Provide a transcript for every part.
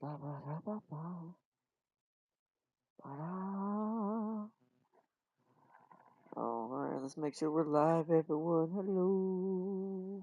Ba ba da ba ba. Ba da. Alright, let's make sure we're live, everyone. Hello.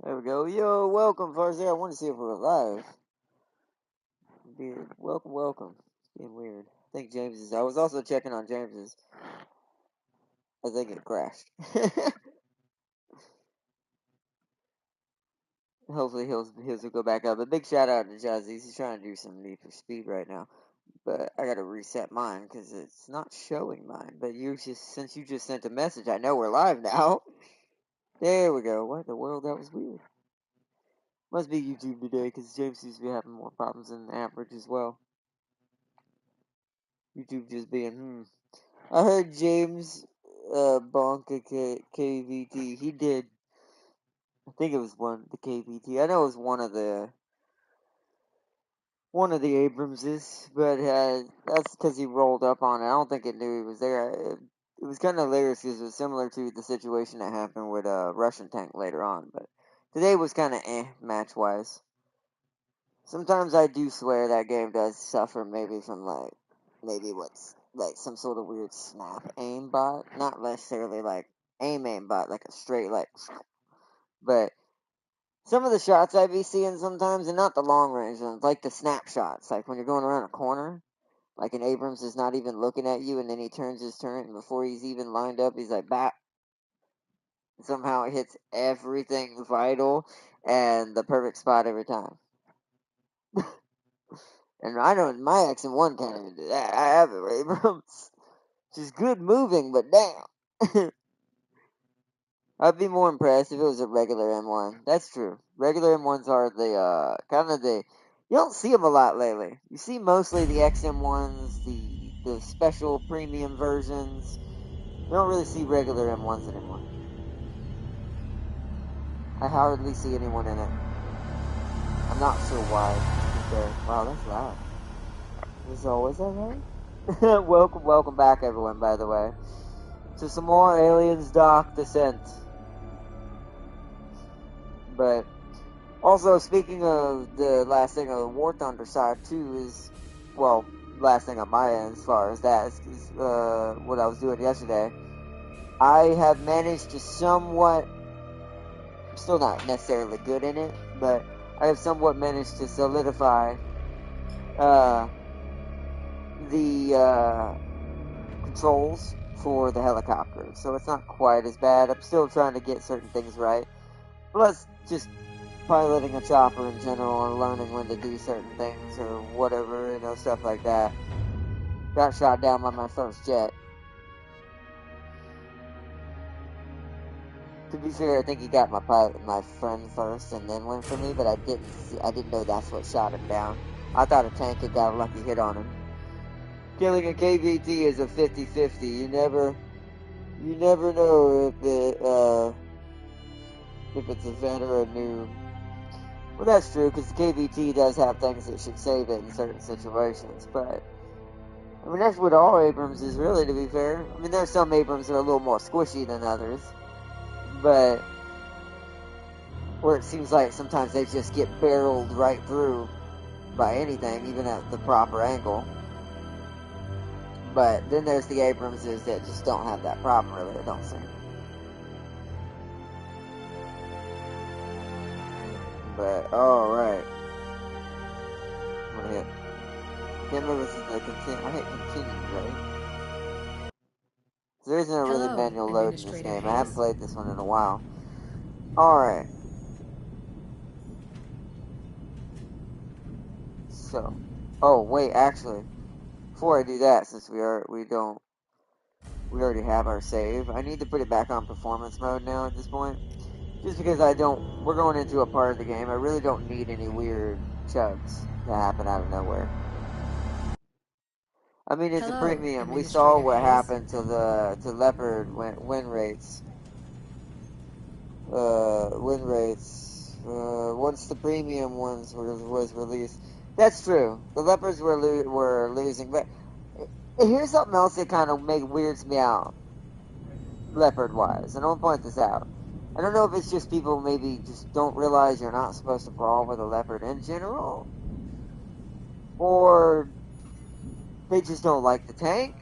There we go. Yo, welcome, Farzi. I want to see if we're live. Dude, welcome, welcome. It's being weird. I think James's. I was also checking on James's. I think it crashed. Hopefully he'll go back up. A big shout out to Jazzy. He's trying to do some Need for Speed right now. But I gotta reset mine because it's not showing mine. But since you just sent a message, I know we're live now. There we go. What in the world? That was weird. Must be YouTube today because James seems to be having more problems than the average as well. YouTube just being I heard James Bonka KVT. He did. I think it was the KVT. I know it was one of the Abramses, but that's because he rolled up on it. I don't think it knew he was there. It was kind of hilarious because it was similar to the situation that happened with Russian Tank later on. But today was kind of match-wise. Sometimes I do swear that game does suffer maybe from maybe what's like some sort of weird snap aim bot. Not necessarily like aim bot, like a straight but some of the shots I be seeing sometimes, and not the long range ones, like the snapshots, like when you're going around a corner, like an Abrams is not even looking at you, and then he turns his turret, and before he's even lined up, he's like, bap. Somehow it hits everything vital and the perfect spot every time. And I know my X and 1 can't even do that. I have it, Abrams. She's good moving, but damn. I'd be more impressed if it was a regular M1. That's true. Regular M1s are the, kind of the... You don't see them a lot lately. You see mostly the XM1s, the special premium versions. You don't really see regular M1s anymore. I hardly see anyone in it. I'm not sure why. Wow, that's loud. Is always that right? welcome back, everyone, by the way. To some more Aliens Doc Descent. But also, speaking of the last thing on the War Thunder side, too, is, well, last thing on my end as far as that is what I was doing yesterday. I have managed to somewhat, I'm still not necessarily good in it, but I have somewhat managed to solidify the controls for the helicopter. So it's not quite as bad. I'm still trying to get certain things right. Plus, just piloting a chopper in general and learning when to do certain things or whatever, stuff like that. Got shot down by my first jet. To be fair, I think he got my friend first and then went for me, but I didn't know that's what shot him down. I thought a tank had got a lucky hit on him. Killing a KVT is a 50-50. You never know if it's a vet or a noob. Well, that's true, because the KVT does have things that should save it in certain situations, but I mean, that's what all Abrams is, really, to be fair. I mean, there's some Abrams that are a little more squishy than others, but where it seems like sometimes they just get barreled right through by anything, even at the proper angle. But then there's the Abramses that just don't have that problem, really, I don't think. But, alright. I'm gonna hit. Can't remember if this is the continue. I hit continue, right? There isn't a really Hello, manual load in this Administrator game. I haven't Hayes. played this one in a while. Alright. So. Oh, wait, actually. Before I do that, since we already have our save, I need to put it back on performance mode now at this point. Just because we're going into a part of the game, I really don't need any weird chugs to happen out of nowhere. I mean, it's a Hello, premium. We saw Administrator what Hayes. happened to Leopard win rates. Win rates. Once the premium ones was released. That's true. The Leopards were losing, but here's something else that kind of weirds me out. Leopard wise, and I want to point this out. I don't know if it's just people maybe just don't realize you're not supposed to brawl with a leopard in general, or they just don't like the tank.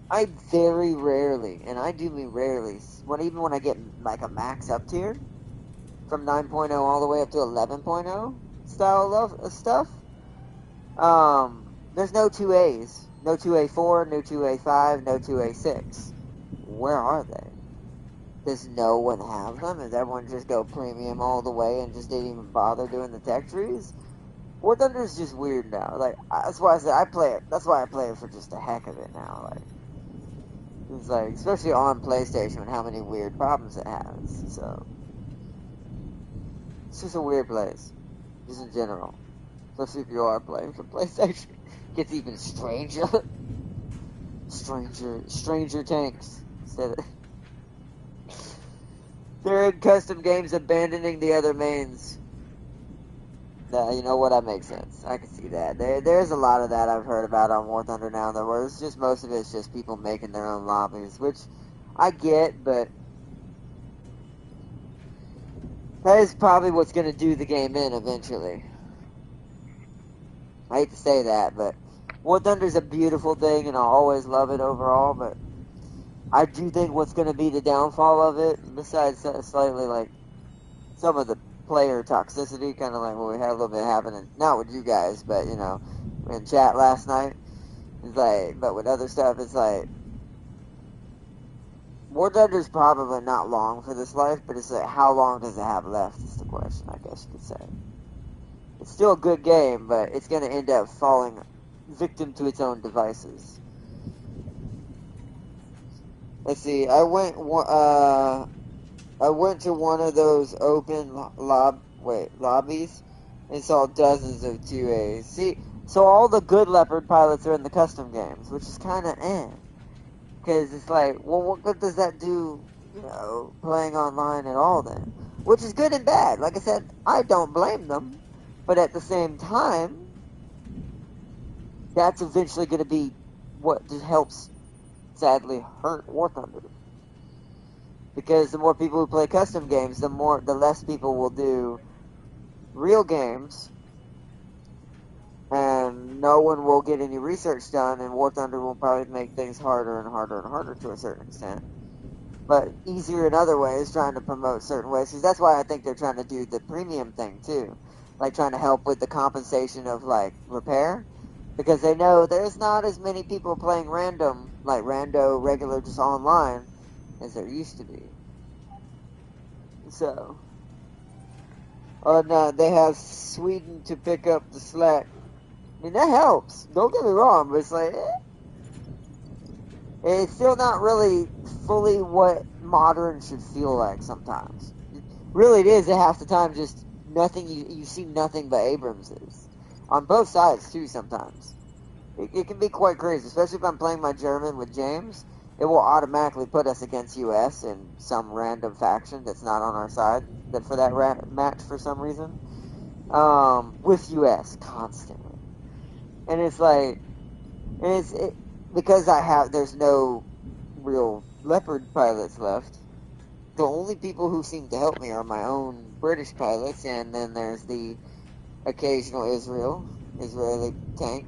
I very rarely, and I do mean rarely, even when I get like a max up tier from 9.0 all the way up to 11.0 style of stuff, there's no 2As, no 2A4, no 2A5, no 2A6. Where are they? Does no one have them? Does everyone just go premium all the way and just didn't even bother doing the tech trees? War Thunder is just weird now. Like that's why I said I play it. That's why I play it for just the heck of it now. Like it's like, especially on PlayStation, and how many weird problems it has. So it's just a weird place, just in general. Especially if you are playing for PlayStation, it gets even stranger. stranger tanks instead of. They're in custom games abandoning the other mains. You know what? That makes sense. I can see that. There's a lot of that I've heard about on War Thunder now, though, where it's just most of it's just people making their own lobbies, which I get, but that is probably what's going to do the game in eventually. I hate to say that, but War Thunder's a beautiful thing, and I'll always love it overall, but I do think what's going to be the downfall of it, besides slightly like some of the player toxicity, kind of like what we had a little bit happening, not with you guys, but you know, in chat last night. It's like, but with other stuff, it's like War Thunder's probably not long for this life, but it's like, how long does it have left? Is the question, I guess you could say. It's still a good game, but it's going to end up falling victim to its own devices. Let's see. I went to one of those open lobbies and saw dozens of 2As. See, so all the good Leopard pilots are in the custom games, which is kind of because it's like, well, what good does that do, you know, playing online at all then? Which is good and bad. Like I said, I don't blame them. But at the same time, that's eventually going to be what just helps, sadly, hurt War Thunder. Because the more people who play custom games, the less people will do real games, and no one will get any research done, and War Thunder will probably make things harder and harder and harder to a certain extent. But easier in other ways, trying to promote certain ways. Because that's why I think they're trying to do the premium thing too, like trying to help with the compensation of like repair, because they know there's not as many people playing random, like rando regular just online, as there used to be. So, oh no, they have Sweden to pick up the slack. I mean, that helps. Don't get me wrong, but it's like, it's still not really fully what modern should feel like sometimes. Really, it is half the time just nothing. You see nothing but Abramses on both sides too. Sometimes it can be quite crazy, especially if I'm playing my German with James. It will automatically put us against US and some random faction that's not on our side that for that match for some reason. With US constantly, and it's like, because there's no real Leopard pilots left. The only people who seem to help me are my own British pilots, and then there's the occasional Israeli tank,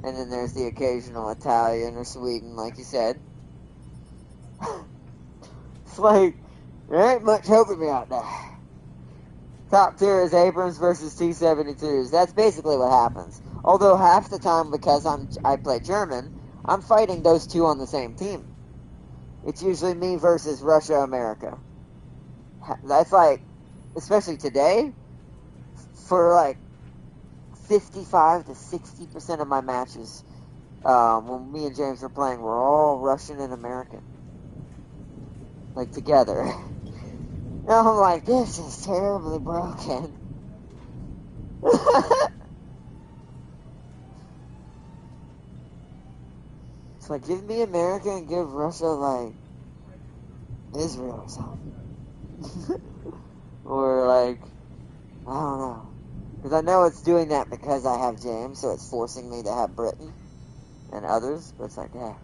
and then there's the occasional Italian or Sweden, like you said. It's like, there ain't much helping me out there. Top tier is Abrams versus T-72s. That's basically what happens. Although half the time, because I play German, I'm fighting those two on the same team. it's usually me versus Russia, America. That's like, especially today, for like 55 to 60% of my matches, when me and James were playing, were all Russian and American, like together. And I'm like, this is terribly broken. It's like, give me America and give Russia, like, Israel or something. Or, like, I don't know. Because I know it's doing that because I have James, so it's forcing me to have Britain and others. But it's like, yeah.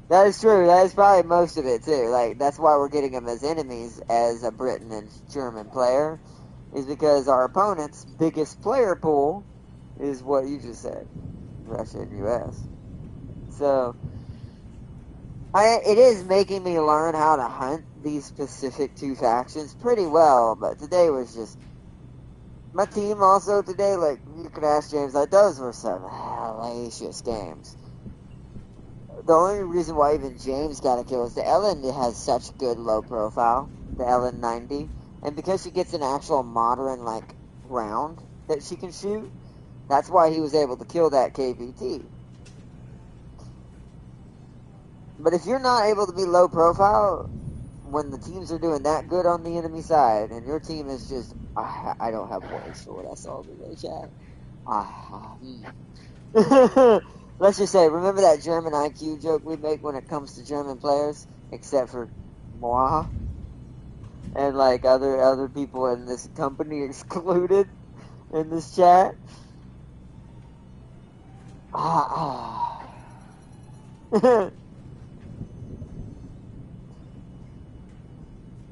That is true. That is probably most of it, too. Like, that's why we're getting them as enemies as a Britain and German player. Is because our opponent's biggest player pool is what you just said. Russia and U.S. So, it is making me learn how to hunt these specific two factions pretty well, but today was just, my team also today, like, you could ask James, like, those were some hellacious games. The only reason why even James got a kill is the Ellen has such good low profile, the Ellen 90, and because she gets an actual modern, like, round that she can shoot, that's why he was able to kill that KPT. But if you're not able to be low profile when the teams are doing that good on the enemy side, and your team is just, I don't have words for what I saw in the chat. Let's just say, remember that German IQ joke we make when it comes to German players, except for moi and like other people in this company excluded in this chat.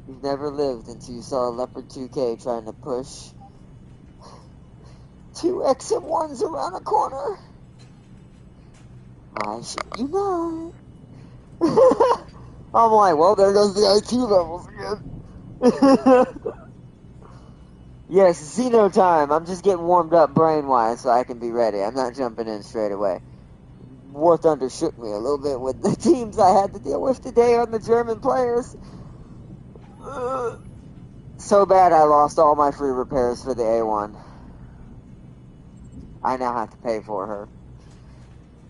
You've never lived until you saw a Leopard 2K trying to push two XM1s around a corner. I shit you not. I'm like, well, there goes the IQ levels again. Yes, Xeno time. I'm just getting warmed up brain-wise so I can be ready. I'm not jumping in straight away. War Thunder shook me a little bit with the teams I had to deal with today on the German players. So bad I lost all my free repairs for the A1. I now have to pay for her.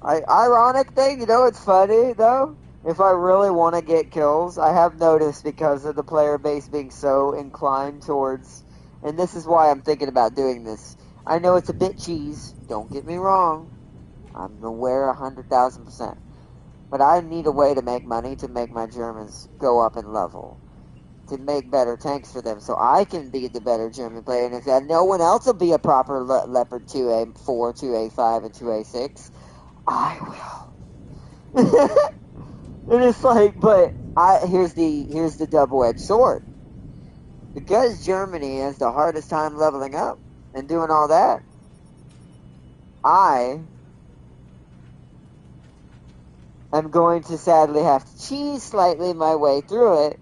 Ironic thing, you know, it's funny though. If I really want to get kills, I have noticed because of the player base being so inclined towards, and this is why I'm thinking about doing this. I know it's a bit cheese, don't get me wrong. I'm aware 100,000%. But I need a way to make money to make my Germans go up in level. To make better tanks for them so I can be the better German player. And if no one else will be a proper Leopard 2A4, 2A5, and 2A6, I will. And it's like, but here's the double-edged sword. Because Germany has the hardest time leveling up and doing all that, I am going to sadly have to cheese slightly my way through it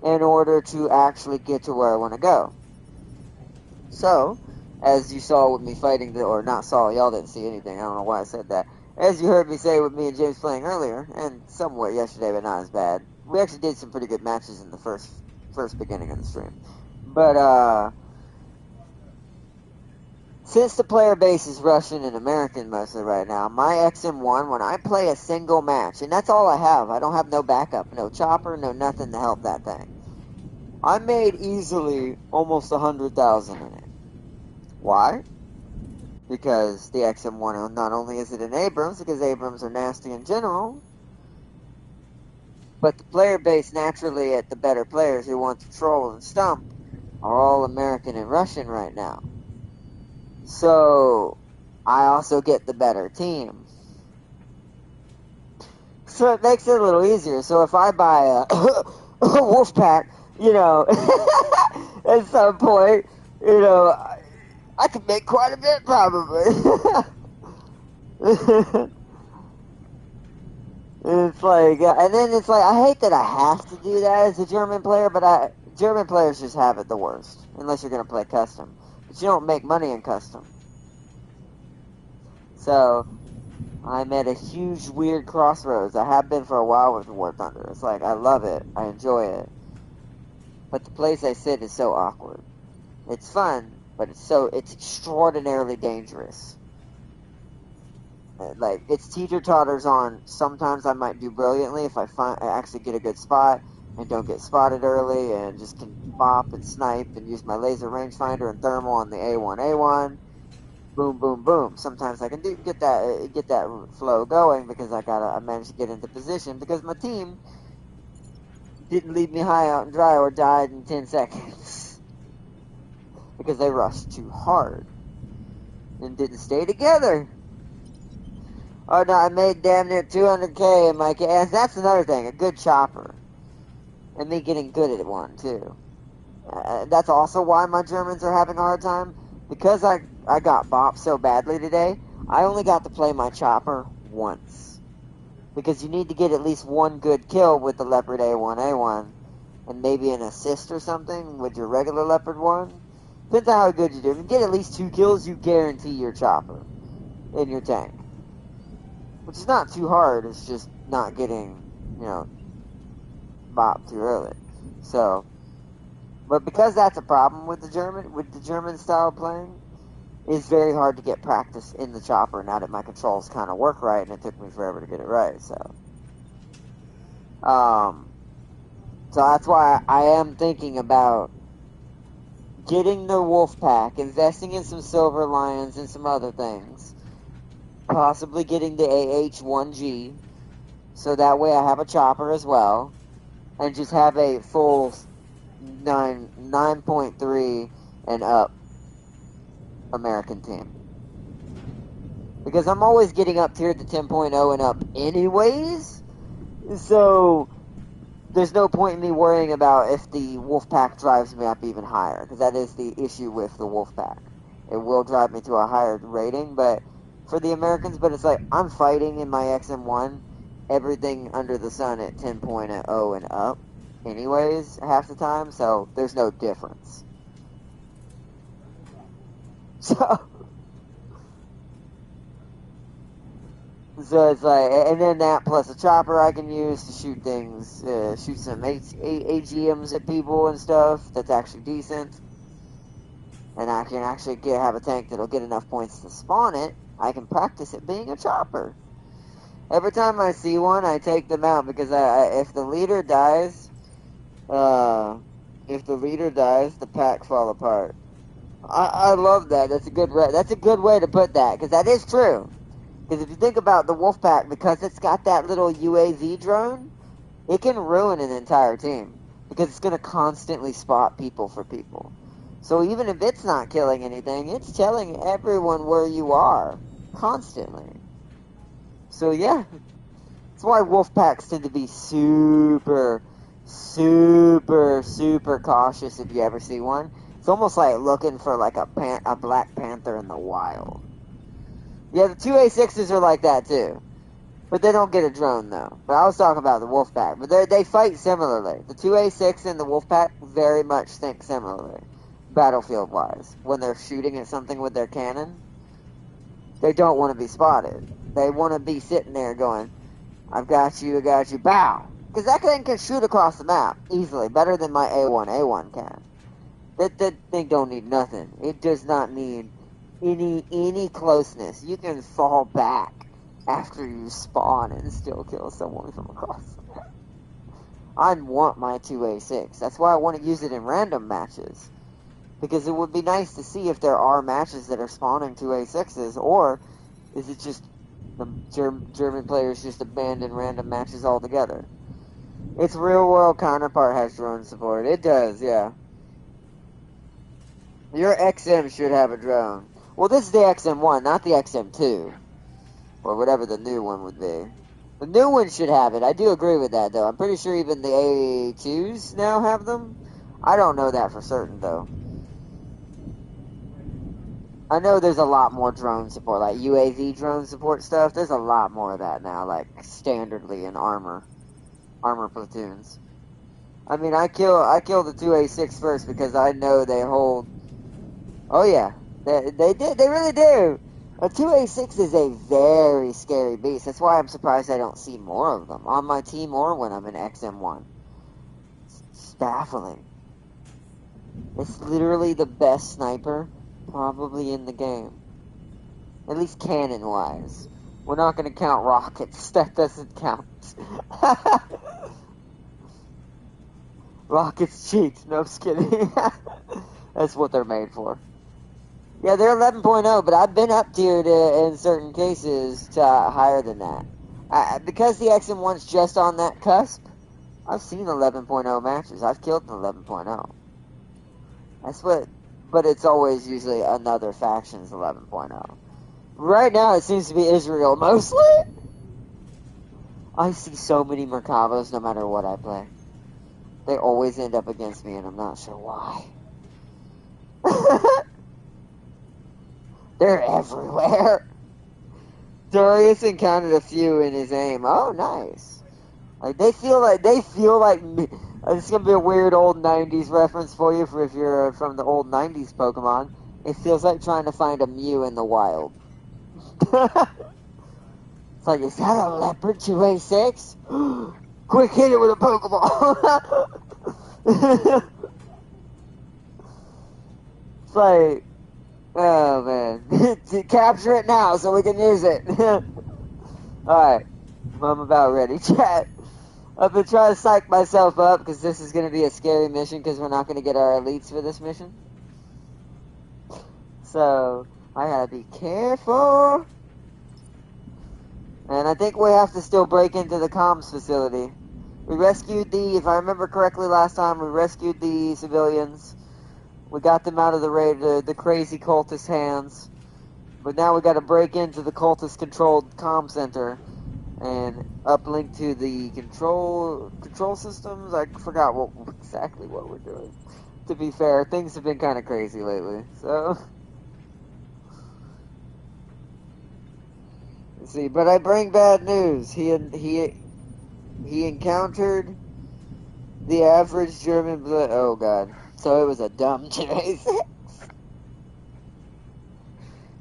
in order to actually get to where I want to go. So, as you saw with me fighting, or not saw, y'all didn't see anything, I don't know why I said that. As you heard me say with me and James playing earlier, and somewhat yesterday, but not as bad, we actually did some pretty good matches in the first beginning of the stream. But, since the player base is Russian and American mostly right now, my XM1, when I play a single match, and that's all I have, I don't have no backup, no chopper, no nothing to help that thing. I made easily almost 100,000 in it. Why? Because the XM1, not only is it an Abrams, because Abrams are nasty in general, but the player base naturally at the better players who want to troll and stump are all American and Russian right now. So, I also get the better team. So it makes it a little easier. So if I buy a wolf pack, you know, at some point, you know, I could make quite a bit probably. It's like, and then it's like, I hate that I have to do that as a German player, but German players just have it the worst, unless you're going to play custom. But you don't make money in custom. So, I'm at a huge weird crossroads. I have been for a while with War Thunder. It's like, I love it. I enjoy it. But the place I sit is so awkward. It's fun, but it's extraordinarily dangerous. Like, it's teeter-totters on, sometimes I might do brilliantly if I actually get a good spot and don't get spotted early and just can bop and snipe and use my laser rangefinder and thermal on the A1. Boom, boom, boom. Sometimes I can get that flow going because I managed to get into position because my team didn't leave me high out and dry or died in 10 seconds because they rushed too hard and didn't stay together. Oh no, I made damn near 200k in my and that's another thing, a good chopper. And me getting good at one, too. That's also why my Germans are having a hard time. Because I got bopped so badly today, I only got to play my chopper once. Because you need to get at least one good kill with the Leopard A1, and maybe an assist or something with your regular Leopard 1. Depends on how good you do. If you get at least 2 kills, you guarantee your chopper in your tank. Which is not too hard, it's just not getting, bopped too early. So, but because that's a problem with the German style of playing, it's very hard to get practice in the chopper now that my controls kind of work right, and it took me forever to get it right, so. So that's why I am thinking about getting the wolf pack, investing in some silver lions and some other things, possibly getting the AH-1G, so that way I have a chopper as well, and just have a full 9.3 and up American team. Because I'm always getting up tier to 10.0 and up anyways, so there's no point in me worrying about if the wolf pack drives me up even higher, because that is the issue with the wolf pack. It will drive me to a higher rating, but for the Americans, but it's like, I'm fighting in my XM1 everything under the sun at 10.0 and up anyways half the time, so there's no difference. So it's like, and then that plus a chopper I can use to shoot things, shoot some AGMs at people and stuff that's actually decent. And I can actually have a tank that'll get enough points to spawn it. I can practice it being a chopper. Every time I see one, I take them out because if the leader dies, the pack fall apart. I love that. That's a good way to put that, because that is true. Because if you think about the wolf pack, because it's got that little UAV drone, it can ruin an entire team because it's going to constantly spot people for people. So even if it's not killing anything, it's telling everyone where you are constantly. So yeah, that's why wolf packs tend to be super, super, super cautious if you ever see one. It's almost like looking for like a Black Panther in the wild. Yeah, the 2A6s are like that too. But they don't get a drone though. But I was talking about the wolf pack. But they fight similarly. The 2A6 and the wolf pack very much think similarly, battlefield wise. When they're shooting at something with their cannon, they don't want to be spotted. They want to be sitting there going, I got you, bow! Because that thing can shoot across the map easily, better than my A1 can. That thing don't need nothing. It does not need any closeness. You can fall back after you spawn and still kill someone from across the map. I want my 2A6. That's why I want to use it in random matches. Because it would be nice to see if there are matches that are spawning 2A6s, or is it just the German players just abandon random matches altogether? Its real-world counterpart has drone support. It does, yeah. Your XM should have a drone. Well, this is the XM1, not the XM2. Or whatever the new one would be. The new one should have it. I do agree with that, though. I'm pretty sure even the A2s now have them. I don't know that for certain, though. I know there's a lot more drone support, like UAV drone support stuff. There's a lot more of that now, like standardly in armor platoons. I mean, I kill the 2A6 first because I know they hold. Oh yeah, they really do. A 2A6 is a very scary beast. That's why I'm surprised I don't see more of them on my team or when I'm in XM1. It's baffling. It's literally the best sniper probably in the game. At least cannon-wise. We're not going to count rockets. That doesn't count. Rockets cheat. No, I'm just kidding. That's what they're made for. Yeah, they're 11.0, but I've been up tiered in certain cases to higher than that. Because the XM1's just on that cusp, I've seen 11.0 matches. I've killed an 11.0. That's what, but it's always usually another faction's 11.0. Right now, it seems to be Israel mostly. I see so many Merkavas no matter what I play. They always end up against me, and I'm not sure why. They're everywhere. Darius encountered a few in his aim. Oh, nice. Like they feel like me. It's gonna be a weird old '90s reference for you if you're from the old '90s Pokemon. It feels like trying to find a Mew in the wild. It's like, is that a leopard 2A6? Quick, hit it with a Pokeball. It's like, oh man, capture it now so we can use it. Alright, I'm about ready, chat. I've been trying to psych myself up because this is going to be a scary mission because we're not going to get our elites for this mission. So, I gotta be careful. And I think we have to still break into the comms facility. We rescued if I remember correctly last time, we rescued the civilians. We got them out of the crazy cultist hands. But now we gotta break into the cultist-controlled comm center and uplink to the control systems. I forgot exactly what we're doing. To be fair, things have been kind of crazy lately. So, let's see. But I bring bad news. He encountered the average German blood. Oh god. So it was a dumb choice.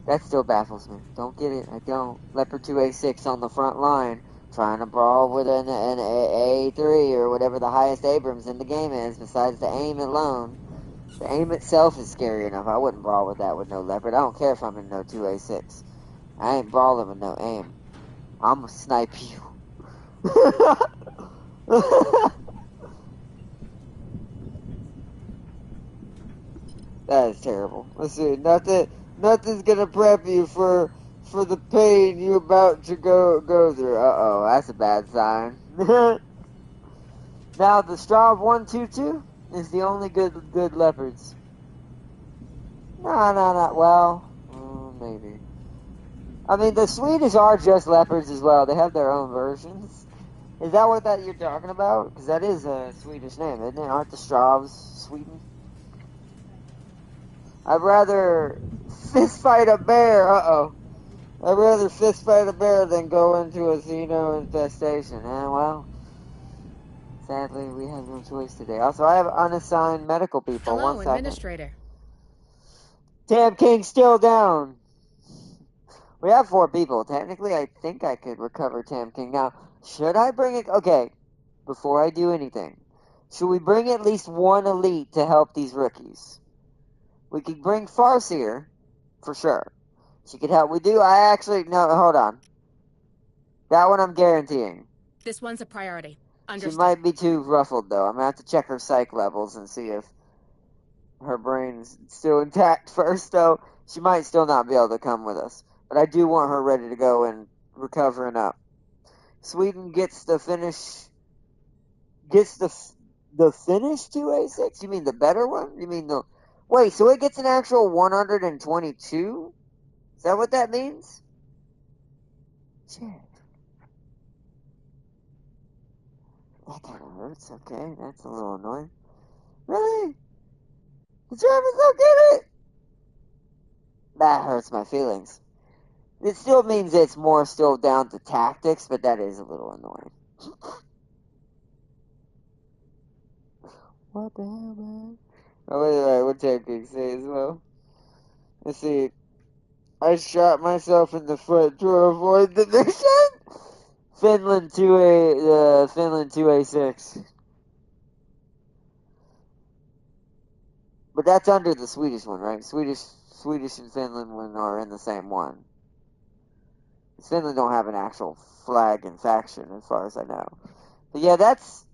That still baffles me. Don't get it. I don't. Leopard 2A6 on the front line, trying to brawl with an A3 or whatever the highest Abrams in the game is, besides the aim alone. The aim itself is scary enough. I wouldn't brawl with that with no Leopard. I don't care if I'm in no 2A6. I ain't brawling with no aim. I'm gonna snipe you. That is terrible. Let's see. Nothing's gonna prep you for the pain you're about to go through. Uh-oh, that's a bad sign. Now the Straub 122 is the only good leopards. No. Well, maybe. I mean, the Swedish are just leopards as well. They have their own versions. Is that what you're talking about? Because that is a Swedish name, isn't it? Aren't the Straubs Sweden? I'd rather fist fight a bear. Uh-oh. I'd rather fist fight a bear than go into a Xeno infestation. Well, sadly, we have no choice today. Also, I have unassigned medical people. Hello, 1 second. Administrator. Tam King's still down. We have 4 people. Technically, I think I could recover Tam King. Now, should I bring it? Okay, before I do anything, should we bring at least 1 elite to help these rookies? We could bring Farseer, for sure. She could help. No, hold on. That one I'm guaranteeing. This one's a priority. Understood. She might be too ruffled, though. I'm going to have to check her psych levels and see if her brain's still intact first, though. She might still not be able to come with us. But I do want her ready to go and recovering up. Sweden gets the finish. Gets the finish 2A6? You mean the better one? You mean the... Wait, so it gets an actual 122? Is that what that means? Shit. That kind of hurts. Okay, that's a little annoying. Really? The Germans don't get it? That hurts my feelings. It still means it's more still down to tactics, but that is a little annoying. What the hell, man? Oh, wait, what tactics say as well? Let's see. I shot myself in the foot to avoid the mission. Finland 2A6. But that's under the Swedish one, right? Swedish and Finland one are in the same one. Finland don't have an actual flag and faction, as far as I know. But yeah, that's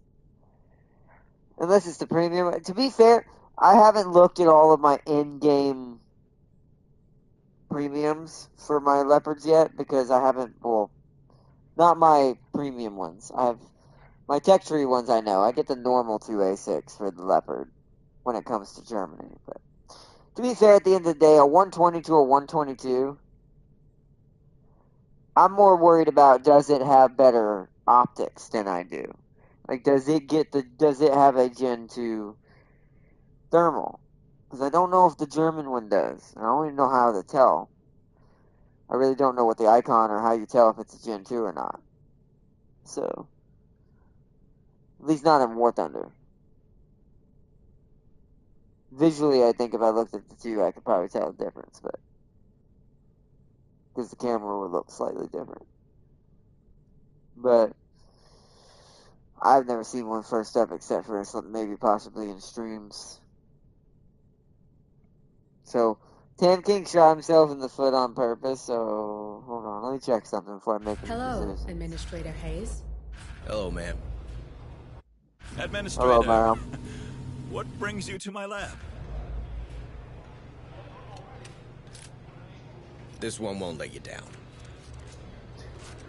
unless it's the premium. To be fair, I haven't looked at all of my in-game premiums for my leopards yet because I haven't. Well, not my premium ones. I have my tech tree ones. I know I get the normal 2A6 for the leopard when it comes to Germany. But to be fair, at the end of the day, a 120 to a 122. I'm more worried about does it have better optics than I do. Like, does it have a Gen 2 thermal? Because I don't know if the German one does. I don't even know how to tell. I really don't know what the icon or how you tell if it's a Gen 2 or not. So, at least not in War Thunder. Visually, I think if I looked at the two, I could probably tell the difference, but because the camera would look slightly different. But I've never seen one first up except for maybe possibly in streams. So, Tam King shot himself in the foot on purpose, so hold on, let me check something before I make any Hello, decisions. Administrator Hayes. Hello, ma'am. Hello, Administrator, ma'am. what brings you to my lab? This one won't let you down.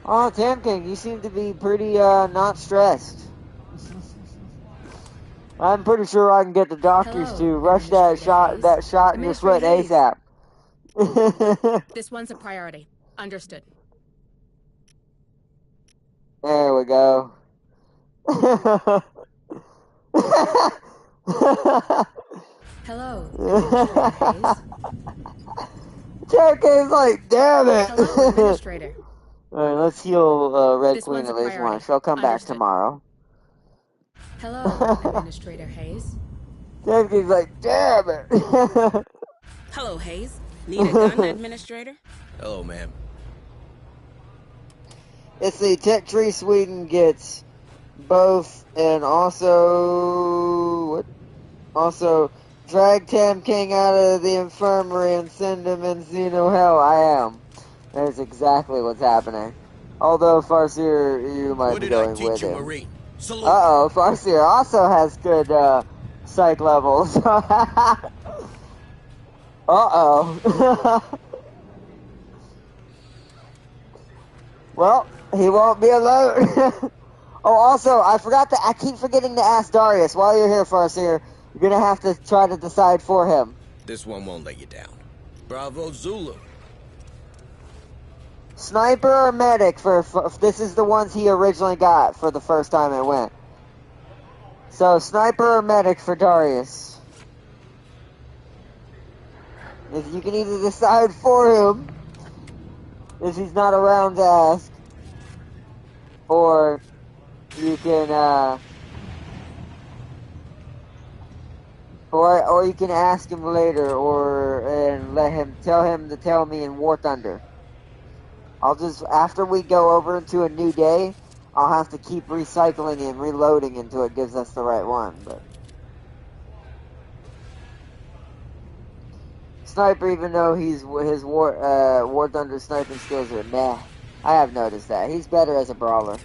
Oh, Tam King, you seem to be pretty, not stressed. I'm pretty sure I can get the doctors Hello, to rush that Administrator shot in your foot Administrator ASAP. This one's a priority. Understood. There we go. Hello, Administrator Hayes. Tam like, damn it. Hello, Administrator. Alright, let's heal Red This Queen one's a at least priority. once. She'll come back Understood. tomorrow. Hello, Administrator Hayes. Tam like, damn it. Hello, Hayes. Need a gun, Administrator? Hello, ma'am. Let's see, Tech Tree Sweden gets both, and also what? Also, drag Tam King out of the infirmary and send him in Xeno Hell. I am. That is exactly what's happening. Although Farseer, you might What be did I going teach with you, him. Marine? Salute. Uh-oh, Farseer also has good psych levels. Uh-oh. Well, he won't be alone. Oh, also, I keep forgetting to ask Darius, while you're here, Farseer, you're gonna have to try to decide for him. This one won't let you down. Bravo, Zulu. Sniper or medic this is the ones he originally got for the first time it went. So, sniper or medic for Darius. If you can either decide for him, if he's not around to ask, or you can, or you can ask him later, and tell him to tell me in War Thunder. After we go over into a new day, I'll have to keep recycling and reloading until it gives us the right one, but. Sniper, even though his War Thunder sniping skills are meh, I have noticed that. He's better as a brawler.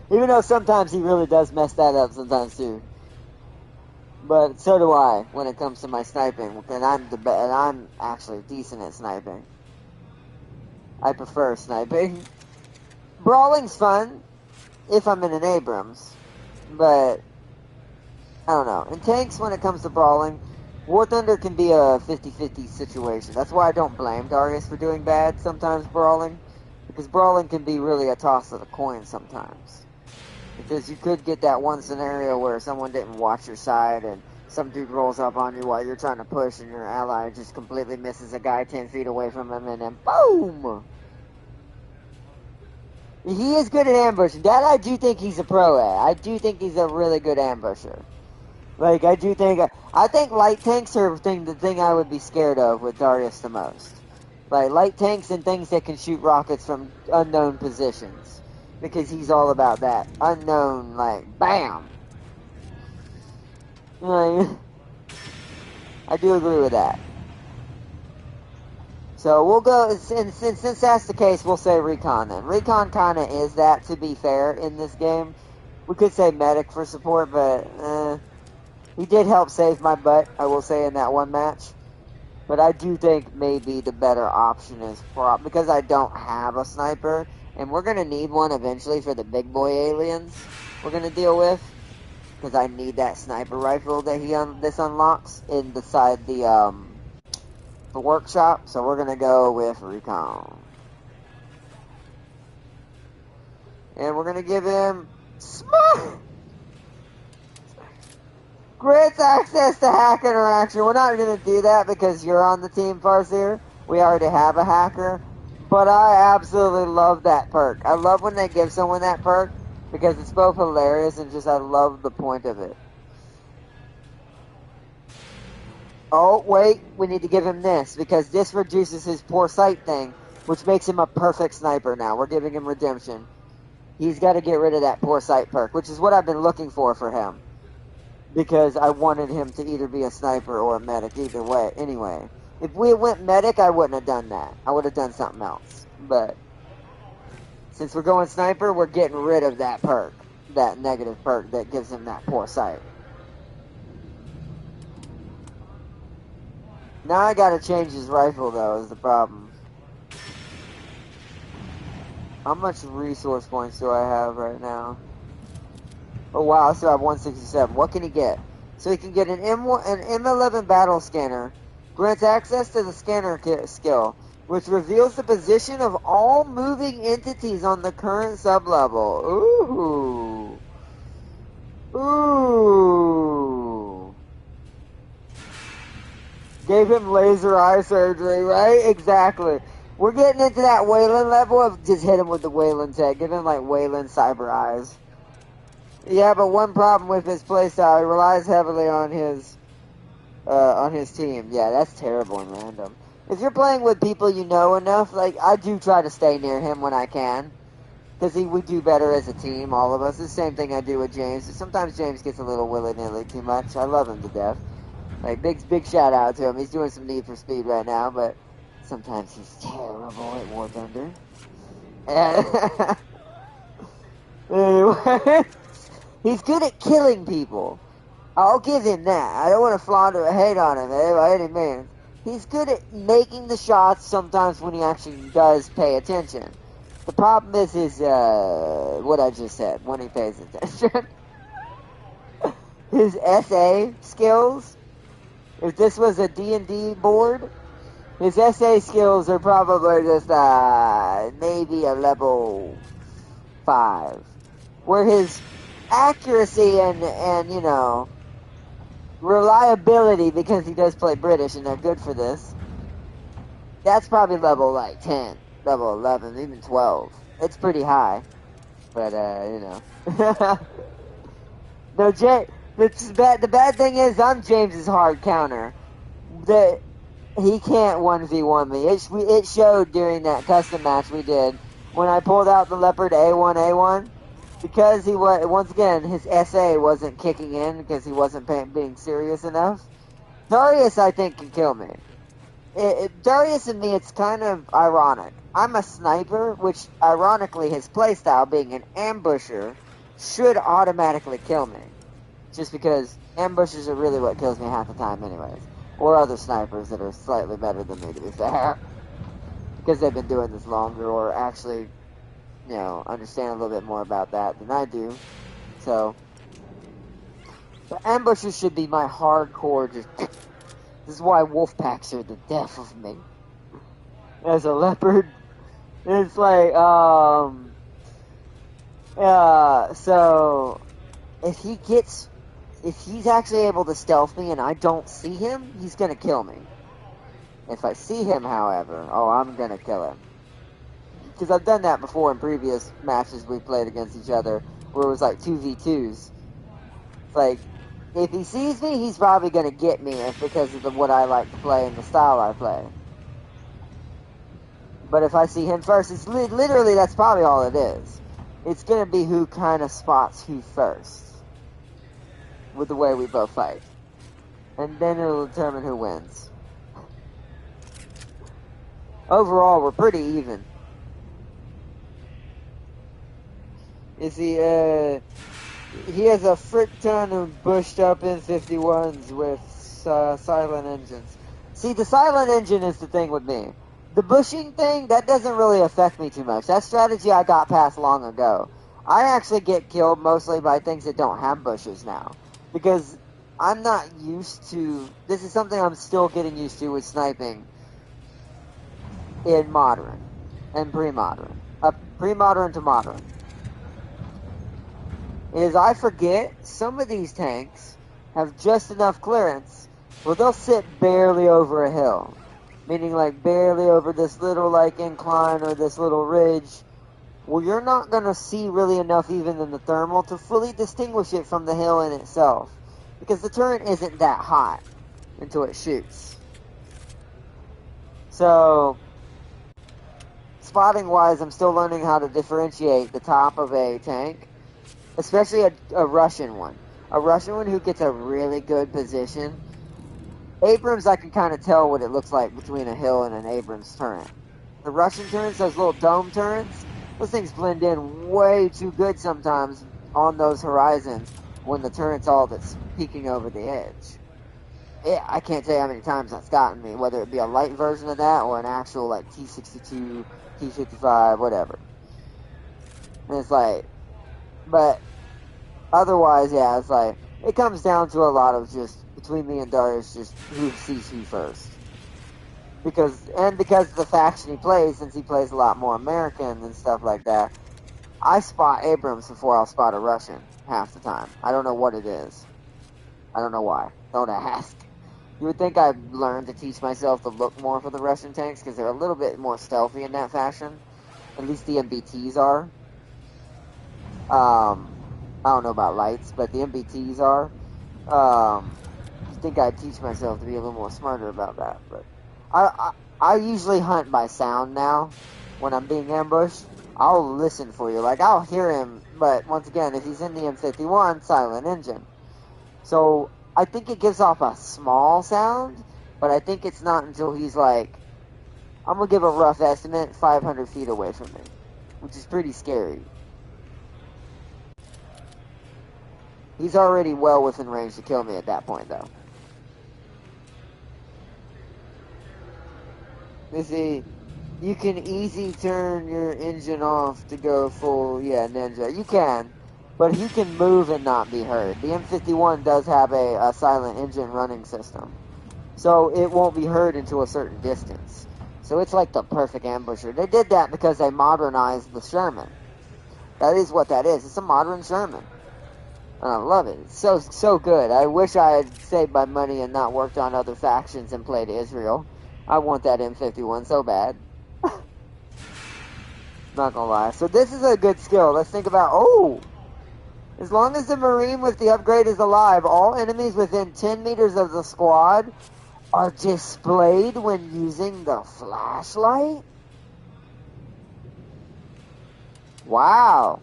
Even though sometimes he really does mess that up sometimes too. But so do I when it comes to my sniping, and I'm actually decent at sniping. I prefer sniping. Brawling's fun if I'm in an Abrams, but I don't know. In tanks, when it comes to brawling, War Thunder can be a 50-50 situation. That's why I don't blame Darius for doing bad sometimes brawling, because brawling can be really a toss of a coin sometimes. Because you could get that one scenario where someone didn't watch your side and some dude rolls up on you while you're trying to push and your ally just completely misses a guy 10 feet away from him and then BOOM! He is good at ambushing. That I do think he's a pro at. I do think he's a really good ambusher. Like, I think light tanks are the thing I would be scared of with Darius the most. Like light tanks and things that can shoot rockets from unknown positions. Because he's all about that. Unknown, like, BAM! Like, I do agree with that. So we'll go, and since that's the case, we'll say Recon then. Recon kind of is that, to be fair, in this game. We could say Medic for support, but he did help save my butt, I will say, in that one match. But I do think maybe the better option is because I don't have a sniper, and we're going to need one eventually for the big boy aliens we're going to deal with. Because I need that sniper rifle that this unlocks inside the workshop. So we're gonna go with Recon, and we're gonna give him grants access to hack interaction. We're not gonna do that because you're on the team, Farseer. We already have a hacker, but I absolutely love that perk. I love when they give someone that perk because it's both hilarious and just I love the point of it. Oh, wait, we need to give him this, because this reduces his poor sight thing, which makes him a perfect sniper now. We're giving him redemption. He's got to get rid of that poor sight perk, which is what I've been looking for him. Because I wanted him to either be a sniper or a medic, either way. Anyway, if we went medic, I wouldn't have done that. I would have done something else. But since we're going sniper, we're getting rid of that perk, that negative perk that gives him that poor sight. Now I gotta change his rifle, though, is the problem. How much resource points do I have right now? Oh wow, I still have 167. What can he get? So he can get an M11 battle scanner. Grants access to the scanner skill, which reveals the position of all moving entities on the current sublevel. Ooh. Ooh. Gave him laser eye surgery, right? Exactly. We're getting into that Wayland level of just hit him with the Wayland tech. Give him like Wayland cyber eyes. Yeah, but one problem with his playstyle, he relies heavily on his team. Yeah, that's terrible and random. If you're playing with people you know enough, like, I do try to stay near him when I can. Because we do better as a team, all of us. It's the same thing I do with James. Sometimes James gets a little willy-nilly too much. I love him to death. Like, big shout out to him. He's doing some Need for Speed right now, but sometimes he's terrible at War Thunder. And anyway, he's good at killing people. I'll give him that. I don't want to flaunt or hate on him by any means. He's good at making the shots sometimes when he actually does pay attention. The problem is what I just said, when he pays attention. His SA skills, if this was a D&D board, his SA skills are probably just maybe a level 5. Where his accuracy and you know, reliability, because he does play British and they're good for this, that's probably level like 10, level 11, even 12. It's pretty high. But, you know. No, the bad thing is I'm James's hard counter. He can't 1v1 me. It showed during that custom match we did when I pulled out the Leopard A1 because he was, once again, his SA wasn't kicking in because he wasn't being serious enough. Darius, I think, can kill me. Darius and me, it's kind of ironic. I'm a sniper, which, ironically, his playstyle, being an ambusher, should automatically kill me. Just because ambushers are really what kills me half the time anyways. Or other snipers that are slightly better than me, to be fair. Because they've been doing this longer, or actually, you know, understand a little bit more about that than I do. So, the ambushers should be my hardcore, just... This is why wolf packs are the death of me. As a leopard, it's like, so, if he's actually able to stealth me and I don't see him, he's gonna kill me. If I see him, however, I'm gonna kill him. Because I've done that before in previous matches we played against each other, where it was like 2v2s. It's like, if he sees me, he's probably gonna get me because of what I like to play and the style I play. But if I see him first, it's literally, that's probably all it is. It's going to be who kind of spots who first. With the way we both fight. And then it'll determine who wins. Overall, we're pretty even. You see, he has a frick ton of bushed up M51s with silent engines. See, the silent engine is the thing with me. The bushing thing, that doesn't really affect me too much. That strategy I got past long ago. I actually get killed mostly by things that don't have bushes now. Because I'm not used to... This is something I'm still getting used to with sniping in modern and pre-modern. Pre-modern to modern. Is I forget some of these tanks have just enough clearance where they'll sit barely over a hill. Meaning like barely over this little like incline or this little ridge. Well, you're not going to see really enough even in the thermal to fully distinguish it from the hill in itself. Because the turret isn't that hot until it shoots. So, spotting wise, I'm still learning how to differentiate the top of a tank. Especially a Russian one. A Russian one who gets a really good position. Abrams, I can kind of tell what it looks like between a hill and an Abrams turret. The Russian turrets, those little dome turrets, those things blend in way too good sometimes on those horizons when the turret's all that's peeking over the edge. I can't tell you how many times that's gotten me, whether it be a light version of that or an actual like T62, T55, whatever. And it's like, but otherwise, yeah, it's like, it comes down to a lot of just, between me and Darius, just who sees who first. Because of the faction he plays, since he plays a lot more American and stuff like that, I spot Abrams before I'll spot a Russian half the time. I don't know what it is. I don't know why. Don't ask. You would think I'd learn to teach myself to look more for the Russian tanks, because they're a little bit more stealthy in that fashion. At least the MBTs are. I don't know about lights, but the MBTs are. I think I'd teach myself to be a little more smarter about that. But I usually hunt by sound now when I'm being ambushed. I'll listen for you. Like, I'll hear him, but once again, if he's in the M51, silent engine. So, I think it gives off a small sound, but I think it's not until he's like, I'm going to give a rough estimate, 500 feet away from me, which is pretty scary. He's already well within range to kill me at that point, though. You see, you can easy turn your engine off to go full, ninja. You can, but he can move and not be heard. The M51 does have a silent engine running system, so it won't be heard into a certain distance. So it's like the perfect ambusher. They did that because they modernized the Sherman. That is what that is. It's a modern Sherman. And I love it. It's so good. I wish I had saved my money and not worked on other factions and played Israel. I want that M51 so bad. Not gonna lie. So this is a good skill. Let's think about, as long as the Marine with the upgrade is alive, all enemies within 10 meters of the squad are displayed when using the flashlight? Wow.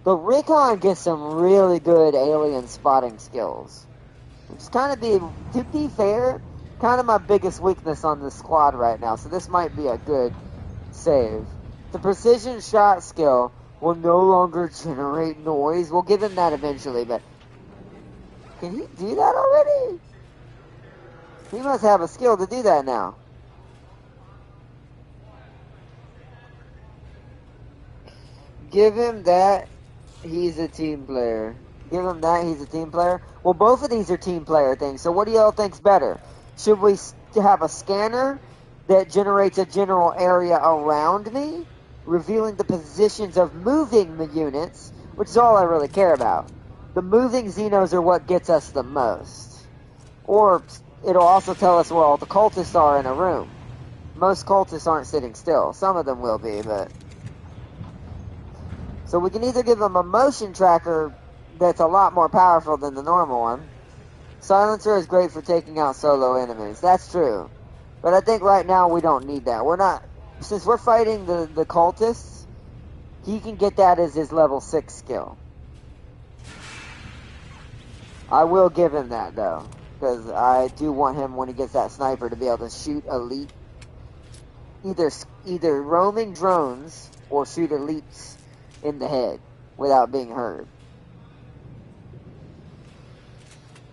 The Recon gets some really good alien spotting skills. Which is to be fair, kind of my biggest weakness on this squad right now. So this might be a good save. The precision shot skill will no longer generate noise. We'll give him that eventually, but can he do that already? He must have a skill to do that now. Give him that. He's a team player. Give him that. He's a team player. Well, both of these are team player things. So what do y'all think's better? Should we have a scanner that generates a general area around me, revealing the positions of moving the units, which is all I really care about. The moving Xenos are what gets us the most. Or it'll also tell us where all the cultists are in a room. Most cultists aren't sitting still. Some of them will be, but... So we can either give them a motion tracker that's a lot more powerful than the normal one. Silencer is great for taking out solo enemies. That's true. But I think right now we don't need that. We're not... since we're fighting the cultists, he can get that as his level 6 skill. I will give him that, though, because I do want him, when he gets that sniper, to be able to shoot elite, either roaming drones or shoot elites in the head without being heard.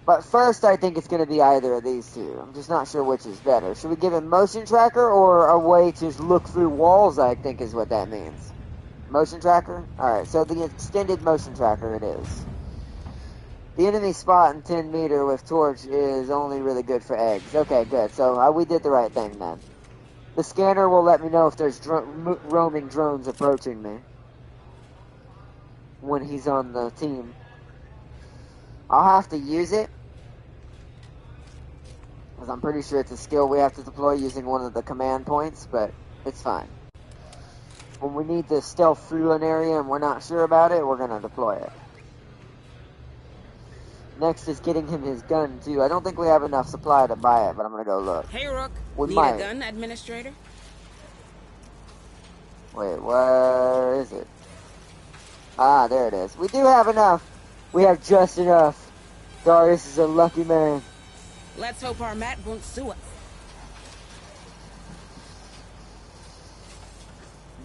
But first, I think it's going to be either of these two. I'm just not sure which is better. Should we give him motion tracker or a way to look through walls, I think is what that means. Motion tracker? Alright, so the extended motion tracker it is. The enemy spot in 10 meter with torch is only really good for eggs. Okay, good. So we did the right thing then. The scanner will let me know if there's roaming drones approaching me when he's on the team. I'll have to use it, because I'm pretty sure it's a skill we have to deploy using one of the command points, but it's fine. When we need to stealth through an area and we're not sure about it, we're going to deploy it. Next is getting him his gun, too. I don't think we have enough supply to buy it, but I'm going to go look. Hey, Rook. We Need might. a gun, Administrator? Wait, where is it? Ah, there it is. We do have enough. We have just enough. Darius is a lucky man. Let's hope our Matt won't sue us.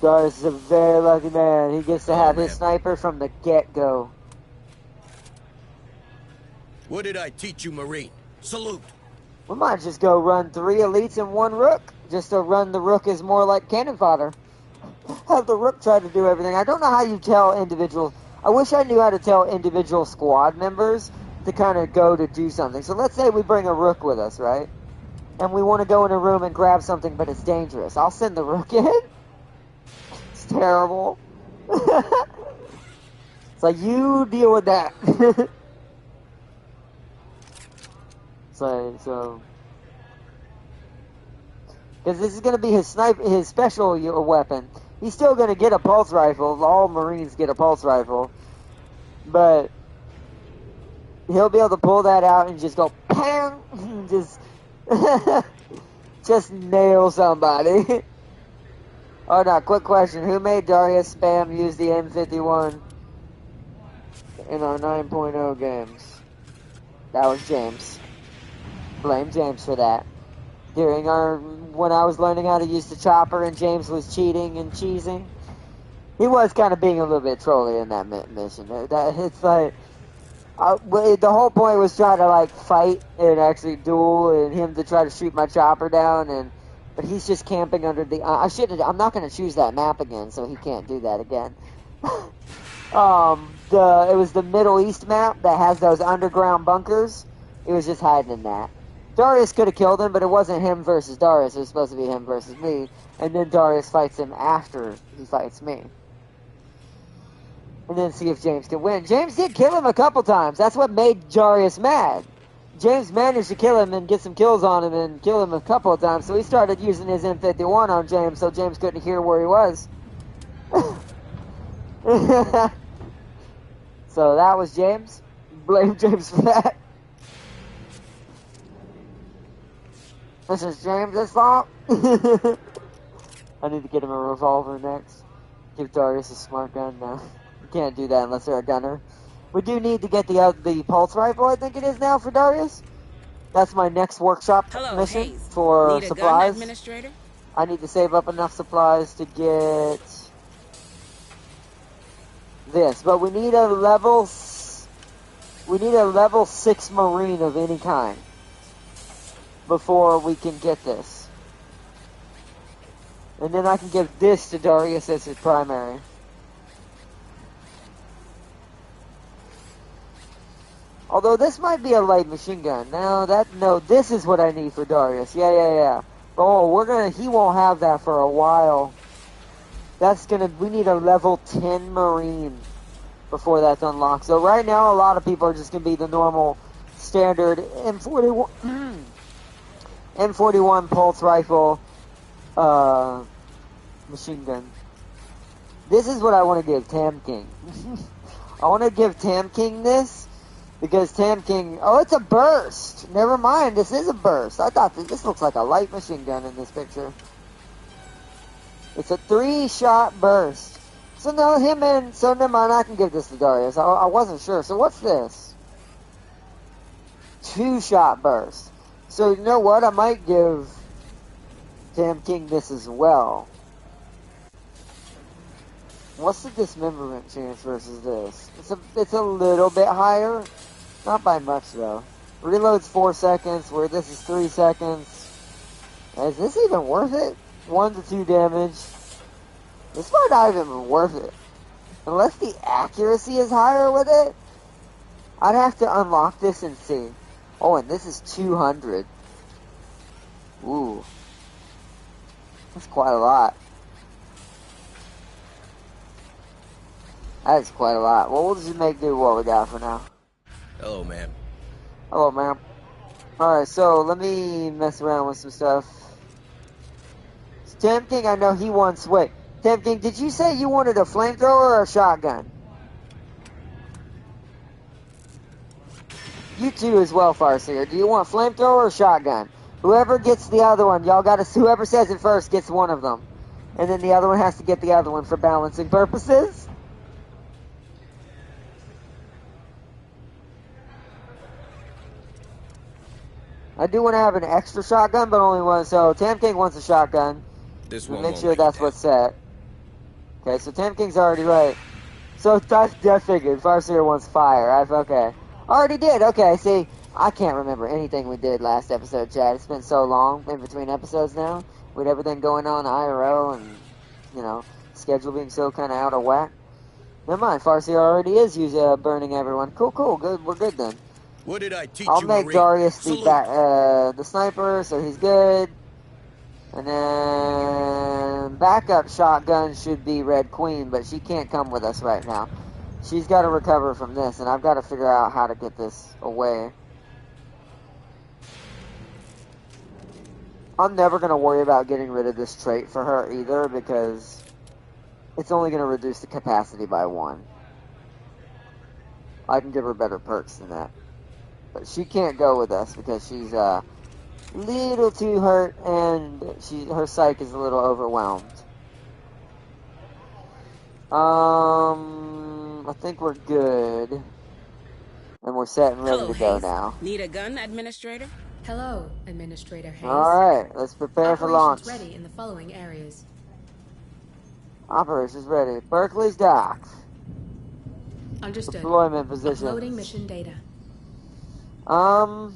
Darius is a very lucky man. He gets to have his man. sniper from the get-go. What did I teach you, Marine? Salute. We might just go run 3 elites and 1 rook. Just to run the rook is more like cannon fodder. Have the rook try to do everything. I don't know how you tell individuals. I wish I knew how to tell individual squad members to kind of go to do something. So let's say we bring a rook with us, right? And we want to go in a room and grab something, but it's dangerous. I'll send the rook in. It's terrible. It's like, you deal with that. So, because this is going to be his special weapon. He's still going to get a pulse rifle. All Marines get a pulse rifle. But he'll be able to pull that out and just go, bam! Just nail somebody. Oh, no, quick question. Who made Darius spam use the M51 in our 9.0 games? That was James. Blame James for that. When I was learning how to use the chopper and James was cheating and cheesing, he was kind of being a little bit trolly in that mission. It's like, the whole point was trying to like fight and actually duel and him to try to shoot my chopper down, but he's just camping under the. I'm not going to choose that map again, so he can't do that again. It was the Middle East map that has those underground bunkers. He was just hiding in that. Darius could have killed him, but it wasn't him versus Darius. It was supposed to be him versus me. And then Darius fights him after he fights me. And then see if James can win. James did kill him a couple times. That's what made Darius mad. James managed to kill him and get some kills on him and kill him a couple of times. So he started using his M51 on James so James couldn't hear where he was. So that was James. Blame James for that. This is James' fault. I need to get him a revolver next. Give Darius a smart gun now. You can't do that unless they're a gunner. We do need to get the pulse rifle, I think it is now, for Darius. That's my next workshop mission Hayes. for Need a supplies. gun, Administrator? I need to save up enough supplies to get this. But we need a level 6 Marine of any kind before we can get this. And then I can give this to Darius as his primary. Although this might be a light machine gun. No, this is what I need for Darius. Yeah. Oh, he won't have that for a while. We need a level 10 Marine before that's unlocked. So right now, a lot of people are just going to be the normal standard M41 pulse rifle machine gun. This is what I want to give Tam King. I want to give Tam King this because Tam King. Oh, it's a burst. Never mind. This is a burst. I thought this looks like a light machine gun in this picture. It's a 3-shot burst. So no, so never mind, I can give this to Darius. I wasn't sure. So what's this? 2-shot burst. So you know what? I might give Tam King this as well. What's the dismemberment chance versus this? It's a little bit higher. Not by much though. Reload's 4 seconds, where this is 3 seconds. Is this even worth it? 1 to 2 damage. This might not even be worth it. Unless the accuracy is higher with it. I'd have to unlock this and see. Oh, and this is 200. Ooh. That's quite a lot. That is quite a lot. Well, we'll just make do what we got for now. Hello, ma'am. Hello, ma'am. Alright, so let me mess around with some stuff. Tam King, I know he wants... Wait, Tam King, did you say you wanted a flamethrower or a shotgun? You too as well, Farseer. Do you want flamethrower or shotgun? Whoever gets the other one, y'all gotta... Whoever says it first gets one of them. And then the other one has to get the other one for balancing purposes. I do want to have an extra shotgun, but only one. So Tam King wants a shotgun. This We'll one make sure that's what's set. Okay, so Tam King's already right. So I figured. Farseer wants fire. Okay. Already did. Okay, see, I can't remember anything we did last episode, Chad. It's been so long in between episodes now, with everything going on IRL and, you know, schedule being so kind of out of whack. Never mind, Farseer already is burning everyone. Cool, good. We're good then. What did I teach I'll you, make Marine? Darius Salute. the sniper, so he's good. And then backup shotgun should be Red Queen, but she can't come with us right now. She's got to recover from this, and I've got to figure out how to get this away. I'm never going to worry about getting rid of this trait for her either, because it's only going to reduce the capacity by 1. I can give her better perks than that. But she can't go with us because she's a little too hurt and her psyche is a little overwhelmed. I think we're good. And we're set and ready Hello, to go Hayes. now. Need a gun, Administrator? Hello, Administrator Hayes. Alright, let's prepare for launch. Operations ready in the following areas. Operations ready. Berkeley's docked. Understood. Deployment position. Uploading mission data. I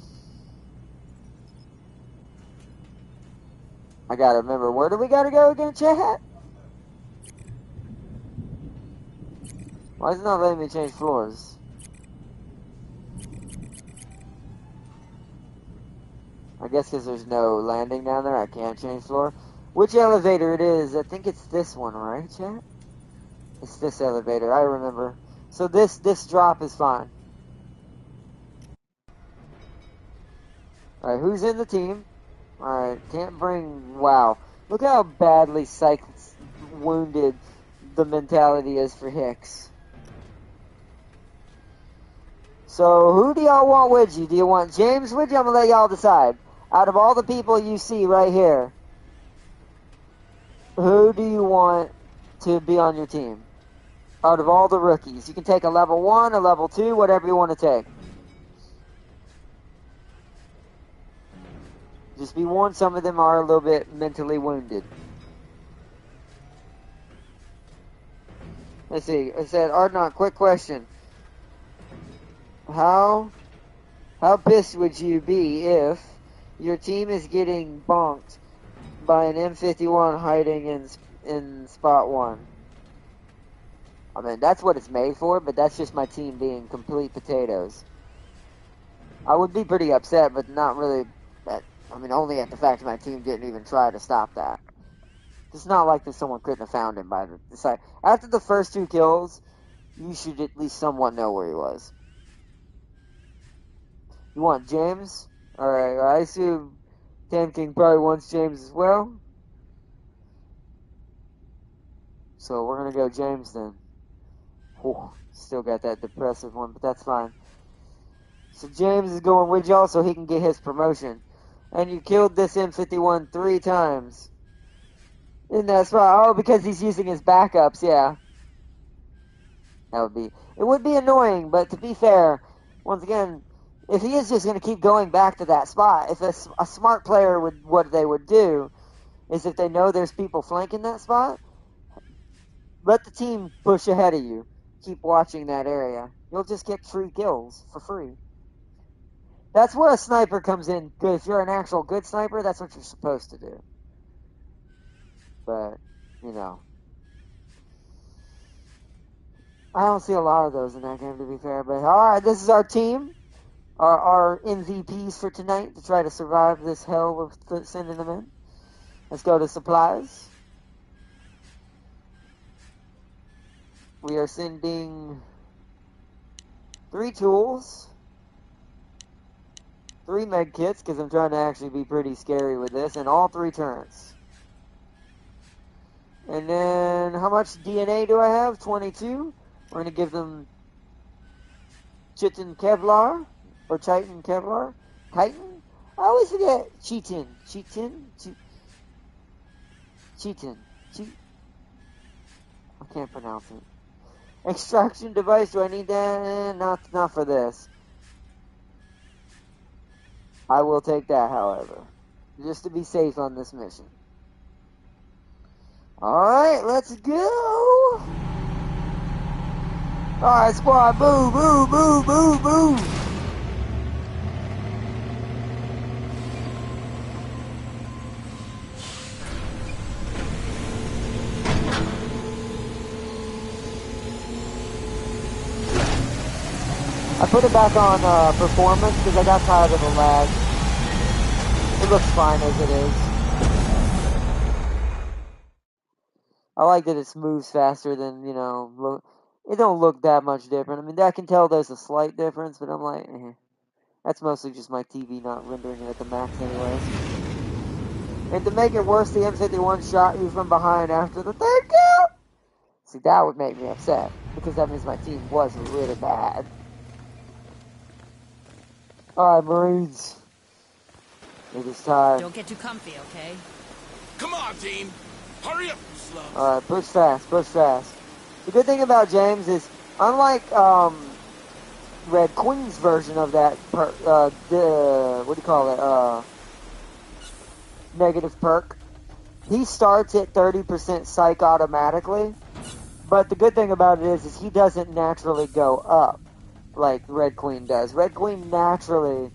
gotta remember, where do we gotta go again, chat? Why is it not letting me change floors? I guess because there's no landing down there, I can't change floor. Which elevator it is? I think it's this one, right, chat? It's this elevator, I remember. So this drop is fine. Alright, who's in the team? Alright, can't bring... Wow. Look how badly wounded the mentality is for Hicks. So, who do y'all want with you? Do you want James with you? I'm gonna let y'all decide. Out of all the people you see right here, who do you want to be on your team? Out of all the rookies. You can take a level 1, a level 2, whatever you want to take. Just be warned, some of them are a little bit mentally wounded. Let's see. It said, Ardnot, quick question. How pissed would you be if your team is getting bonked by an M51 hiding in spot 1? I mean, that's what it's made for, but that's just my team being complete potatoes. I would be pretty upset, but not really... only at the fact that my team didn't even try to stop that. It's not like that someone couldn't have found him by the side. After the first 2 kills, you should at least somewhat know where he was. You want James? Alright, I assume Tam King probably wants James as well. So we're gonna go James then. Oh, still got that depressive one, but that's fine. So James is going with y'all so he can get his promotion. And you killed this M51 3 times. in that spot. Oh, because he's using his backups, yeah. It would be annoying, but to be fair, once again, if he is just going to keep going back to that spot, if a smart player what they would do is if they know there's people flanking that spot, let the team push ahead of you. Keep watching that area. You'll just get free kills for free. That's where a sniper comes in good. If you're an actual good sniper, that's what you're supposed to do. But, you know. I don't see a lot of those in that game, to be fair. But, alright, this is our team. Our MVPs for tonight to try to survive this hell of sending them in. Let's go to supplies. We are sending 3 tools, 3 med kits, because I'm trying to actually be pretty scary with this, and all 3 turrets. And then, how much DNA do I have? 22. We're going to give them Chitin Kevlar, or Chitin Kevlar. Chitin? I always forget. Chitin. I can't pronounce it. Extraction device, do I need that? Not for this. I will take that, however. Just to be safe on this mission. Alright, let's go! Alright, squad, move! I put it back on performance because I got tired of the lag. It looks fine as it is. I like that it moves faster than, it don't look that much different. I mean, I can tell there's a slight difference, but I'm like, That's mostly just my TV not rendering it at the max anyways. And to make it worse, the M51 shot you from behind after the third kill! See, that would make me upset, because that means my team was really bad. Alright, Marines. It is time. Don't get too comfy, okay? Come on, team. Hurry up, you slums. Alright, push fast. The good thing about James is, unlike Red Queen's version of that negative perk, he starts at 30% psych automatically, but the good thing about it is he doesn't naturally go up like Red Queen does. Red Queen naturally,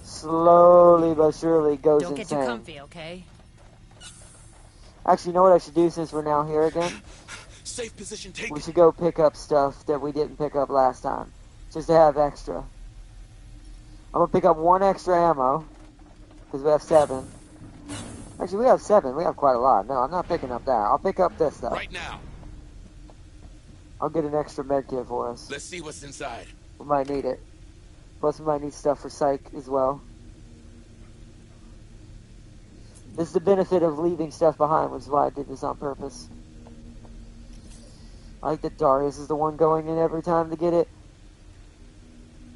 slowly but surely goes insane. Don't get too comfy, okay? Actually, you know what I should do since we're now here again? Safe position taken. We should go pick up stuff that we didn't pick up last time. Just to have extra. I'm going to pick up 1 extra ammo. Because we have 7. Actually, we have 7. We have quite a lot. No, I'm not picking up that. I'll pick up this stuff. Right now. I'll get an extra med kit for us. Let's see what's inside. We might need it. Plus, we might need stuff for psych as well. This is the benefit of leaving stuff behind, which is why I did this on purpose. I like that Darius is the one going in every time to get it.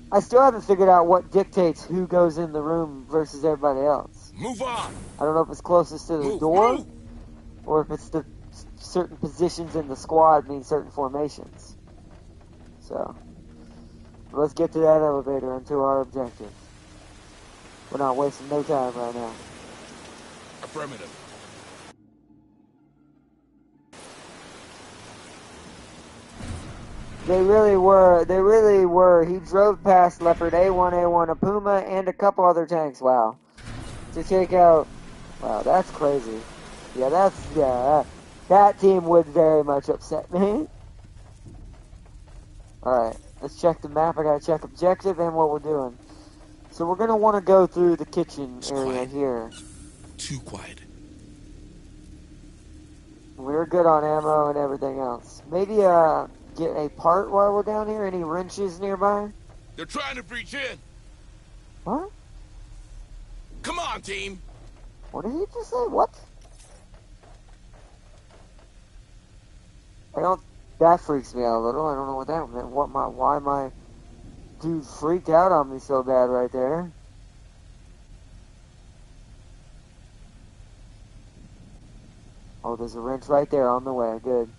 I still haven't figured out what dictates who goes in the room versus everybody else. Move on. I don't know if it's closest to the door, or if it's the certain positions in the squad mean certain formations. So, let's get to that elevator and to our objective. We're not wasting no time right now. Affirmative. They really were. He drove past Leopard A1, a Puma, and a couple other tanks. Wow. To take out... Wow, that's crazy. Yeah, that team would very much upset me. Alright, let's check the map. I gotta check objective and what we're doing. So we're gonna want to go through the kitchen area here. Too quiet. We're good on ammo and everything else. Maybe, get a part while we're down here? Any wrenches nearby? They're trying to breach in. What? Come on, team. What did he just say? What? That freaks me out a little. I don't know what that meant. Why my dude freaked out on me so bad right there? Oh, there's a wrench right there on the way. Good.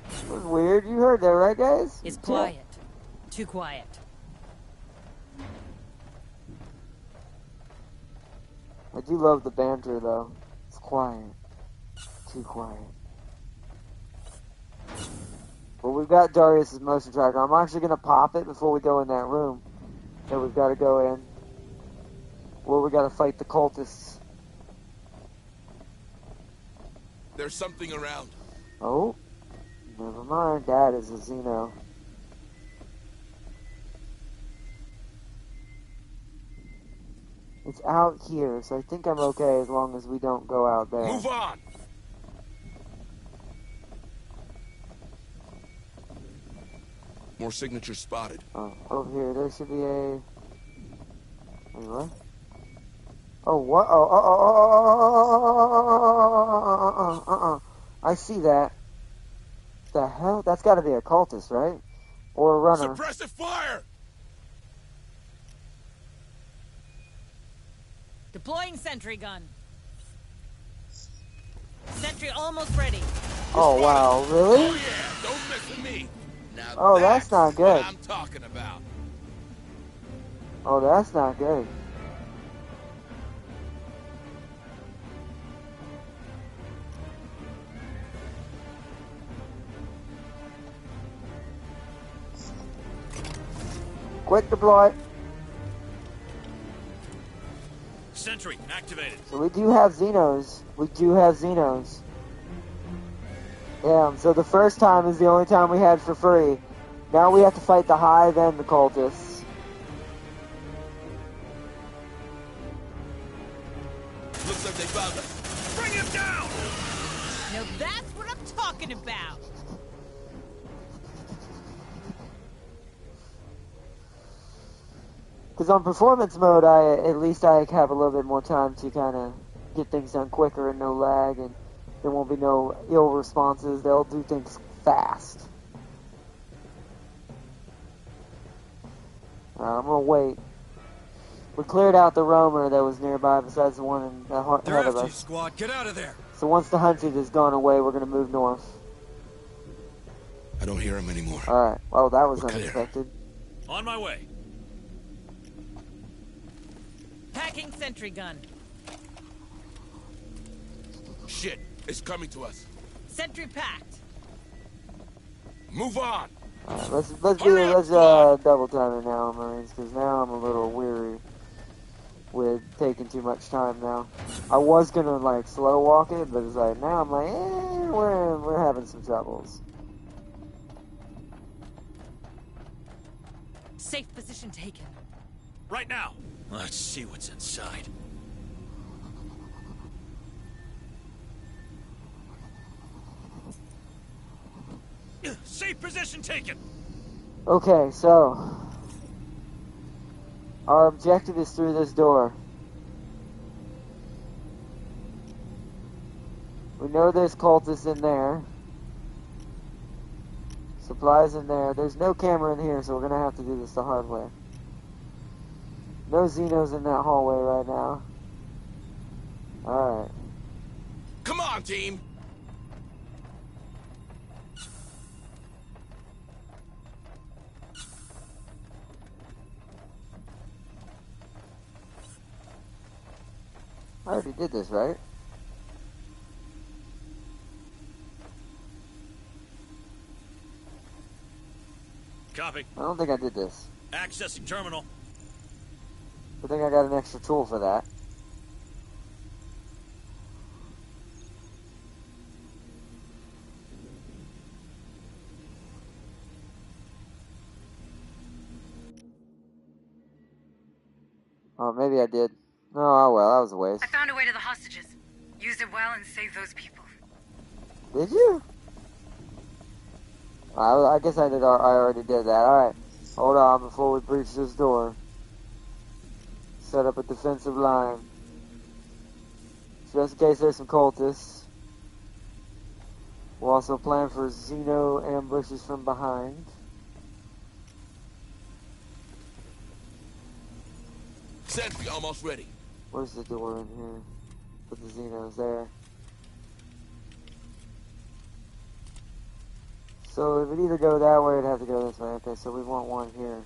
That was weird. You heard that, right, guys? It's Yeah. quiet. Too quiet. I do love the banter, though. It's quiet. Too quiet. Well, we've got Darius' motion tracker. I'm actually going to pop it before we go in that room that we've got to go in, where we got to fight the cultists. There's something around. Oh, never mind. That is a Xeno. It's out here, so I think I'm okay as long as we don't go out there. Move on. More signatures spotted. Oh, over here, there should be a... Wait, what? Oh, what? Oh, I see that. The hell? That's gotta be a cultist, right? Or a runner. Suppressive fire! Deploying sentry gun. Sentry almost ready. Oh, wow, really? Oh yeah, don't mess with me. Now Oh, that's not good. what I'm talking about. Oh, that's not good. Quick deploy. Sentry activated. So we do have Xenos. We do have Xenos. Yeah, so the first time is the only time we had for free. Now we have to fight the Hive and the cultists. Looks like they found us. Bring him down! Now that's what I'm talking about. Because on performance mode, at least I have a little bit more time to kind of get things done quicker and no lag, and there won't be no ill responses. They'll do things fast. I'm gonna wait. We cleared out the roamer that was nearby, besides the one in the They're ahead of after you, us. squad. Get out of there. So once the hunted has gone away, we're gonna move north. I don't hear him anymore. All right. Well, that was We're clear. unexpected. On my way. Packing sentry gun. Shit, it's coming to us. Sentry packed. Move on. All right, let's Hurry up, let's squad. double time it now, Marines, because now I'm a little weary with taking too much time now. I was gonna like slow walk it, but it's like now I'm like, we're having some troubles. Safe position taken. Right now. Let's see what's inside. Safe position taken. Okay, so our objective is through this door. We know there's cultists in there. Supplies in there. There's no camera in here, so we're gonna have to do this the hard way. No Xenos in that hallway right now. Alright. Come on, team. I already did this, right? Copy. I don't think I did this. Accessing terminal. I think I got an extra tool for that. Oh, maybe I did. Oh, well, that was a waste. I found a way to the hostages. Used it well and saved those people. Did you? I guess I did. I already did that. Alright. Hold on before we breach this door. Set up a defensive line. Just in case there's some cultists. We'll also plan for Xeno ambushes from behind. Sentry almost ready. Where's the door in here? Put the Xenos there. So it would either go that way or it'd have to go this way. Okay, so we want one here.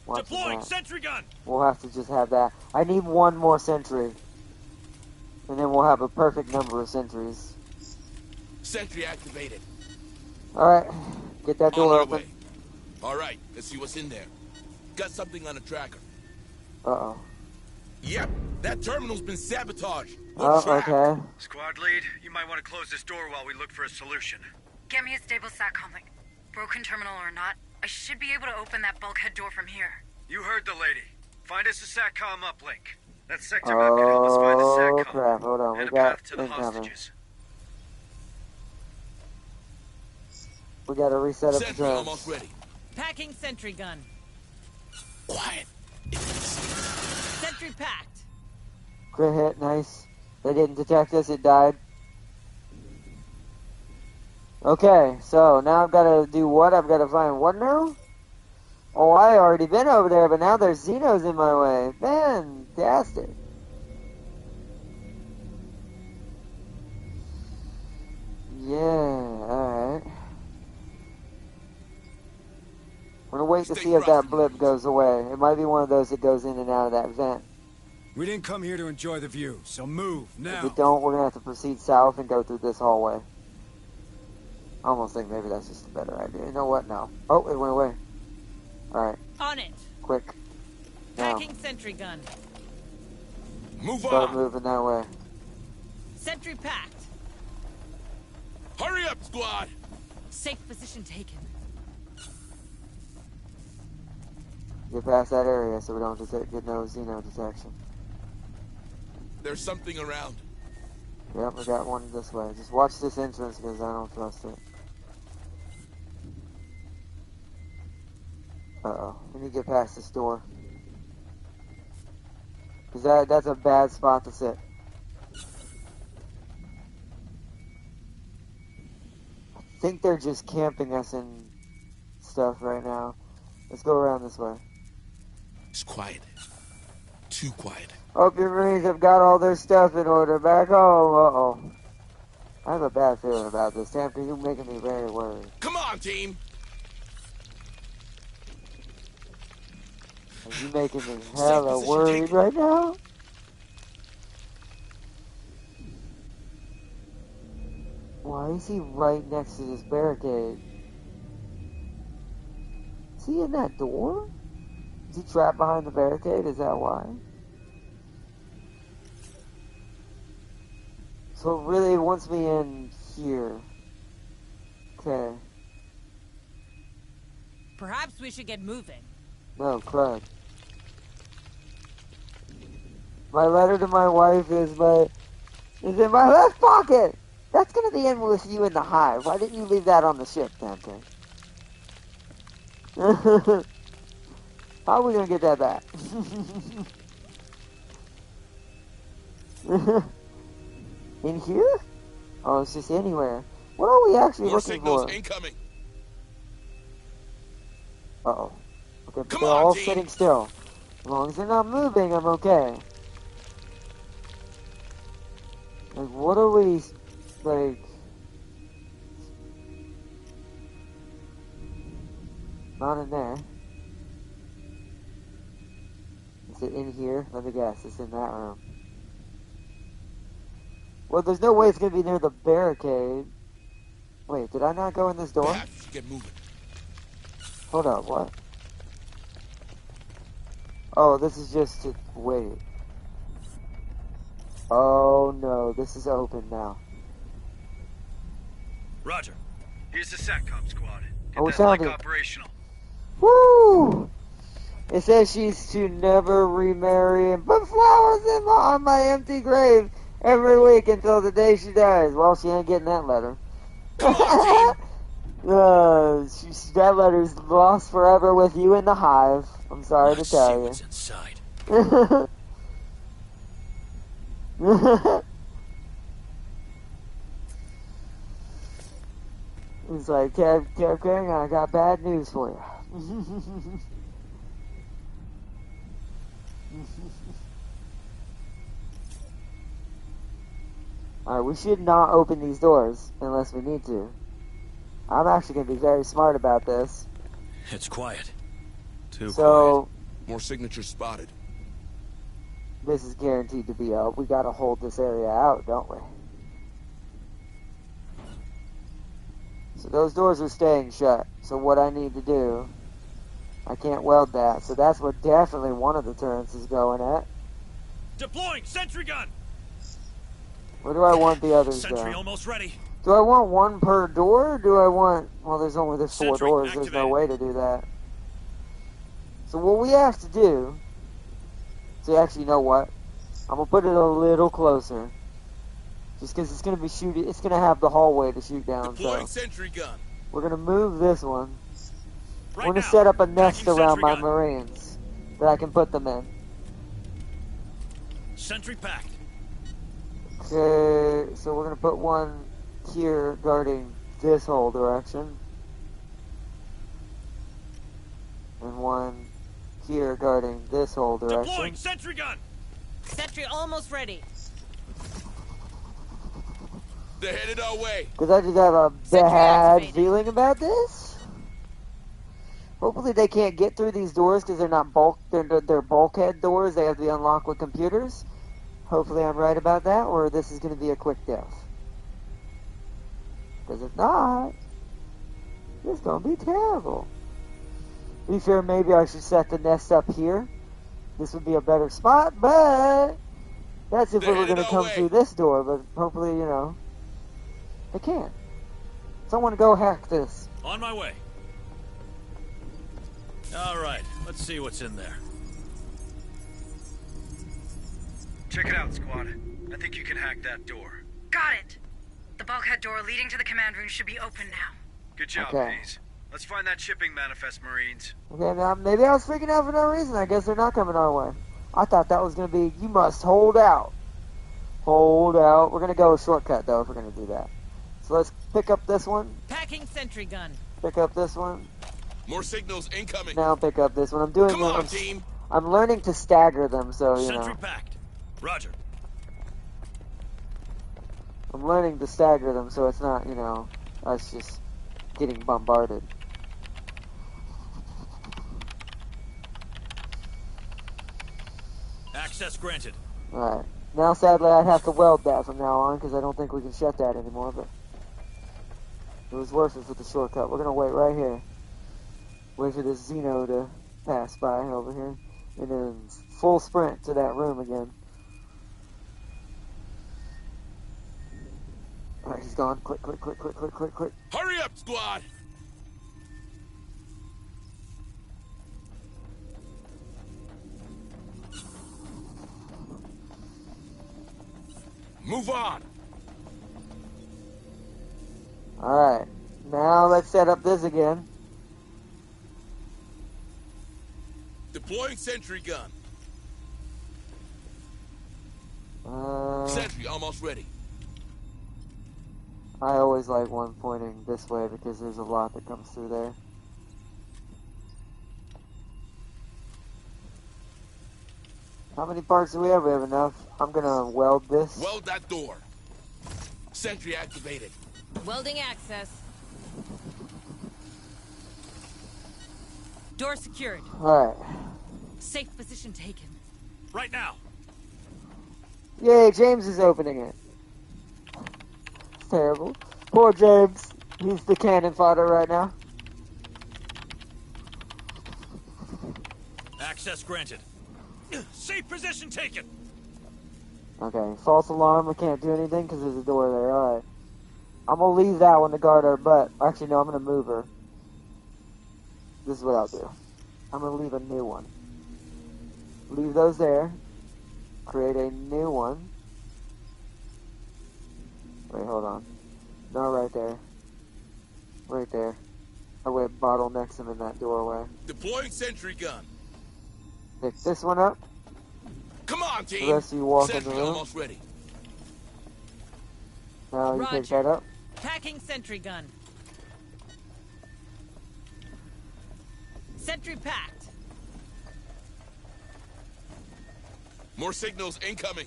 Watching Deploying that. sentry gun. We'll have to just have that. I need one more sentry. And then we'll have a perfect number of sentries. Sentry activated. Alright, get that On door our open. way. All right, let's see what's in there. Got something on the tracker. Uh-oh. Yep, that terminal's been sabotaged. We're Oh, trapped. okay. Squad lead, you might want to close this door while we look for a solution. Get me a stable SATCOM link. Broken terminal or not, I should be able to open that bulkhead door from here. You heard the lady. Find us a SATCOM uplink. That sector map can help us find the Oh, SATCOM. crap. Hold on. We And a got path to the incoming. hostages. We gotta reset up the Sentry drone. almost ready. Packing sentry gun. Quiet. Sentry packed. Crit hit. Nice. They didn't detect us. It died. Okay, so now I've got to do what? I've got to find what now? Oh, I already been over there, but now there's Xenos in my way. Fantastic. Yeah, alright. I'm gonna wait to Stay see if that frosty. blip goes away. It might be one of those that goes in and out of that vent. We didn't come here to enjoy the view, so move, If now. we don't, we're gonna have to proceed south and go through this hallway. I almost think maybe that's just a better idea. You know what? No. Oh, it went away. Alright, On it. quick. Now, Packing sentry gun. Move start on. moving that way. Sentry packed. Hurry up, squad. Safe position taken. Get past that area so we don't get no Xeno detection. There's something around. Yep, we got one this way. Just watch this entrance because I don't trust it. Uh-oh. We need to get past this door. Because that's a bad spot to sit. I think they're just camping us and stuff right now. Let's go around this way. It's quiet. Too quiet. Hope your Marines have got all their stuff in order back home. Uh-oh. I have a bad feeling about this. Tampa, you're making me very worried. Come on, team. Are you making me Safe hella position worried taken. right now? Why is he right next to this barricade? Is he in that door? Is he trapped behind the barricade? Is that why? So it really wants me in here. Okay. Perhaps we should get moving. No, crud. My letter to my wife is in my left pocket! That's gonna be in with you in the hive. Why didn't you leave that on the ship, Dante? How are we gonna get that back? In here? Oh, it's just anywhere. What are we actually More looking signals for? incoming. Uh-oh. Okay, but Come they're on, all team. sitting still. As long as they're not moving, I'm okay. Like, what are we, like... Not in there. Is it in here? Let me guess, it's in that room. Well, there's no way it's gonna be near the barricade. Wait, did I not go in this door? Path, we should get moving. Hold up, what? Oh, this is just to wait. Oh no, this is open now. Roger. Here's the SATCOM squad. Oh, we Get that link found it. operational. Woo! It says she's to never remarry and put flowers on my empty grave every week until the day she dies. Well, she ain't getting that letter. Come on, team. That letter's lost forever with you in the hive. I'm sorry Let's to see tell you. what's inside. It's like, Kev King, I got bad news for you. Alright, we should not open these doors unless we need to. I'm actually going to be very smart about this. It's quiet. Too So, More signatures spotted. this is guaranteed to be up. We got to hold this area out, don't we? So those doors are staying shut. So what I need to do, I can't weld that. So that's what definitely one of the turrets is going at. Deploying sentry gun. Where do I want the others Sentry go? almost ready. Do I want one per door? Or do I want... Well, there's four Sentry doors. There's no activated. way to do that. So what we have to do... So actually, you know what? I'm going to put it a little closer. Just because it's going to be shooting... It's going to have the hallway to shoot down. Deploying So sentry gun. we're going to move this one. Right I'm going now. to set up a nest Packing around sentry my gun. Marines. That I can put them in. Sentry packed. Okay, so we're going to put one here guarding this whole direction. And one here guarding this whole Deploying direction. sentry gun. Sentry almost ready. They're headed our way. Because I just have a Sentry bad activated. feeling about this. Hopefully they can't get through these doors because they're not they're bulkhead doors. They have to be unlocked with computers. Hopefully I'm right about that, or this is going to be a quick death. Because if not, it's going to be terrible. To be fair, maybe I should set the nest up here. This would be a better spot, but that's if we They're were going to headed come our way. through this door. But hopefully, you know, they can't. Someone go hack this. On my way. All right, let's see what's in there. Check it out, squad. I think you can hack that door. Got it. The bulkhead door leading to the command room should be open now. Good job, Okay. Hayes. Let's find that shipping manifest, Marines. Okay, now maybe I was freaking out for no reason. I guess they're not coming our way. I thought that was going to be, you must hold out. Hold out. We're going to go a shortcut, though, if we're going to do that. So let's pick up this one. Packing sentry gun. Pick up this one. More signals incoming. Now pick up this one. I'm doing Come it. on, team. I'm learning to stagger them, so, you Sentry know. packed. Roger. I'm learning to stagger them, so it's not, you know, us just getting bombarded. Access granted. Alright. Now, sadly, I'd have to weld that from now on, because I don't think we can shut that anymore, but it was worth it for the shortcut. We're going to wait right here. Wait for this Xeno to pass by over here, and then full sprint to that room again. Alright, he's gone. Quick, quick, quick, quick, quick, quick, quick. Hurry up, squad. Move on. Alright. Now let's set up this again. Deploying sentry gun. Uh, Sentry almost ready. I always like one pointing this way because there's a lot that comes through there. How many parts do we have? We have enough. I'm gonna weld this. Weld that door. Sentry activated. Welding access. Door secured. Alright. Safe position taken. Right now. Yay, James is opening it. It's terrible. Poor James. He's the cannon fodder right now. Access granted. Safe position taken. Okay, false alarm. We can't do anything because there's a door there. Alright. I'm gonna leave that one to guard our butt. Actually, no, I'm gonna move her. This is what I'll do. I'm gonna leave a new one. Leave those there. Create a new one. Wait, hold on. No, right there. Right there. Oh wait, bottlenecks him in that doorway. Deploying sentry gun. Pick this one up. Come on, The team. rest of you walk in the Sentry room. almost ready. Now you pick Roger. that up. Packing sentry gun. Sentry packed. More signals incoming.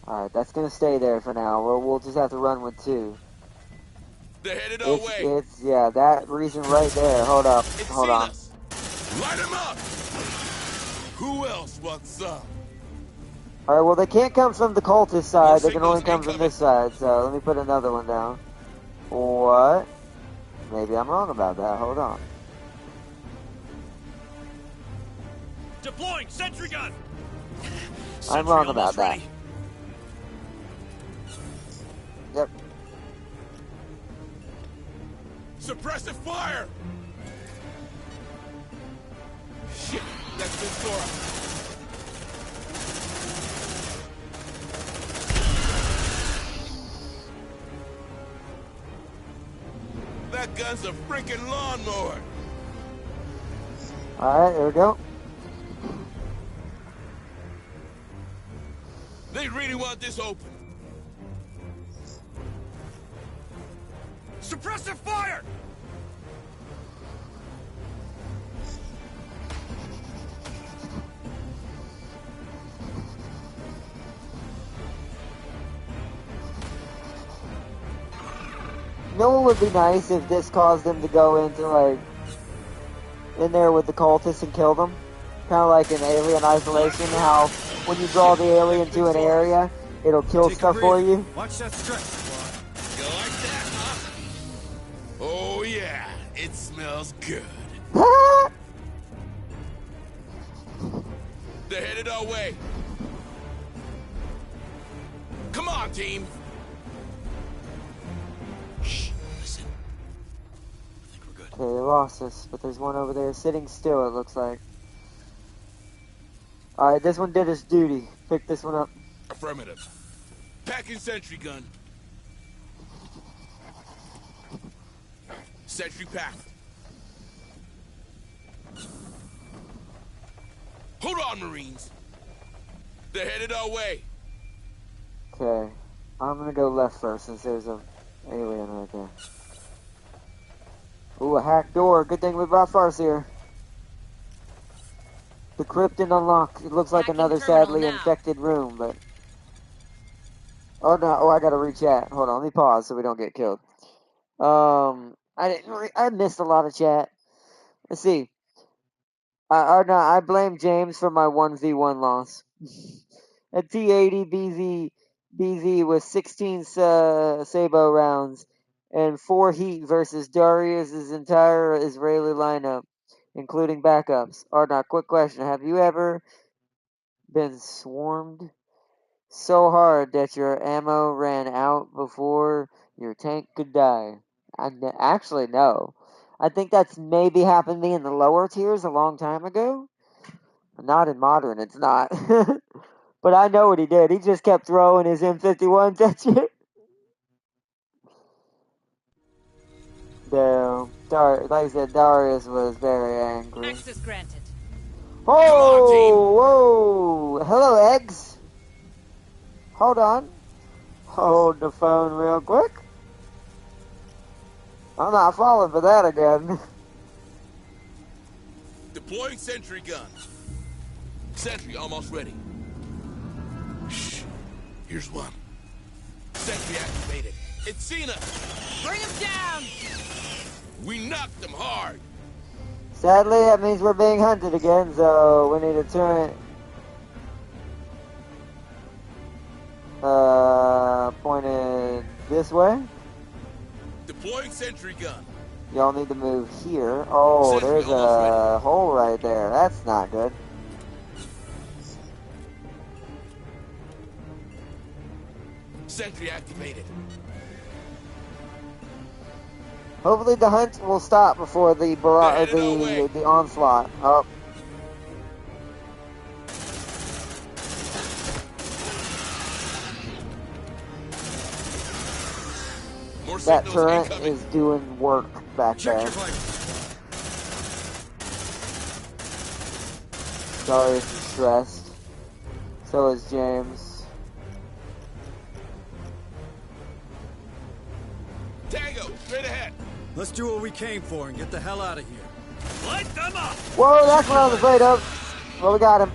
Alright, that's gonna stay there for now. We'll just have to run with 2. They're headed our way. Yeah, that reason right there. Hold up. It's Hold seen on. us. Light 'em up. Who else wants some? Alright, well, they can't come from the cultist side. More They can only signals come from incoming. this side. So let me put another one down. What? Maybe I'm wrong about that. Hold on. Deploying sentry gun. I'm wrong about that. Yep. Suppressive fire. Shit, that's been Sora. That gun's a freaking lawnmower. Alright, there we go. They really want this open. Suppressive fire! You know what would be nice if this caused them to go into, like, in there with the cultists and kill them? Kind of like in Alien Isolation, how when you draw the alien to an area, it'll kill Take a stuff for breather. you. Watch that stretch, squad. You like that, huh? Oh yeah, it smells good. They're headed our way. Come on, team. Shh. Listen. I think we're good. Okay, they lost us, but there's one over there sitting still, it looks like. Alright, this one did its duty. Pick this one up. Affirmative. Packing sentry gun. Sentry packed. Hold on, Marines. They're headed our way. Okay, I'm gonna go left first since there's a alien right there. Ooh, a hacked door. Good thing we brought Farseer. The crypt didn't unlock. It looks like Hacking another terminal sadly now. infected room, but... Oh no, oh I gotta re-chat. Hold on, let me pause so we don't get killed. I missed a lot of chat. Let's see. I blame James for my 1v1 loss. At T80, BZ with 16 Sabo rounds and 4 heat versus Darius's entire Israeli lineup, including backups. Arna, quick question. Have you ever been swarmed so hard that your ammo ran out before your tank could die? Actually, no. I think that's maybe happened to me in the lower tiers a long time ago. Not in modern, it's not. But I know what he did. He just kept throwing his M51s at you. Damn. Like I said, Darius was very angry. Access granted. on, team. Whoa! Hello, eggs. Hold on. Hold the phone real quick. I'm not falling for that again. Deploying sentry gun. Sentry almost ready. Shh. Here's one. Sentry activated. It's seen us. Bring him down! We knocked them hard. Sadly, that means we're being hunted again, so we need to turn it. Pointed this way. Deploying sentry gun. Y'all need to move here. Oh, Sentry there's almost a hole right there. That's not good. Sentry activated. Hopefully the hunt will stop before the the onslaught. Oh, More that signals turret incoming. is doing work back Check there. your vitals. Darius is stressed. So is James. Tango, straight ahead. Let's do what we came for and get the hell out of here. Light them up. Whoa, that's what I was afraid of. Well, we got him.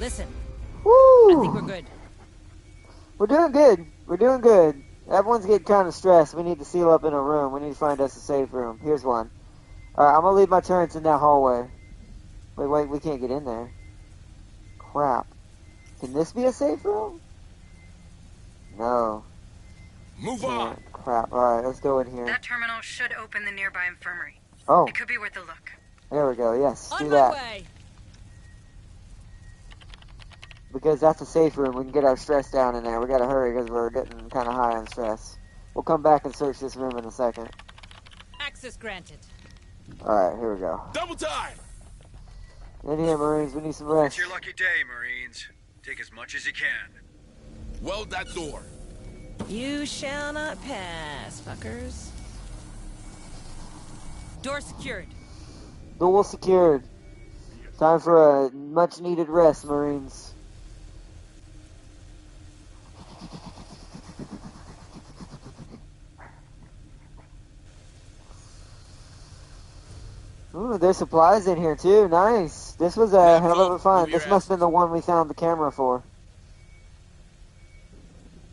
Listen, Woo! I think we're good. We're doing good. We're doing good. Everyone's getting kind of stressed. We need to seal up in a room. We need to find us a safe room. Here's one. Alright, I'm gonna leave my turrets in that hallway. Wait, we can't get in there. Crap. Can this be a safe room? No. Move on. Crap. Alright, let's go in here. That terminal should open the nearby infirmary. Oh, It could be worth a look. there we go. Yes, do On my that. way. Because that's a safe room. We can get our stress down in there. We gotta hurry because we're getting kind of high on stress. We'll come back and search this room in a second. Access granted. Alright, here we go. Double time. In here, Marines. We need some It's rest. your lucky day, Marines. Take as much as you can. Weld that door. You shall not pass, fuckers. Door secured. Door secured. Time for a much needed rest, Marines. Ooh, there's supplies in here too. Nice. This was a Yeah, hell of a find. move your This must have been the one we found the camera for.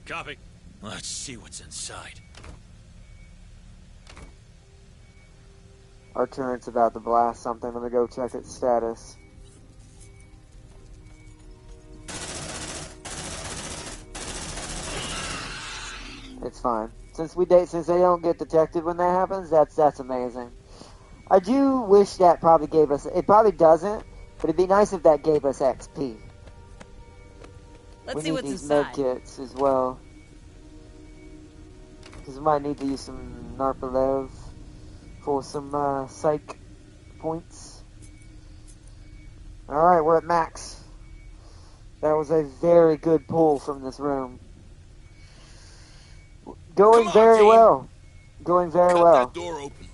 Copy. Let's see what's inside. Our turret's about to blast something. Let me go check its status. It's fine. Since they don't get detected when that happens, that's amazing. I do wish that probably gave us. It probably doesn't, but it'd be nice if that gave us XP. Let's We see need what's these inside. med kits as well, because we might need to use some Narpalev for some psych points. All right, we're at max. That was a very good pull from this room. Going Come on, very team. well. Going very Cut well. that door open.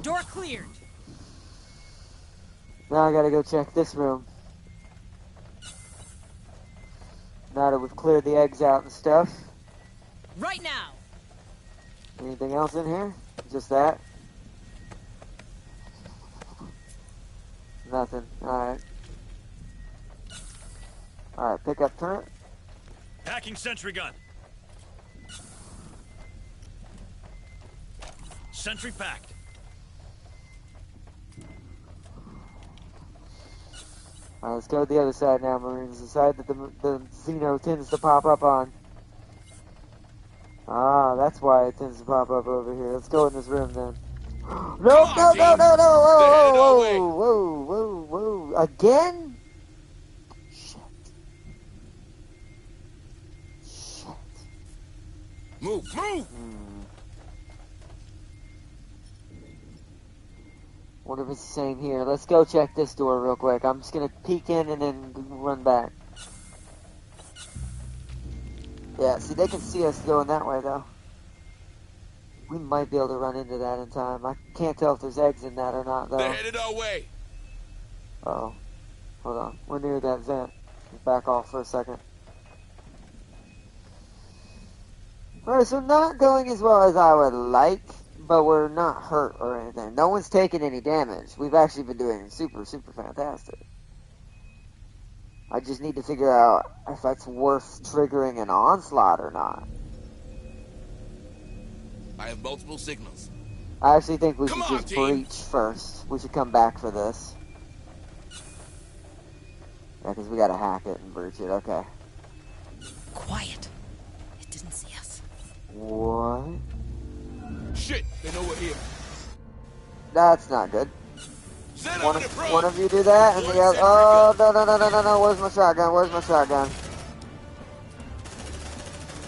Door cleared. Now I gotta go check this room. Now that we've cleared the eggs out and stuff. Right now. Anything else in here? Just that? Nothing. Alright. Alright, pick up turret. Hacking sentry gun. Sentry packed. Alright, let's go to the other side now, Marines. The side that the Xeno tends to pop up on. Ah, that's why it tends to pop up over here. Let's go in this room then. No, on, no, no, team. no, no! They're Whoa, headed our whoa, way. whoa, whoa, whoa, whoa! Again? Shit! Shit! Move, move. Wonder if it's the same here. Let's go check this door real quick. I'm just gonna peek in and then run back. Yeah, see, they can see us going that way, though. We might be able to run into that in time. I can't tell if there's eggs in that or not, though. They're headed our way. Uh-oh. Hold on. We're near that vent. Back off for a second. Alright, so not going as well as I would like, but we're not hurt or anything. No one's taken any damage. We've actually been doing super, super fantastic. I just need to figure out if that's worth triggering an onslaught or not. I have multiple signals. I actually think we Come should on, just team. breach first. We should come back for this. Yeah, because we gotta hack it and breach it. Okay. Quiet. It didn't see us. What? Shit, they know we're here. That's not good. Set One up in front. of you do that, and the other. Oh, no. Where's my shotgun? Where's my shotgun?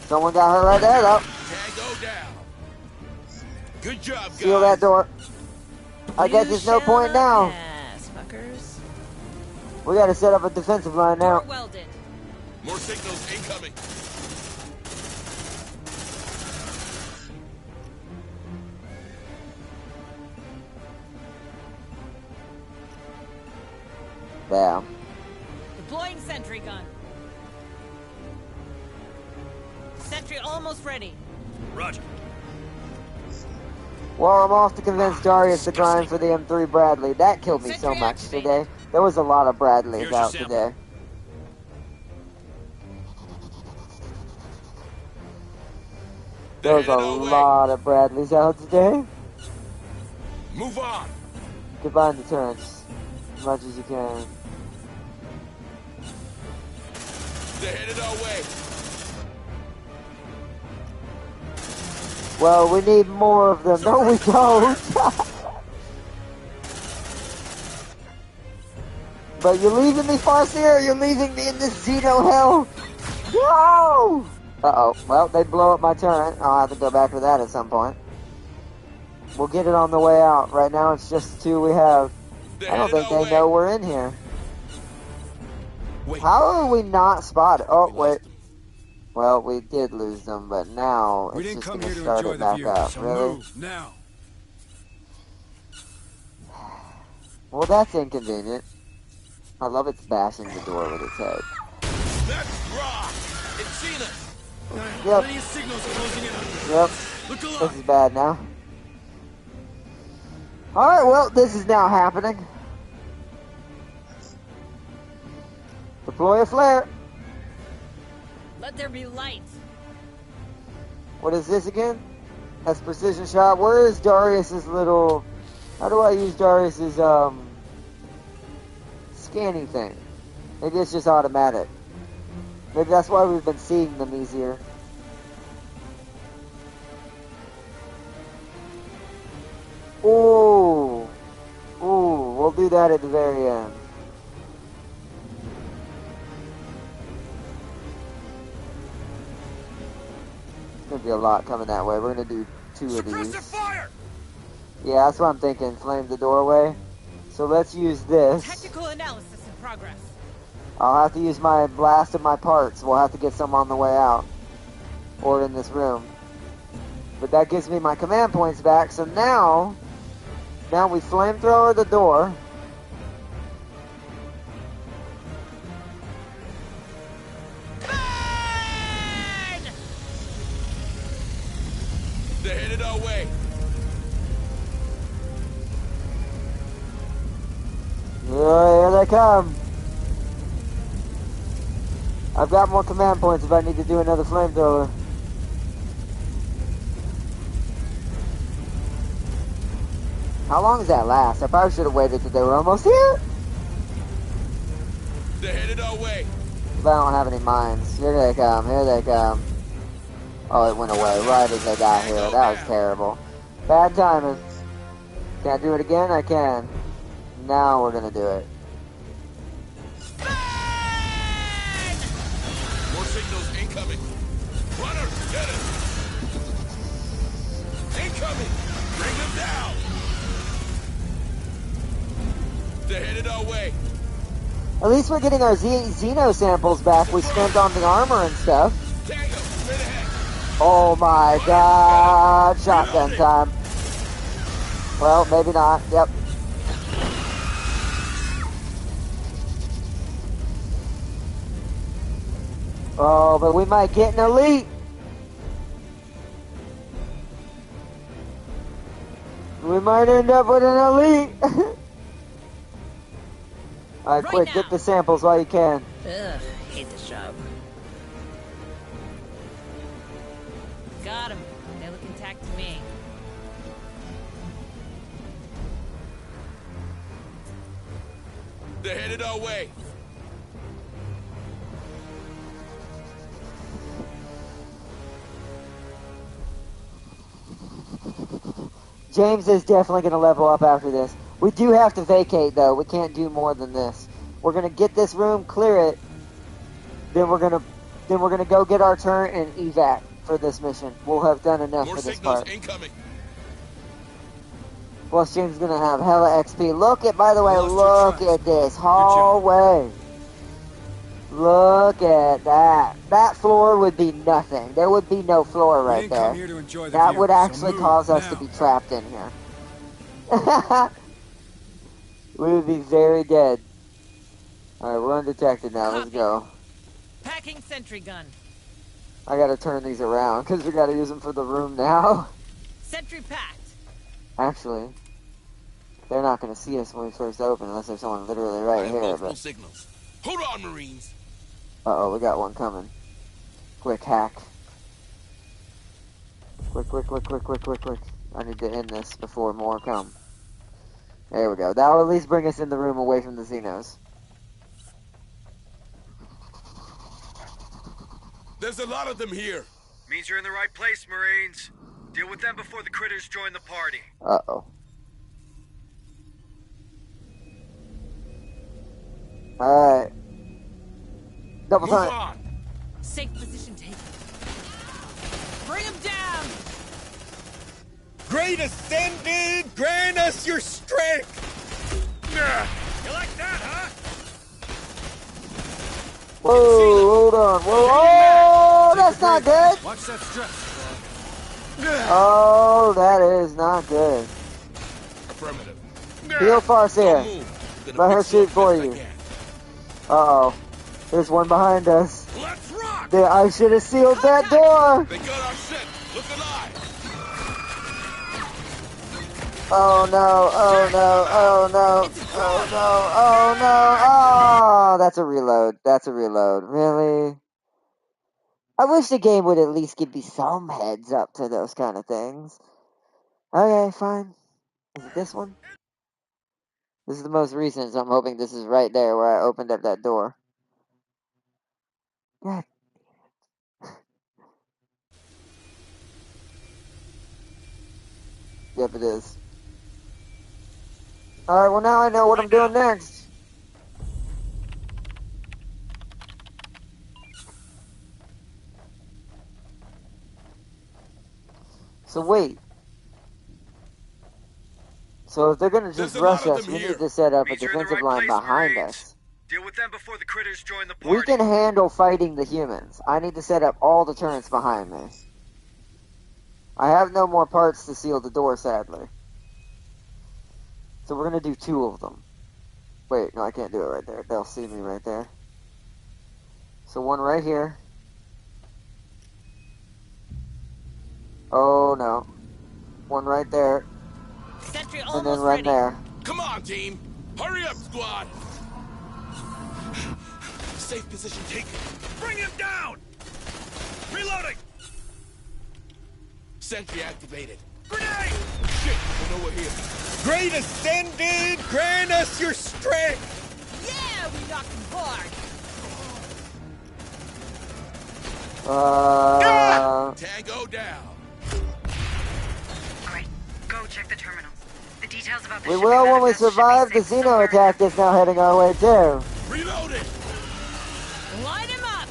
Someone got her right there, though. Tango down. Good job, guys. Seal that door. I guess You there's no shall point not now. pass, fuckers. We gotta set up a defensive line Door now. welded. More signals incoming. Damn. Deploying sentry gun. Sentry almost ready. Roger. Well, I'm off to convince Darius to Disgusting. grind for the M3 Bradley. That killed me so Sentry much activated. today. There was a lot of Bradleys Here's your out sample. today. There They're was a headed our way. lot of Bradleys out today. Move on. Combine the turrets as much as you can. They're headed our way. Well, we need more of them. No, we don't. But you're leaving me, Farseer. You're leaving me in this Xeno hell. No! Uh-oh. Well, they blow up my turret. I'll have to go back to that at some point. We'll get it on the way out. Right now, it's just the two we have. They're I don't headed think our they way. know we're in here. Wait. How are we not spotted? Oh, We lost wait. them. Well, we did lose them, but now We it's didn't just come going here to to start enjoy it the back view, up. so Really? move now. Well, that's inconvenient. I love it's bashing the door with its head. That's raw. It's seen us. Yep. Plenty of signals closing in on you. Yep. Look This alive. is bad now. Alright, well, this is now happening. Deploy a flare. Let there be light. What is this again? That's precision shot. Where is Darius's little... How do I use Darius's, scanning thing? Maybe it's just automatic. Maybe that's why we've been seeing them easier. Ooh. Ooh, we'll do that at the very end. There's gonna be a lot coming that way. We're gonna do 2 of these. Suppressor fire. Yeah, that's what I'm thinking. Flame the doorway. So let's use this. Technical analysis in progress. I'll have to use my blast of my parts. We'll have to get some on the way out. Or in this room. But that gives me my command points back. So now we flamethrower the door. They're headed our way. Here they come. I've got more command points if I need to do another flamethrower. How long does that last? I probably should have waited till they were almost here. They're headed our way. But I don't have any mines. Here they come. Here they come. Oh, it went away right as they got here. That was terrible. Bad timing. Can't do it again? I can. Now we're gonna do it. More signals incoming. Runner, get it. Incoming. Bring them down. They're headed our way. At least we're getting our Xeno samples back we spent on the armor and stuff. Tango, straight ahead. Oh my god. Shotgun time. Well, maybe not. Yep. Oh, but we might get an elite. We might end up with an elite. Alright, Right quick, now. get the samples while you can. Ugh, hate this job. Got him. They look intact to me. They're headed our way. James is definitely going to level up after this. We do have to vacate, though. We can't do more than this. We're going to get this room, clear it. Then we're going to go get our turn and evac for this mission. We'll have done enough More for this signals part. incoming. Plus, James is going to have hella XP. Look at, by the way, Lost your look tracks. at this hallway. Look at that. That floor would be nothing. There would be no floor We right didn't come there. here to enjoy the That view, would so actually move cause us to now. be trapped in here. We would be very dead. Alright, we're undetected now. Let's Copy. go. Packing sentry gun. I gotta turn these around because we gotta use them for the room now. Sentry packed. Actually, they're not going to see us when we first open unless there's someone literally right I have here. multiple But signals. Hold on, Marines. uh-oh, we got one coming. Quick hack. Quick. I need to end this before more come. There we go. That'll at least bring us in the room away from the Xenos. There's a lot of them here. Means you're in the right place, Marines. Deal with them before the critters join the party. Uh-oh. Alright. Double Move time. on. Safe position taken. Bring him down! Great Ascended, grant us your strength! You like that, huh? Whoa, hold on. Whoa, oh, that's not good. Watch that stress. Oh, that is not good. Affirmative. Heal Farseer. Don't move. Gonna Let her fix you shoot up for best I you. can. Uh-oh. There's one behind us. Let's rock. I should have sealed that door. They got our scent. Look alive. Oh no, oh no, oh no, oh no, oh no, oh, that's a reload, really? I wish the game would at least give me some heads up to those kind of things. Okay, fine. Is it this one? This is the most recent, so I'm hoping this is right there where I opened up that door. God. Yep, it is. Alright, well now I know what I'm doing next. So wait. So if they're gonna just There's a rush lot of us, them we here. need to set up a Means you're in the defensive right line place, behind Marines. us. Deal with them before the critters join the We party. can handle fighting the humans. I need to set up all the turrets behind me. I have no more parts to seal the door, sadly. So we're gonna do 2 of them. Wait, no, I can't do it right there. They'll see me right there. So one right here. Oh no. One right there. Sentry And then almost run ready. there. Come on, team. Hurry up, squad. Safe position taken. Bring him down! Reloading! Sentry activated. Grenade! Shit, I know we're here. Great Ascended, grant us your strength! Yeah, we knocked him hard! Tango down. Alright, go check the terminals. The details about the We shipping will when we manifest should be survive the saved somewhere Xeno in attack that- that's now heading our way too. Reloading. Line him up!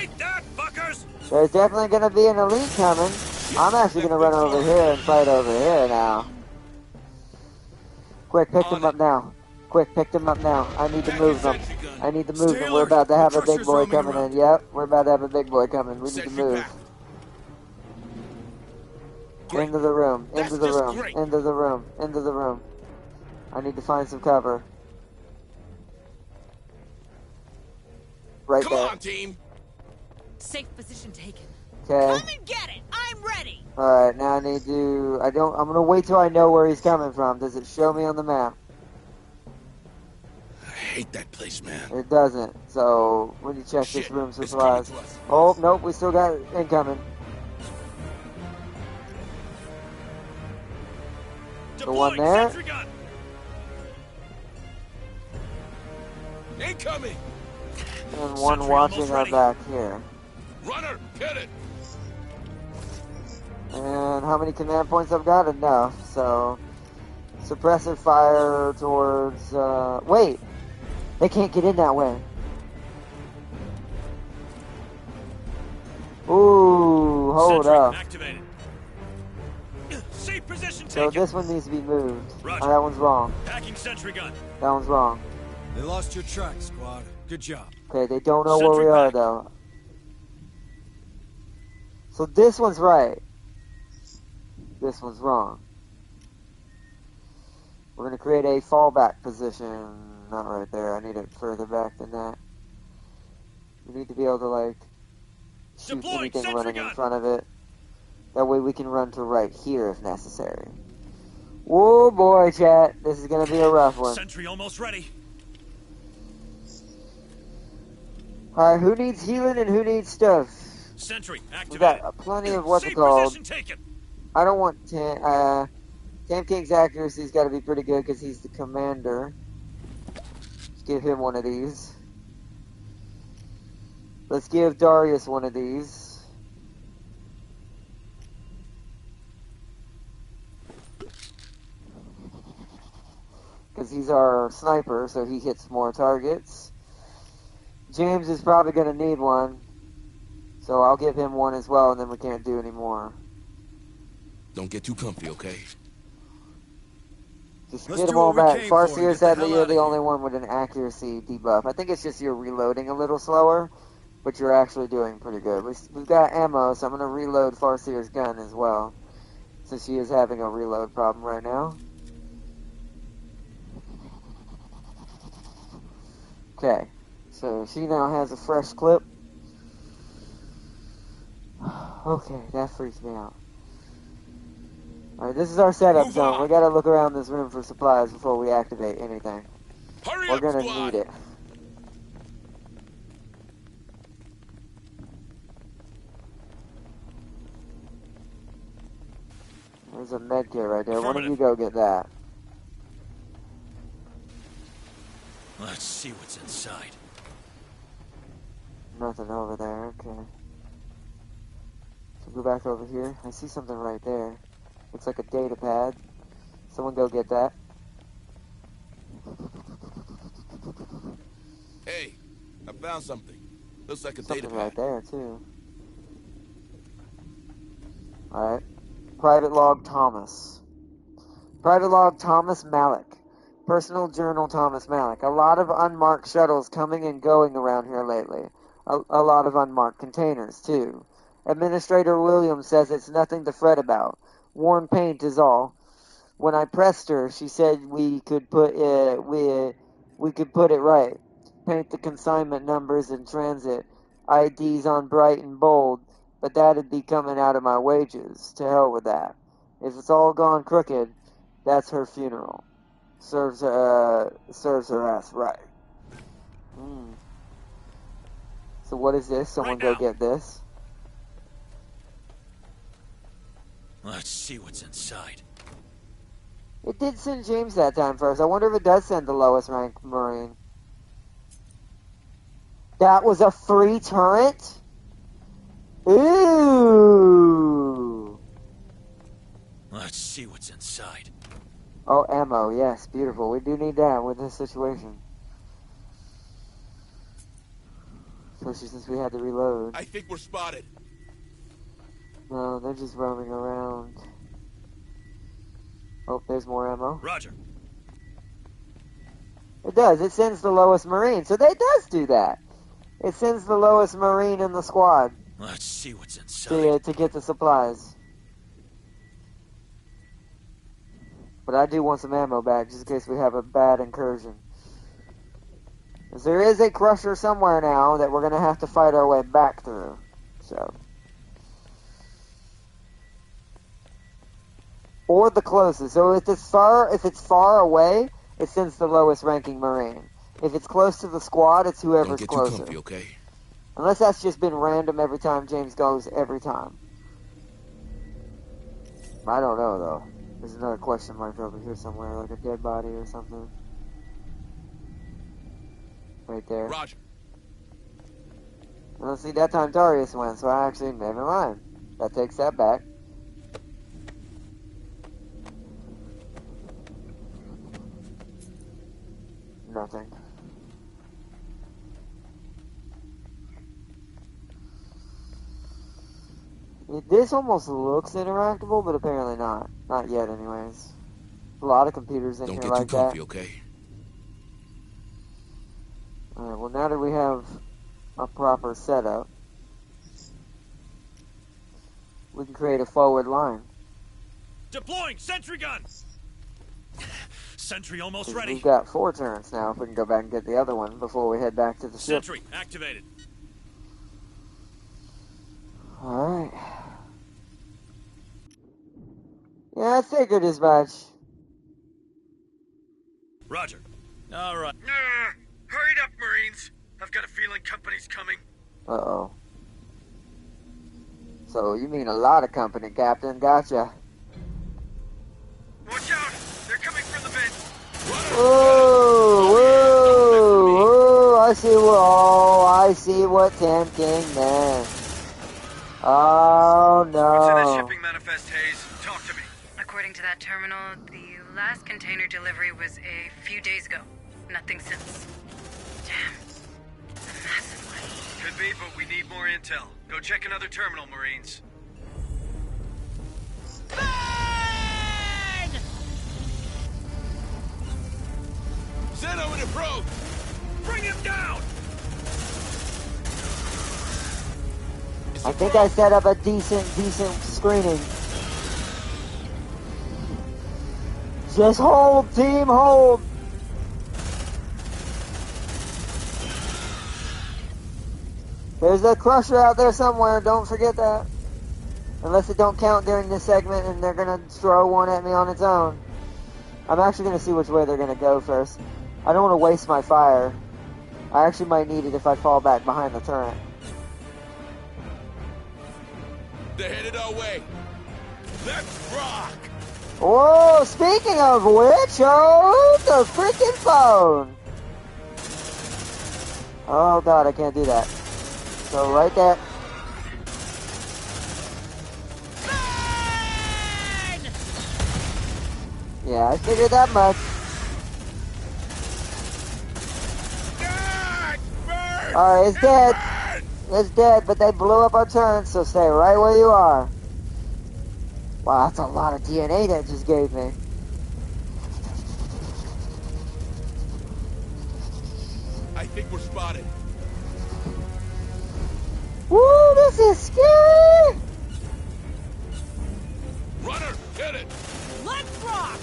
Eat that, fuckers! There's definitely gonna be an elite coming. I'm actually gonna run over here and fight over here now. Quick, pick them up now. Quick, pick them up now. I need to move them. I need to move them. We're about to have a big boy coming in. Yep, we're about to have a big boy coming. We need to Sentry move. back. Great. Into the room. That's Into the just room. great. Into the room. Into the room. I need to find some cover. Right Come there. on, team. Safe position taken. Okay. Come and get it! I'm ready! Alright, now I need to... I'm gonna wait till I know where he's coming from. Does it show me on the map? I hate that place, man. It doesn't. So, we need to check this Shit, room for it's coming supplies. to us. Oh, nope, we still got it incoming. The one Deploying there? sentry gun! Incoming. And one Sentry watching almost our ready. back here. Runner, hit it. And how many command points I've got? Enough. So, suppressor fire towards, wait! They can't get in that way. Ooh, hold Sentry up. activated. Safe position So taken. this one needs to be moved. Roger. That one's wrong. Packing sentry gun. That one's wrong. They lost your track, squad. Good job. Okay, they don't know where Sentry we are back. though. So this one's right. This one's wrong. We're gonna create a fallback position. Not right there. I need it further back than that. We need to be able to like shoot Deploying anything sentry running in gun. front of it. That way we can run to right here if necessary. Whoa, boy, chat. This is going to be a rough one. Sentry almost ready. Alright, who needs healing and who needs stuff? Sentry We've activated. got plenty of what's it Safe called. position taken. I don't want Tam King's accuracy's got to be pretty good because he's the commander. Let's give him one of these. Let's give Darius one of these. Because he's our sniper, so he hits more targets. James is probably going to need one. So I'll give him one as well, and then we can't do any more. Don't get too comfy, okay? Just Let's get do them all what we back. came for and Farseer get said the that hell you're outta the only here. one with an accuracy debuff. I think it's just you're reloading a little slower, but you're actually doing pretty good. We've got ammo, so I'm going to reload Farseer's gun as well, since she is having a reload problem right now. Okay, so she now has a fresh clip. Okay, that freaks me out. Alright, this is our setup Move zone. on. We gotta look around this room for supplies before we activate anything. Hurry We're up, gonna squad. need it. There's a med kit right there. One of you go get that. Let's see what's inside. Nothing over there, okay. So go back over here. I see something right there. Looks like a data pad. Someone go get that. Hey, I found something. Looks like a Something data right pad. there, too. Alright. Private log Thomas. Private log Thomas Malik. Personal journal Thomas Malik. A lot of unmarked shuttles coming and going around here lately. A lot of unmarked containers, too. Administrator Williams says it's nothing to fret about. Worn paint is all. When I pressed her, she said we could put it right. Paint the consignment numbers in transit, IDs on bright and bold, but that'd be coming out of my wages. To hell with that. If it's all gone crooked, that's her funeral. Serves her ass right. So what is this? Someone Right go now. get this. Let's see what's inside. It did send James that time first. I wonder if it does send the lowest ranked Marine. That was a free turret? Ooh! Let's see what's inside. Oh, ammo. Yes, beautiful. We do need that with this situation. Especially since we had to reload. I think we're spotted. No, they're just roaming around. Oh, there's more ammo. Roger. It does. It sends the lowest Marine. So it does do that. It sends the lowest Marine in the squad Let's see what's inside. to get the supplies. But I do want some ammo back just in case we have a bad incursion. Because there is a crusher somewhere now that we're going to have to fight our way back through. So. Or the closest. So if it's far away, it sends the lowest ranking Marine. If it's close to the squad, it's Don't whoever's get too closer. comfy, okay? Unless that's just been random every time James goes, every time. I don't know, though. There's another question mark over here somewhere, like a dead body or something. Right there. Roger. Well, see, that time Darius went, so I actually, never mind. That takes that back. Nothing. This almost looks interactable, but apparently not. Not yet, anyways. A lot of computers in Don't here get like too comfy, that. okay? Alright, well now that we have a proper setup, we can create a forward line. Deploying sentry gun. Sentry almost 'Cause ready. we've got 4 turns now if we can go back and get the other one before we head back to the ship. Sentry activated. Alright. Yeah, I figured as much. Roger. All right. Hurry up, Marines. I've got a feeling company's coming. Uh-oh. So you mean a lot of company, Captain. Gotcha. Watch out! They're coming from the vent. Whoa, whoa, whoa, I see what Tim King meant. Oh What's in the no. shipping manifest, Hayes? Talk to me. According to that terminal, the last container delivery was a few days ago. Nothing since. Damn. It's a massive one. Could be, but we need more intel. Go check another terminal, Marines. Zeno in approach! Bring him down! I think I set up a decent screening. Just hold, team, hold. There's a crusher out there somewhere, don't forget that. Unless it don't count during this segment and they're gonna throw one at me on its own. I'm actually gonna see which way they're gonna go first. I don't want to waste my fire. I actually might need it if I fall back behind the turret. They're headed our way. Let's rock! Whoa, speaking of which, oh, the freaking phone. Oh god, I can't do that. So right there. Yeah, I figured that much. Alright, it's dead. It's dead, but they blew up our turret, so stay right where you are. Wow, that's a lot of DNA that just gave me. I think we're spotted. Woo, this is scary! Runner, kill it! Let's rock!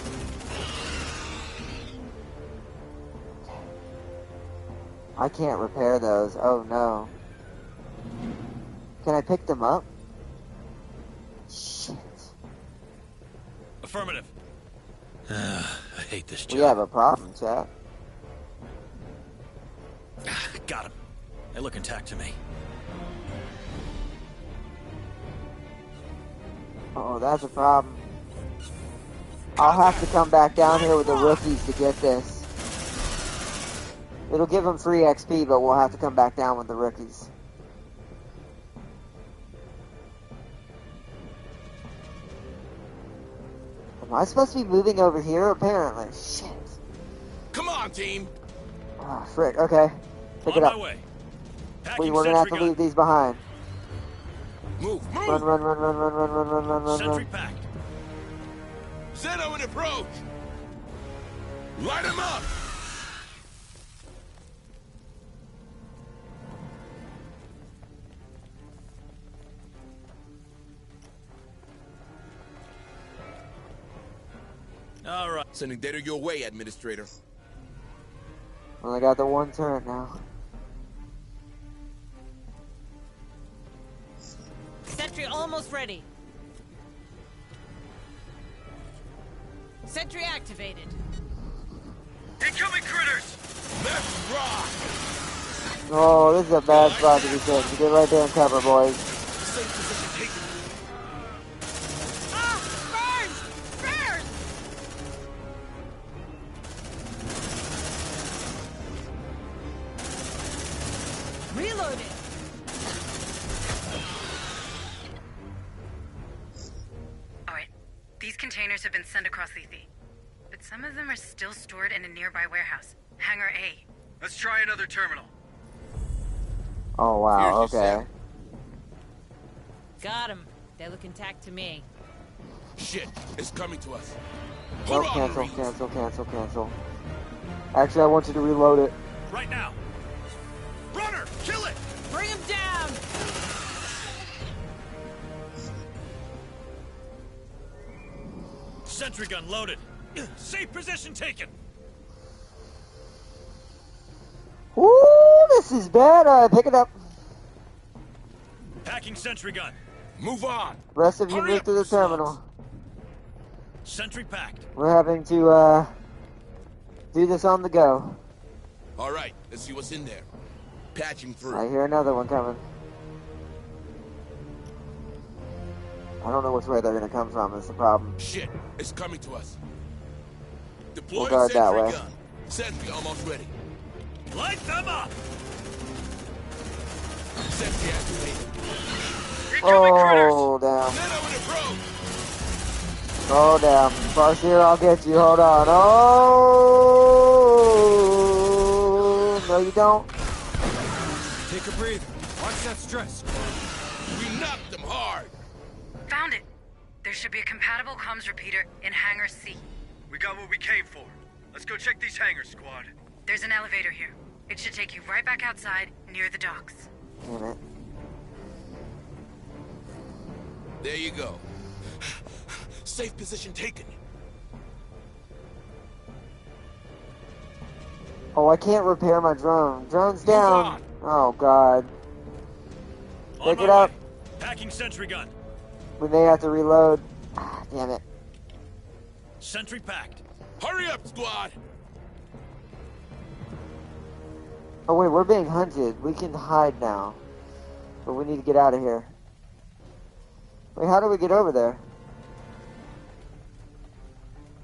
I can't repair those. Oh no. Can I pick them up? Shit. Affirmative. I hate this job. We have a problem, chat. Got him. They look intact to me. Oh, that's a problem. I'll have to come back down here with the rookies to get this. It'll give them free XP, but we'll have to come back down with the rookies. Am I supposed to be moving over here? Apparently. Shit. Come on, team! Ah, frick. Okay. Pick On it up. my way. Packing We're gonna have to sentry leave gun. these behind. Move, move! Run, run, run, run, run, run, run, run, run, run, Sentry run. packed. Zeno in approach! Light him up! All right. Sending data your way, Administrator. Only got the one turret now. Sentry almost ready. Sentry activated. Incoming critters! Let's rock! Oh, this is a bad spot to be sitting. Get right there and cover, boys. Safe position taken. Ah! Burns! Burns! Reloaded. Alright, these containers have been sent across Lethe. But some of them are still stored in a nearby warehouse. Hangar A. Let's try another terminal. Oh, wow, Here's your okay. sample. Got him. They look intact to me. Shit, it's coming to us. Oh, Hold on, cancel, Marines. cancel, cancel, cancel. Actually, I want you to reload it. Right now. Runner, kill it! Bring him down! Sentry gun loaded. Safe position taken. Ooh, this is bad. Pick it up. Packing sentry gun. Move on! Rest of you Hurry move up, to the slugs. terminal. Sentry packed. We're having to, do this on the go. All right, let's see what's in there. Patching through. I hear another one coming. I don't know which way they're gonna come from, is the problem. Shit, it's coming to us. We'll Deploying guard that sentry way. gun. Sentry almost ready. Light them up! Sentry activated. Incoming critters! Oh, damn. Nano in approach. Oh, damn. Farseer, I'll get you. Hold on. Oh! No, you don't. Take a breather. Watch that stress. We knocked them hard. Found it. There should be a compatible comms repeater in Hangar C. We got what we came for. Let's go check these hangars, squad. There's an elevator here. It should take you right back outside, near the docks. Damn it. There you go. Safe position taken. Oh, I can't repair my drone. Drone's Move down. on. Oh, God. On Pick my it up. way. Packing sentry gun. We may have to reload. Ah, damn it. Sentry packed. Hurry up, squad. Oh, wait, we're being hunted. We can hide now. But we need to get out of here. Wait, how do we get over there?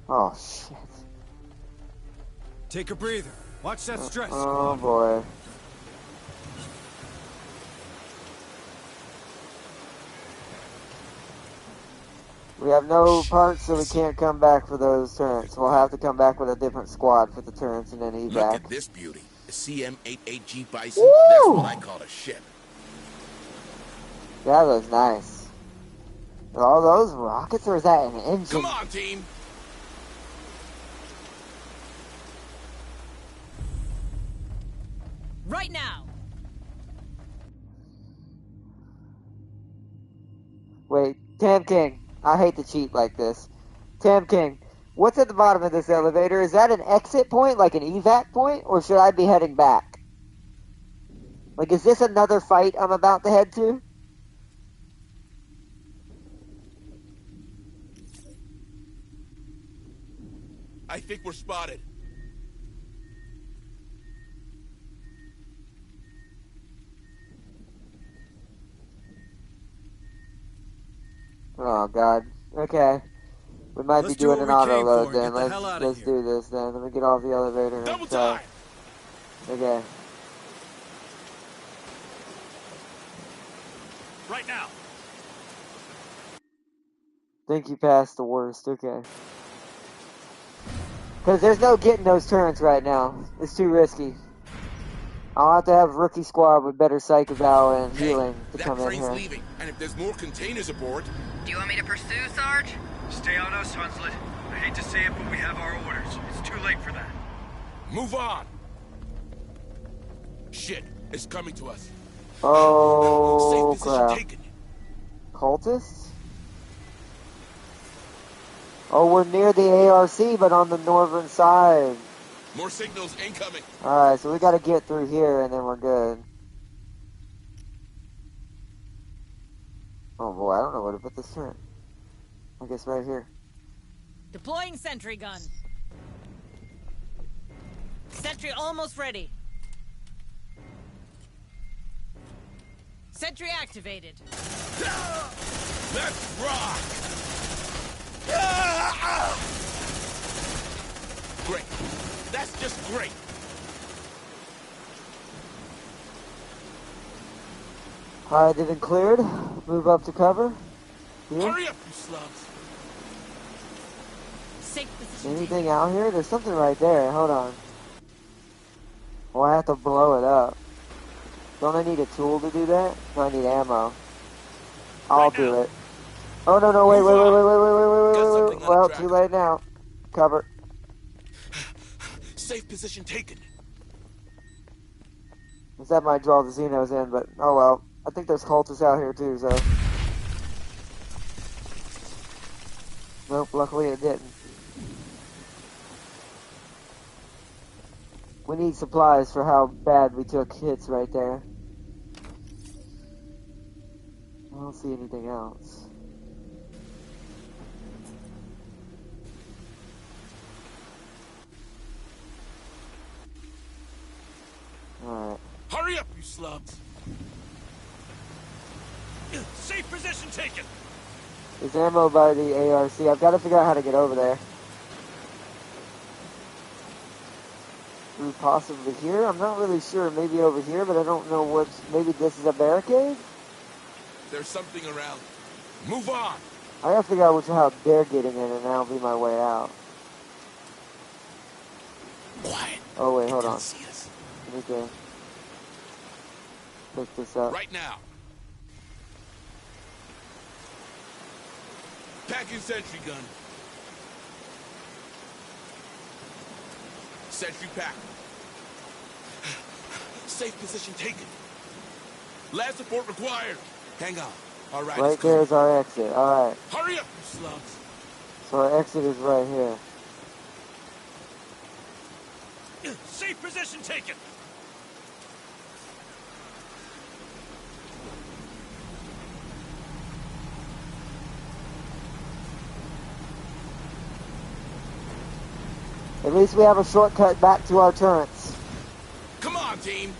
Oh, shit. Take a breather. Watch that stress. Oh, boy. We have no parts, so we can't come back for those turrets. We'll have to come back with a different squad for the turrets and then Look evac. at this beauty. The CM-88G Bison. Woo! That's what I call a ship. That looks nice. Are all those rockets, or is that an engine? Come on, team. Right now. Wait, Tam King. I hate to cheat like this. Tam King, what's at the bottom of this elevator? Is that an exit point, like an evac point, or should I be heading back? Like, is this another fight I'm about to head to? I think we're spotted. Oh, God. Okay. We might Let's be do doing what an we auto came load for and then. get the hell outta Let's here. do this then. Let me get off the elevator. and Double try. time. Okay. Right now. Think you passed the worst. Okay. Because there's no getting those turrets right now. It's too risky. I'll have to have rookie squad with better psych eval and Hey, healing to that come in train's here. leaving, and if there's more containers aboard, Do you want me to pursue, Sarge? Stay on us, Hunslet. I hate to say it, but we have our orders. It's too late for that. move on. Shit, it's coming to us. Oh, Safe position crap. taken. Cultists? Oh, we're near the ARC, but on the northern side. More signals incoming. Alright, so we gotta get through here and then we're good. Oh boy, I don't know where to put this turret. I guess right here. Deploying sentry gun. Sentry almost ready. Sentry activated. Let's rock. Great. That's just great. Alright, they've been cleared. Move up to cover. Here. Hurry up, you slugs. Safe position. Anything out here? There's something right there. Hold on. Oh, I have to blow it up. Don't I need a tool to do that? No, I need ammo. I'll Right do now. it. Oh, no, no, wait, Move wait, wait, on. wait, wait, wait, wait, Got wait, wait, something wait. on Well, track. too late now. Cover. Safe position taken. That might draw the Xenos in, but oh well. I think there's cultists out here too, so. Nope, luckily it didn't. We need supplies for how bad we took hits right there. I don't see anything else. Safe position taken. There's ammo by the ARC. I've got to figure out how to get over there. Through possibly here? I'm not really sure. Maybe over here, but I don't know what. Maybe this is a barricade? There's something around. Move on. I gotta figure out how they're getting in, and that'll be my way out. Quiet. Oh, wait, It hold didn't on. see us. I need to pick this up. Right now. Packing sentry gun. Sentry pack. Safe position taken. Last support required. Hang on. All right. Right there is our exit. Alright. Hurry up, you slugs. So our exit is right here. Safe position taken. At least we have a shortcut back to our turrets. Come on, team.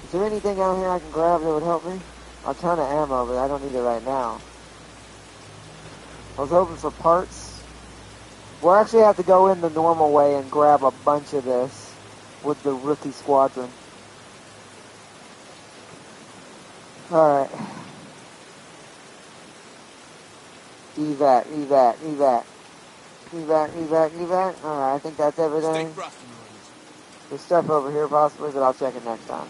Is there anything out here I can grab that would help me? A ton of ammo, but I don't need it right now. I was hoping for parts. We'll actually have to go in the normal way and grab a bunch of this with the rookie squadron. Alright. Evac, evac, evac. Evac, evac, evac. Alright, I think that's Stay everything. frosty, Marines. There's stuff over here possibly, but I'll check it next time.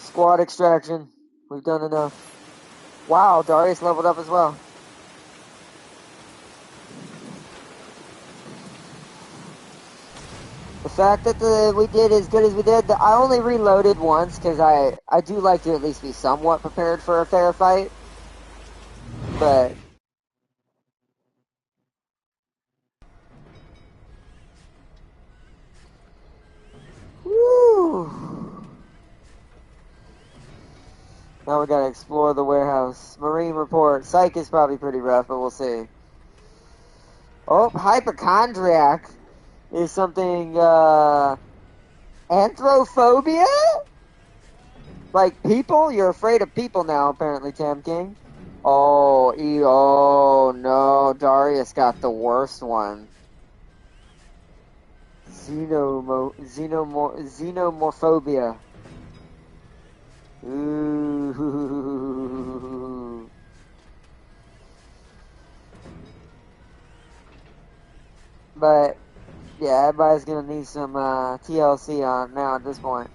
Squad extraction. We've done enough. Wow, Darius leveled up as well. The fact that we did as good as we did, I only reloaded once because I do like to at least be somewhat prepared for a fair fight. But woo. Now we gotta explore the warehouse. Marine report. Psych is probably pretty rough, but we'll see. Oh, hypochondriac is something, anthrophobia? Like people? You're afraid of people now, apparently, Tam King. Oh, no, Darius got the worst one. Xenomorphobia. Ooh. But yeah, everybody's gonna need some TLC on now at this point.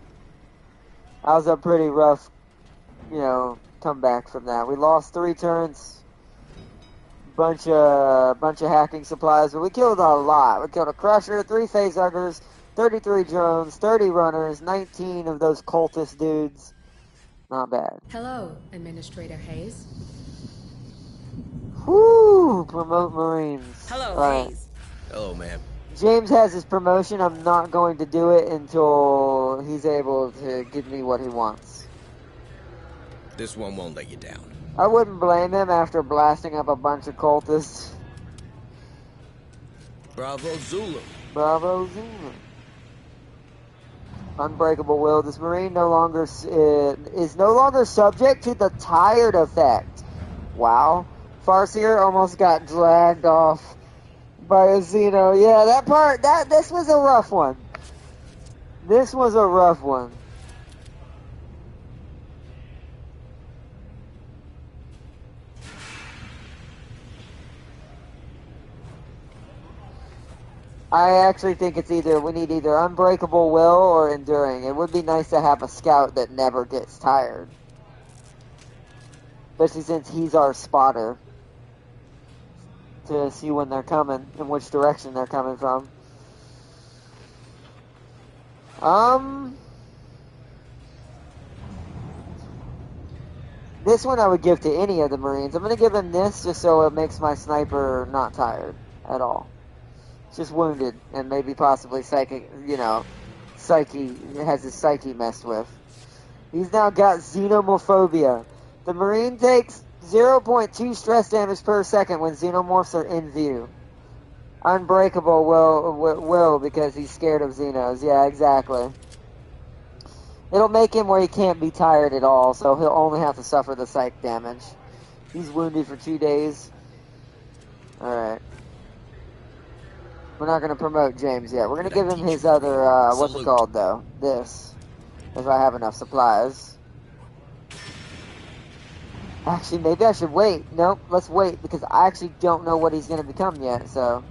That was a pretty rough, comeback from that. We lost 3 turns, bunch of hacking supplies, but we killed a lot. We killed a crusher, 3 facehuggers, 33 drones, 30 runners, 19 of those cultist dudes. Not bad. Hello, Administrator Hayes. Whoo! Promote Marines. Hello, Right. Hayes. Hello, ma'am. James has his promotion. I'm not going to do it until he's able to give me what he wants. This one won't let you down. I wouldn't blame him after blasting up a bunch of cultists. Bravo Zulu. Bravo Zulu. Unbreakable will. This Marine no longer is no longer subject to the tired effect. Wow. Farseer almost got dragged off by a Xeno. Yeah, this was a rough one. This was a rough one. I actually think we need either unbreakable will or enduring. It would be nice to have a scout that never gets tired. Especially since he's our spotter. To see when they're coming and which direction they're coming from. This one I would give to any of the Marines. I'm going to give him this just so it makes my sniper not tired at all. Just wounded and maybe possibly psychic, has his psyche messed with. He's now got xenomorphobia. The Marine takes 0.2 stress damage per second when xenomorphs are in view. Unbreakable will because he's scared of Xenos. Yeah, exactly. It'll make him where he can't be tired at all, so he'll only have to suffer the psych damage. He's wounded for 2 days. Alright. We're not going to promote James yet. We're going to give him his other, what's it called, though? This. If I have enough supplies. Actually, maybe I should wait. Nope, let's wait, because I actually don't know what he's going to become yet, so...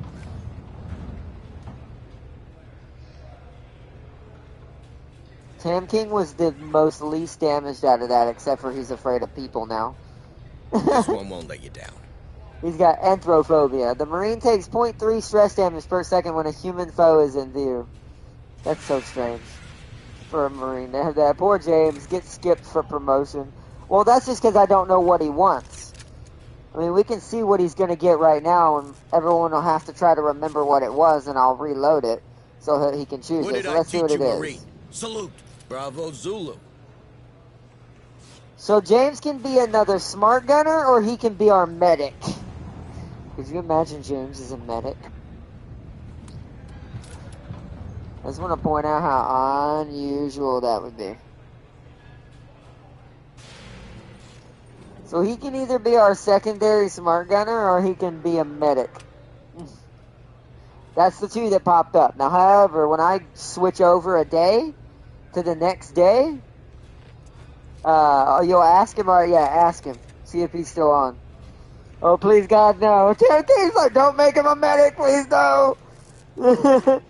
Tam King was the most least damaged out of that, except for he's afraid of people now. This one won't let you down. He's got anthrophobia. The Marine takes 0.3 stress damage per second when a human foe is in view. That's so strange for a Marine to have that. Poor James gets skipped for promotion. Well, that's just because I don't know what he wants. I mean, we can see what he's going to get right now, and everyone will have to try to remember what it was, and I'll reload it so that he can choose it. So let's see what it is. Marine? Salute. Bravo Zulu. So James can be another smart gunner, or he can be our medic. Could you imagine James as a medic? I just want to point out how unusual that would be. So he can either be our secondary smart gunner, or he can be a medic. That's the two that popped up. Now, however, when I switch over a day to the next day, you'll ask him, or yeah, ask him. See if he's still on. Oh, please, God, no. He's like, don't make him a medic, please, no. Hold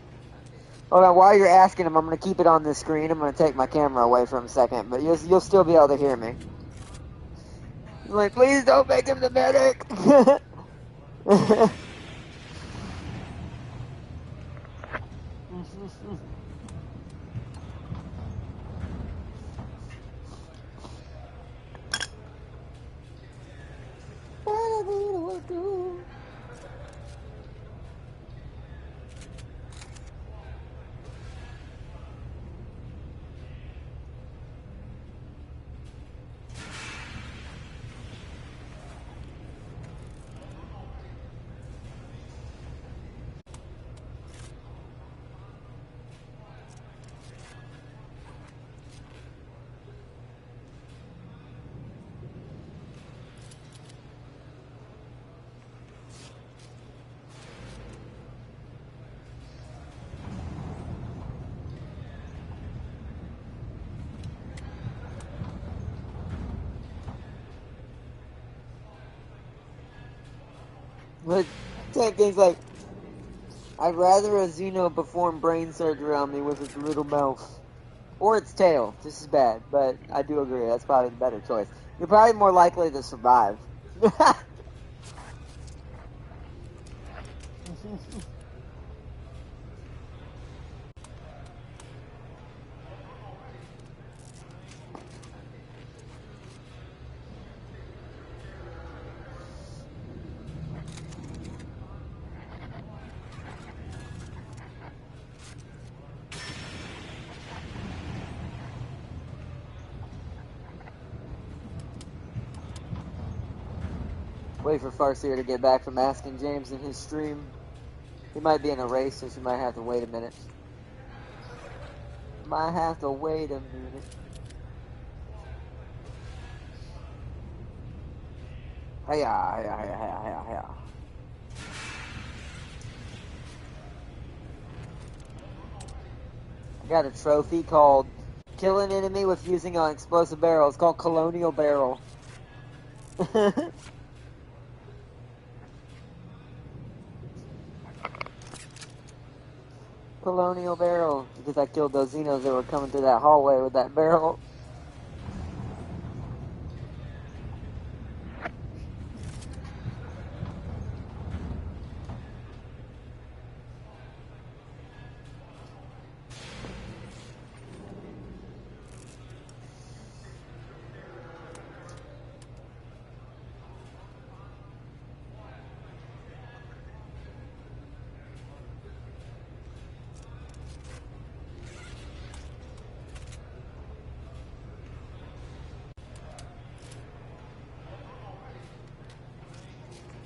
on, while you're asking him, I'm going to keep it on the screen. I'm going to take my camera away for a second, but you'll still be able to hear me. He's like, please don't make him the medic. But that thing's like, I'd rather a Xeno perform brain surgery on me with its little mouth. Or its tail, just as bad, but I do agree, that's probably the better choice. You're probably more likely to survive. Wait for Farseer to get back from asking James in his stream. He might be in a race, so she might have to wait a minute. Might have to wait a minute. Hiya, hiya, hiya, hiya, hiya, hiya. I got a trophy called Kill an Enemy with Using an Explosive Barrel. It's called Colonial Barrel. Colonial Barrel, because I killed those Xenos that were coming through that hallway with that barrel.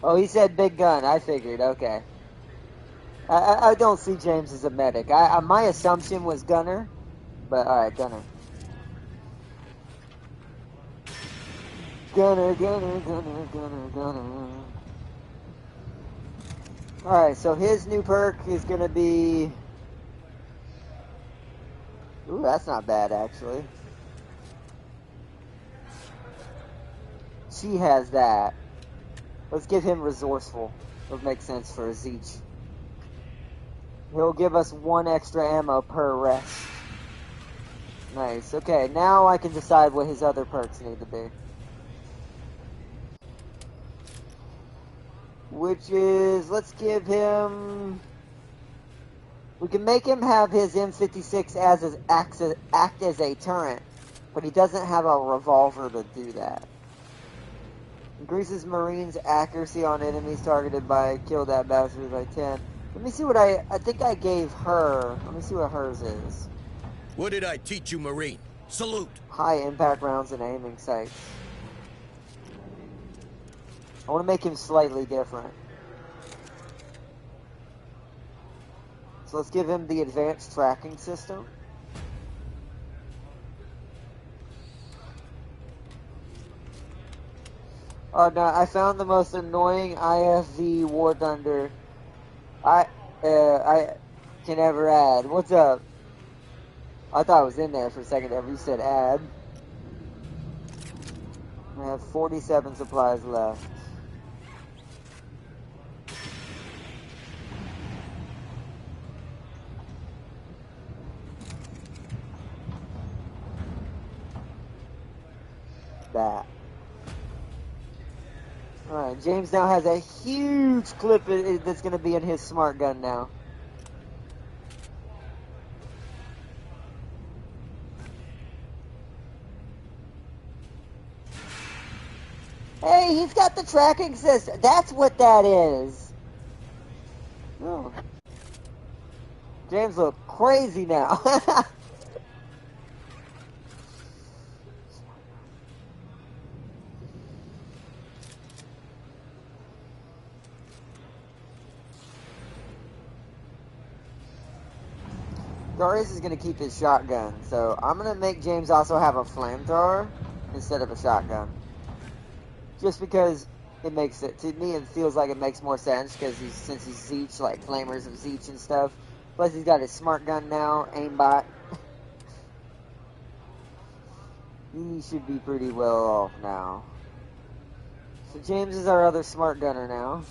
Oh, he said big gun. I figured. Okay. I don't see James as a medic. My assumption was gunner, but all right, gunner. Gunner. Alright, so his new perk is gonna be... Ooh, that's not bad, actually. She has that. Let's give him resourceful. It'll make sense for a Zeech. He'll give us 1 extra ammo per rest. Nice. Okay, now I can decide what his other perks need to be. Which is, let's give him... We can make him have his M56 act as a turret, but he doesn't have a revolver to do that. Increases Marines' accuracy on enemies targeted by kill that bastard by 10. Let me see what I think I gave her. Let me see what hers is. What did I teach you, Marine? Salute. High impact rounds and aiming sights. I want to make him slightly different. So let's give him the advanced tracking system. Oh no, I found the most annoying IFV War Thunder I can ever add. What's up? I thought it was in there for a second there, but you said add. I have 47 supplies left. That. Alright, James now has a huge clip that's going to be in his smart gun now. Hey, he's got the tracking system. That's what that is. Oh. James look crazy now. Darius is going to keep his shotgun, so I'm going to make James also have a flamethrower instead of a shotgun. Just because it makes it, to me, it feels like it makes more sense, because since he's Zeech, like flamers of Zeech and stuff. Plus he's got his smart gun now, aimbot. He should be pretty well off now. So James is our other smart gunner now.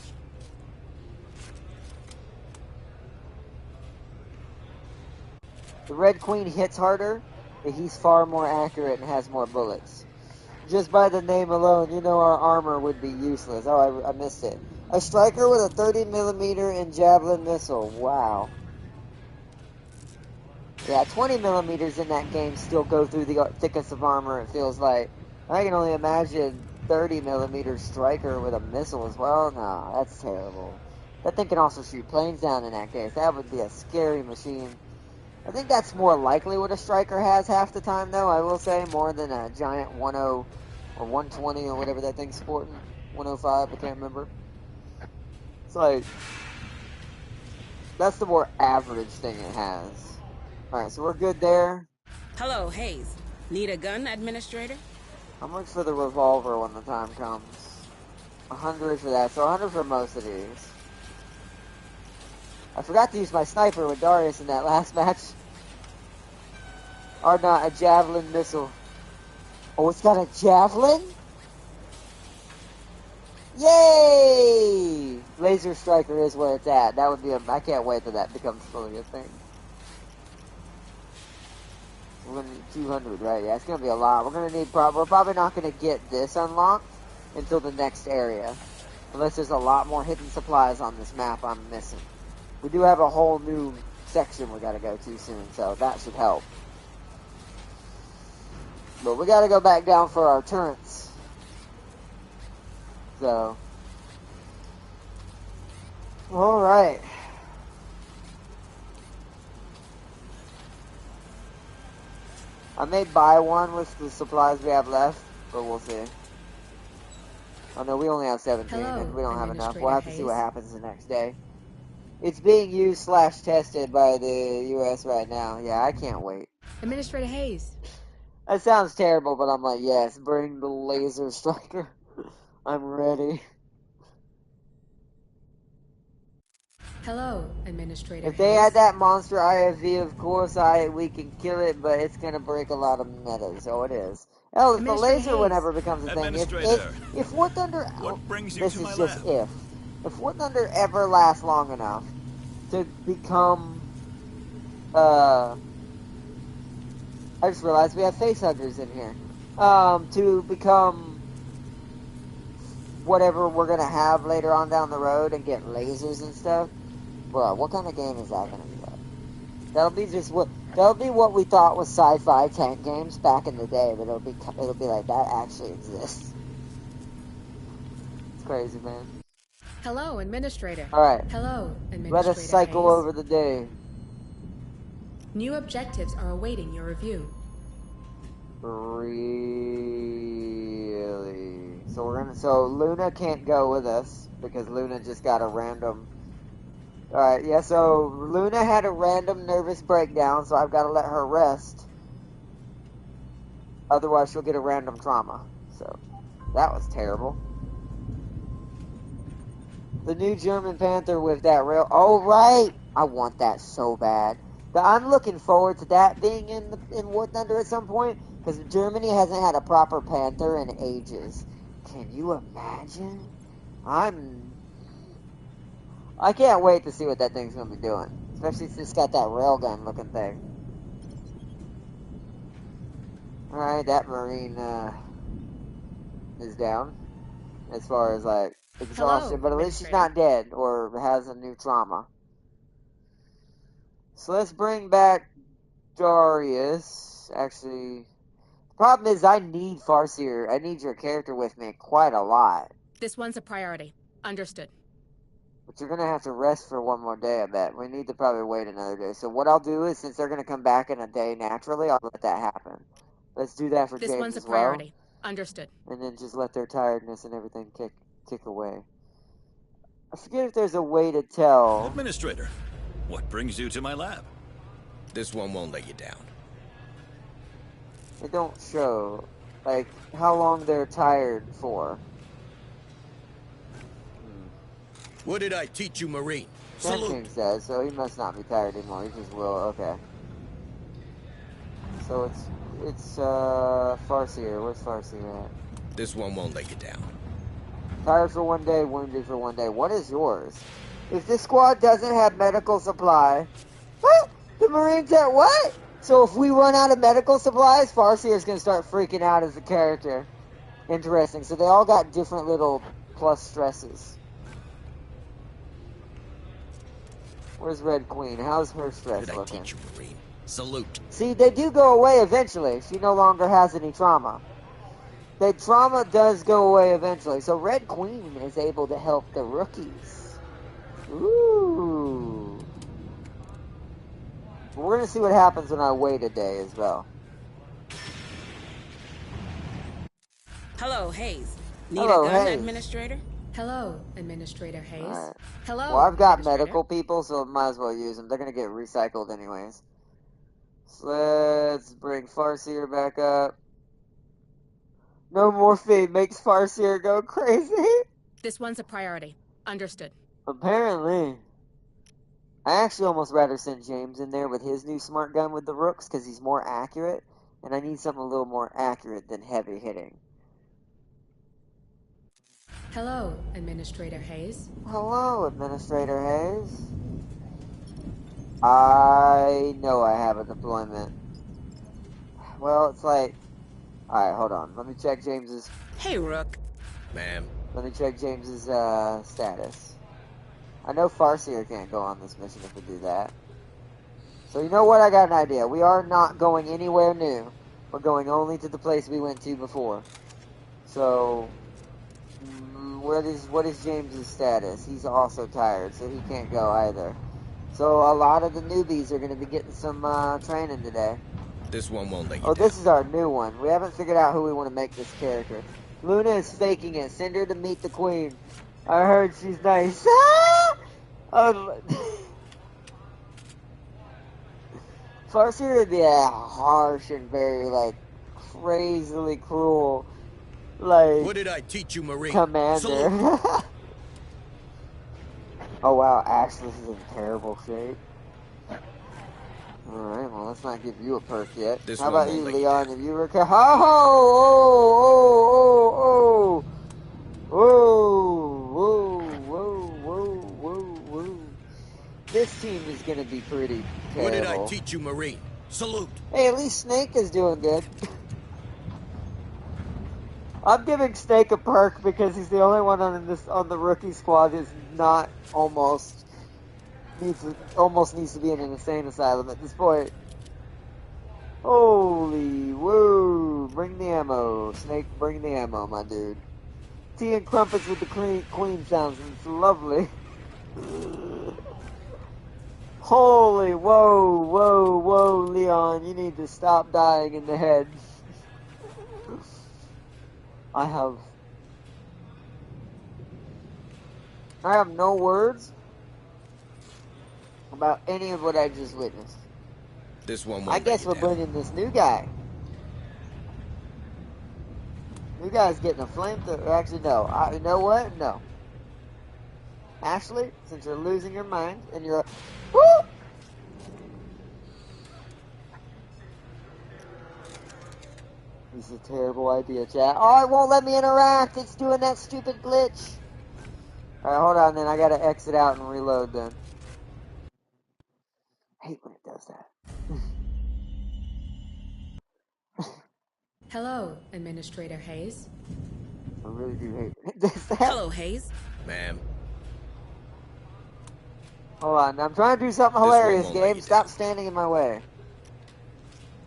The Red Queen hits harder, but he's far more accurate and has more bullets. Just by the name alone, you know our armor would be useless. Oh, I missed it. A striker with a 30mm and javelin missile. Wow. Yeah, 20mm in that game still go through the thickest of armor, it feels like. I can only imagine 30mm striker with a missile as well. Nah, that's terrible. That thing can also shoot planes down in that case. That would be a scary machine. I think that's more likely what a striker has half the time, though, I will say, more than a giant 10 or 120 or whatever that thing's sporting. 105, I can't remember. It's like, that's the more average thing it has. Alright, so we're good there. Hello, Hayes. Need a gun, Administrator? How much for the revolver when the time comes? 100 for that, so 100 for most of these. I forgot to use my sniper with Darius in that last match. Or not, a javelin missile. Oh, it's got a javelin? Yay! Laser striker is where it's at. That would be I can't wait till that becomes fully a thing. We're gonna need 200, right? Yeah, it's gonna be a lot. We're gonna need we're probably not gonna get this unlocked until the next area. Unless there's a lot more hidden supplies on this map I'm missing. We do have a whole new section we gotta go to soon, so that should help. But we gotta go back down for our turrets. So. Alright. I may buy one with the supplies we have left, but we'll see. Oh no, we only have 17 and we don't have enough. We'll have to see what happens the next day. It's being used / tested by the US right now. Yeah, I can't wait. Administrator Hayes. That sounds terrible, but I'm like, yes, bring the laser striker. I'm ready. Hello, Administrator If they had Hayes. that monster IFV, of course, we can kill it, but it's gonna break a lot of meta, so it is. Hell, if the Administrator laser Hayes. whenever becomes a thing, Administrator, if War Thunder, what brings you this to my is just lab? if War Thunder ever lasts long enough to become, I just realized we have face huggers in here. To become whatever we're gonna have later on down the road and get lasers and stuff, bro, what kind of game is that gonna be like? That'll be what we thought was sci-fi tank games back in the day, but it'll be like that actually exists. It's crazy, man. Hello, Administrator. All right, Hello, let us Administrator cycle Hayes. over the day. New objectives are awaiting your review. Really? So Luna can't go with us because Luna just got a random. Alright, yeah, so Luna had a random nervous breakdown, so I've got to let her rest. Otherwise, she'll get a random trauma. So, that was terrible. The new German Panther with that rail. Oh, right! I want that so bad. I'm looking forward to that being in War Thunder at some point, because Germany hasn't had a proper Panther in ages. Can you imagine? I can't wait to see what that thing's going to be doing. Especially since it's got that railgun looking thing. Alright, that Marine is down. As far as like exhaustion. Hello, But at least she's Administrator. not dead or has a new trauma. So let's bring back Darius. Actually, the problem is I need Farseer. I need your character with me quite a lot. This one's a priority. Understood. But you're going to have to rest for one more day, I bet. We need to probably wait another day. So what I'll do is, since they're going to come back in a day naturally, I'll let that happen. Let's do that for This James one's a as well. priority. Understood. And then just let their tiredness and everything kick away. I forget if there's a way to tell. Administrator, what brings you to my lab? This one won't let you down. They don't show, like, how long they're tired for. What did I teach you, Marine? King Salute. says, so he must not be tired anymore. He just will. Okay. So it's Farseer. Where's Farseer at? This one won't let you down. Tired for one day, wounded for one day. What is yours? If this squad doesn't have medical supply, what? The Marines at what? So if we run out of medical supplies, Farseer's gonna start freaking out as a character. Interesting. So they all got different little plus stresses. Where's Red Queen? How's her What stress did I looking? teach you, Marine? Salute. See, they do go away eventually. She no longer has any trauma. The trauma does go away eventually. So Red Queen is able to help the rookies. Ooh. We're going to see what happens when I wait a day as well. Hello, Hayes. Need Hello, a gun, Hayes. Administrator? Hello, Administrator Hayes. Alright. Hello. Well, I've got Administrator. medical people, so might as well use them. They're going to get recycled anyways. So let's bring Farseer back up. No morphine makes Farseer go crazy. This one's a priority. Understood. Apparently. I actually almost rather send James in there with his new smart gun with the rooks because he's more accurate. And I need something a little more accurate than heavy hitting. Hello, Administrator Hayes. Hello, Administrator Hayes. I know I have a deployment. Well, it's like... Alright, hold on. Let me check James's... Hey, Rook. Ma'am. Let me check James's status. I know Farseer can't go on this mission if we do that. So you know what? I got an idea. We are not going anywhere new. We're going only to the place we went to before. So... What is James's status? He's also tired, so he can't go either. So a lot of the newbies are going to be getting some training today. This one won't let you Oh, down. this is our new one. We haven't figured out who we want to make this character. Luna is faking it. Send her to meet the queen. I heard she's nice. Farseer would be a harsh and very, like, crazily cruel, like, What did I teach you, Marine? commander. Salute. Oh wow, Ashley is in terrible shape. Alright, well, let's not give you a perk yet. This How one about won't you, let you Leon? down. If you recover. Oh, oh, oh, oh, oh. Whoa, whoa, whoa, whoa, whoa. This team is gonna be pretty What did I terrible. teach you, Marine? Salute. Hey, at least Snake is doing good. I'm giving Snake a perk because he's the only one on the rookie squad who's not almost needs to be in an insane asylum at this point. Holy woo! Bring the ammo, Snake. Bring the ammo, my dude. Tea and crumpets with the queen sounds. It's lovely. Holy whoa, whoa, whoa, Leon! You need to stop dying in the head. I have no words about any of what I just witnessed. This one I won't let guess you we're down. bringing this new guy. New guy's getting a flamethrower. Actually, no. You know what? No. Ashley, since you're losing your mind and you're... Woo! This is a terrible idea, chat. Oh, it won't let me interact. It's doing that stupid glitch. Alright, hold on then. I gotta exit out and reload then. I hate when it does that. Hello, Administrator Hayes. I really do hate when it does that. Hello, Hayes. Ma'am. Hold on. I'm trying to do something This one hilarious, won't let game. you Stop down. standing in my way.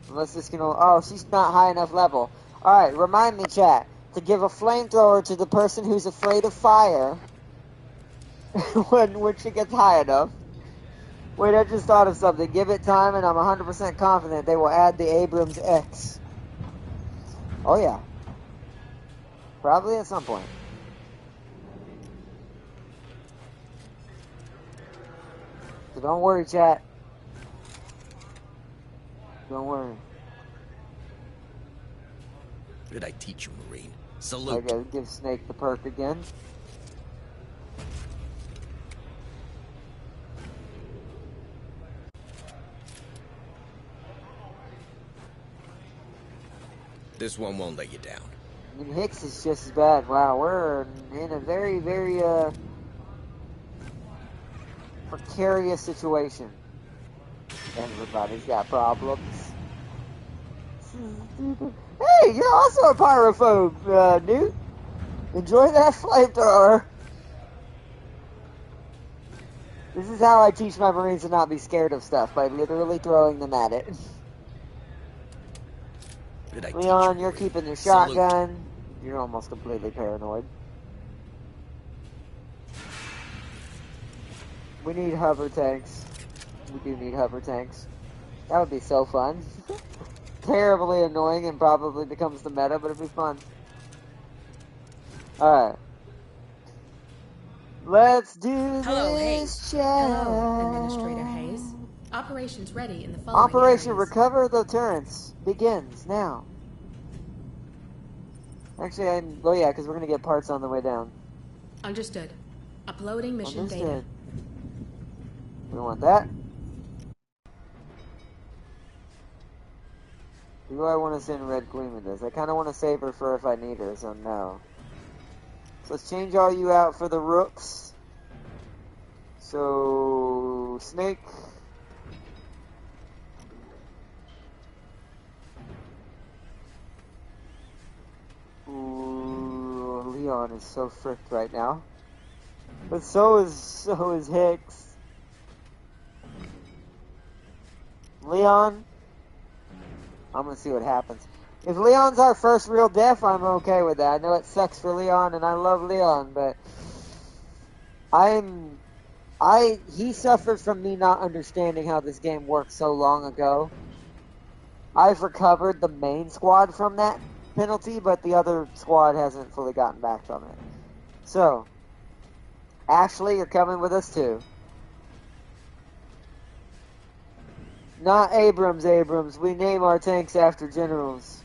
Unless this can... Oh, she's not high enough level. Alright, remind me, chat, to give a flamethrower to the person who's afraid of fire when she gets high enough. Wait, I just thought of something. Give it time, and I'm 100% confident they will add the Abrams X. Oh, yeah. Probably at some point. So don't worry, chat. Don't worry. What did I teach you, Marine? I Salute. gotta give Snake the perk again. This one won't let you down. And Hicks is just as bad. Wow, we're in a very, very, precarious situation. Everybody's got problems. Hey, you're also a pyrophobe, Newt. Enjoy that flamethrower. This is how I teach my Marines to not be scared of stuff, by literally throwing them at it. What did I Leon, teach you, you're Marine? keeping your Salute. shotgun. You're almost completely paranoid. We need hover tanks. We do need hover tanks. That would be so fun. Terribly annoying and probably becomes the meta, but it'd be fun. Alright. Let's do Hello, this, Hayes. chat. Hello, Administrator Hayes. Operations ready in the following Operation areas. Recover the Turrets begins now. Actually, oh yeah, because we're going to get parts on the way down. Understood. Uploading mission data. Understood. We want that. Do I want to send Red Queen with this? I kind of want to save her for if I need her, so no. So let's change all you out for the Rooks. So, Snake. Ooh, Leon is so fricked right now. But so is Hicks. Leon, I'm gonna see what happens. If Leon's our first real death, I'm okay with that. I know it sucks for Leon, and I love Leon, but he suffered from me not understanding how this game works so long ago. I've recovered the main squad from that penalty, but the other squad hasn't fully gotten back from it. So, Ashley, you're coming with us too. Not Abrams. We name our tanks after generals.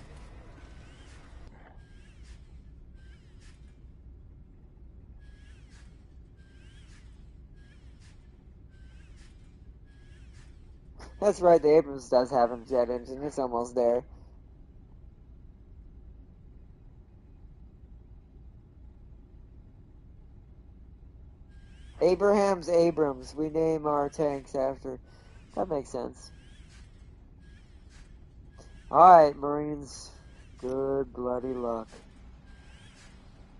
That's right, the Abrams does have a jet engine. It's almost there. Abraham's Abrams. We name our tanks after. That makes sense. Alright, Marines. Good bloody luck.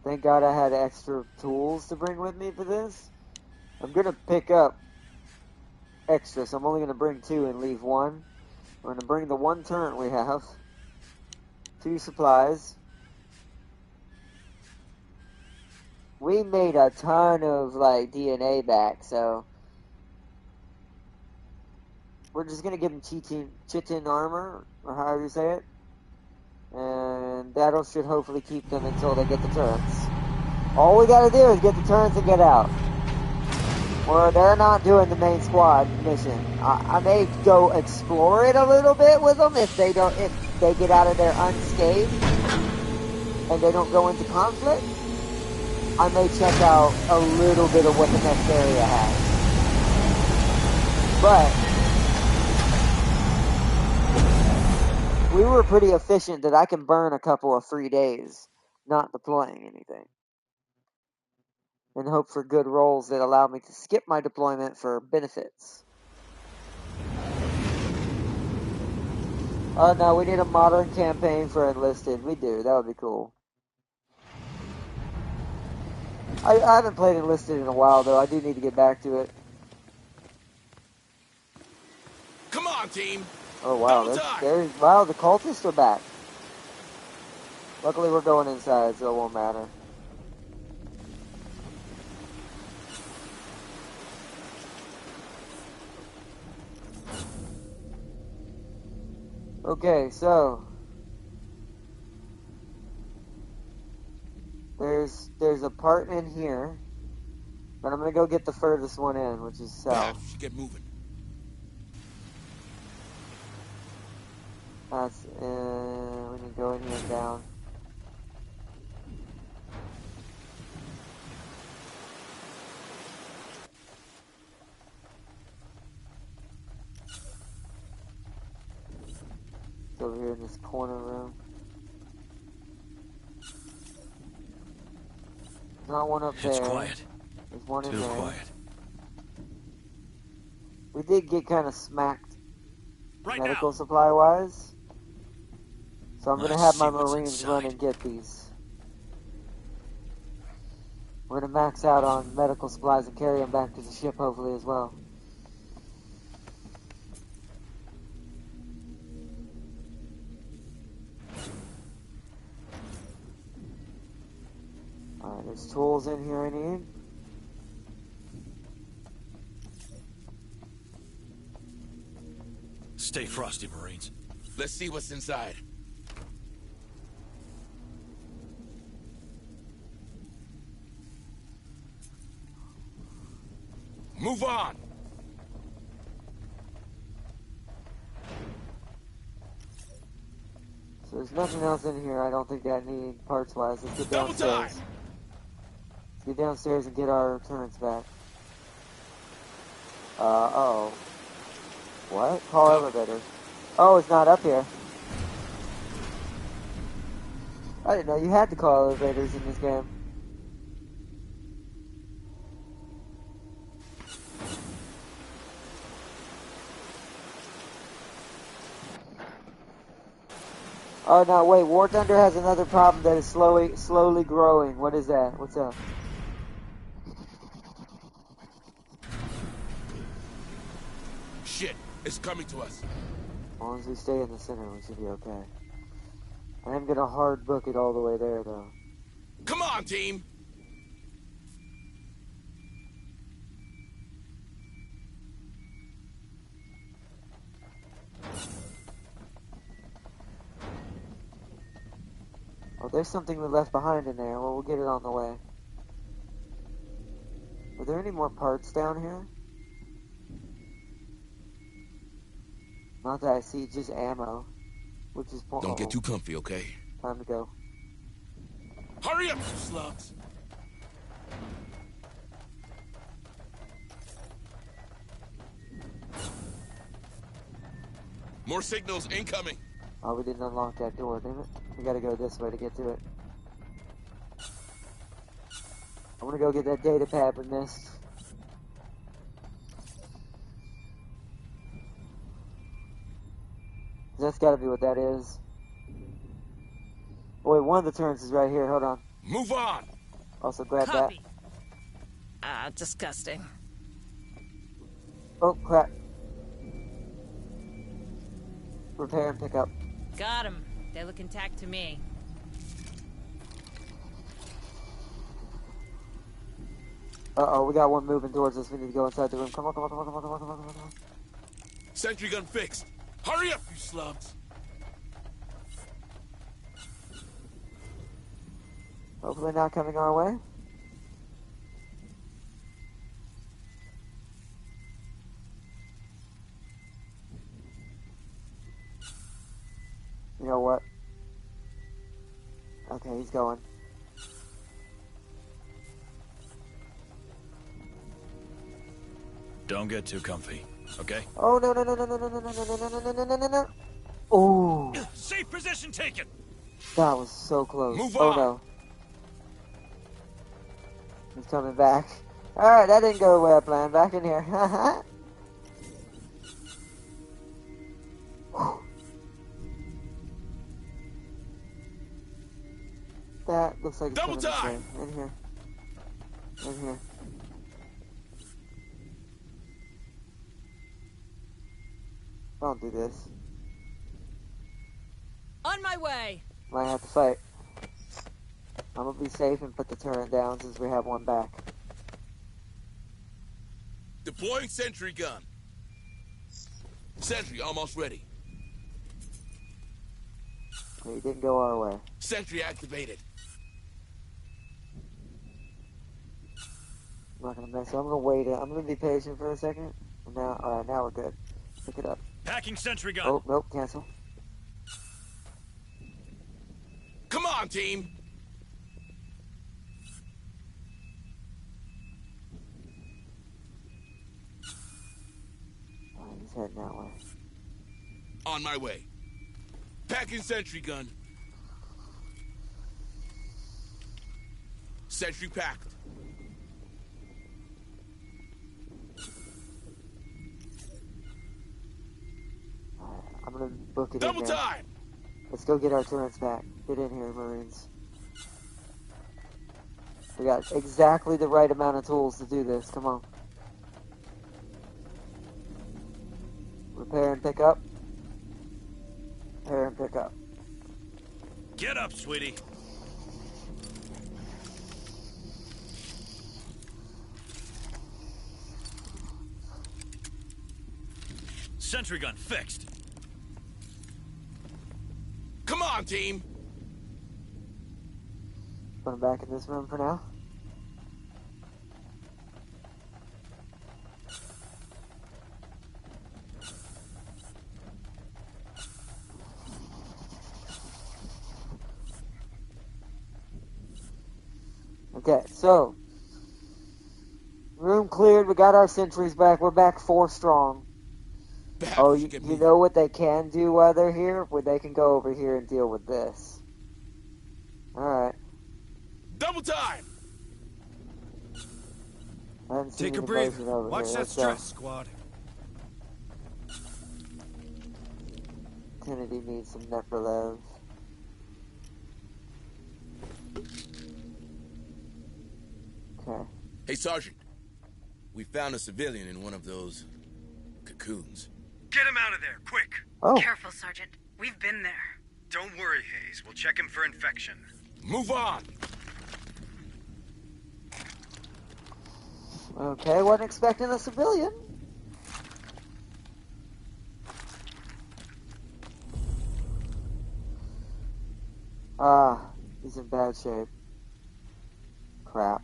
Thank God I had extra tools to bring with me for this. I'm going to pick up extra, so I'm only going to bring 2 and leave 1. We're going to bring the 1 turret we have. 2 supplies. We made a ton of, like, DNA back, so... We're just going to give them chitin armor, or however you say it. And that'll should hopefully keep them until they get the turrets. All we gotta do is get the turrets and get out. Or they're not doing the main squad mission. I may go explore it a little bit with them if they get out of there unscathed and they don't go into conflict. I may check out a little bit of what the next area has. But we were pretty efficient that I can burn a couple of free days not deploying anything. And hope for good rolls that allow me to skip my deployment for benefits. Oh no, we need a modern campaign for enlisted. We do, that would be cool. I haven't played enlisted in a while though, I do need to get back to it. Come on, team! Oh wow, wow, the cultists are back. Luckily we're going inside, so it won't matter. Okay, so there's a part in here, but I'm gonna go get the furthest one in, which is south. Get moving. That's we need to go in here and down. It's over here in this corner room. There's not one up there. It's quiet. There's one in Too there. quiet. We did get kind of smacked Right medical now. supply wise. So I'm gonna Let's have my see what's Marines run inside. and get these. We're gonna max out on medical supplies and carry them back to the ship hopefully as well. Alright, there's tools in here I need. Stay frosty, Marines. Let's see what's inside. Move on! So there's nothing else in here I don't think I need parts-wise. Let's get Double downstairs. time! Let's get downstairs and get our turrets back. Uh-oh. What? Call elevator. Oh, it's not up here. I didn't know you had to call elevators in this game. Oh no, wait, War Thunder has another problem that is slowly growing. What is that? What's up? Shit, it's coming to us. As long as we stay in the center, we should be okay. I am gonna hard book it all the way there, though. Come on, team! Oh, there's something we left behind in there. Well, we'll get it on the way. Are there any more parts down here? Not that I see, just ammo. Which is Don't get too comfy, okay? Time to go. Hurry up, you slugs! More signals incoming. Oh, we didn't unlock that door, damn it. We gotta go this way to get to it. I wanna go get that data pad we missed. That's gotta be what that is. Oh, wait, one of the turns is right here. Hold on. Move on. Also grab Copy. that. Ah, disgusting. Oh, crap. Repair and pick up. Got him. They look intact to me. Uh-oh, we got one moving towards us. We need to go inside the room. Come on, come on, come on, come on, come on, come on, come on. Sentry gun fixed. Hurry up, you slugs. Hopefully not coming our way. You know what? Okay, he's going. Don't get too comfy, okay? Oh, no, no, no, no, no, no, no, no, no, no, no, no, no, no, no. Oh, Safe position taken! that was so close. Move Oh, on. no. He's coming back. Alright, that didn't go the way I planned. Back in here. That looks like it's Double coming this time! way. In here. In here. Don't do this. On my way. Might have to fight. I'm gonna be safe and put the turret down since we have one back. Deploying sentry gun. Sentry almost ready. He didn't go our way. Sentry activated. I'm not gonna mess. So I'm gonna wait. I'm gonna be patient for a second. And now, alright, now we're good. Pick it up. Packing sentry gun. Oh, nope, cancel. Come on, team. Alright, he's heading that way. On my way. Packing sentry gun. Sentry packed. Alright, I'm gonna book it Double in there. time. Let's go get our turrets back. Get in here, Marines. We got exactly the right amount of tools to do this. Come on. Repair and pick up. Repair and pick up. Get up, sweetie. Sentry gun fixed. Come on, team. Put him back in this room for now. Okay, so room cleared. We got our sentries back. We're back 4 strong. Perhaps Oh, we you should get moving. know what they can do while they're here? Where they can go over here and deal with this. Alright. Double time. I haven't seen Take a any breather. motion over Watch here. that Let's go. stress, squad. Kennedy needs some necrolove. Okay. Hey, Sergeant. We found a civilian in one of those cocoons. Get him out of there, quick. Oh, Careful, Sergeant. We've been there. Don't worry, Hayes. We'll check him for infection. Move on. okay. Wasn't expecting a civilian. Ah, he's in bad shape. Crap.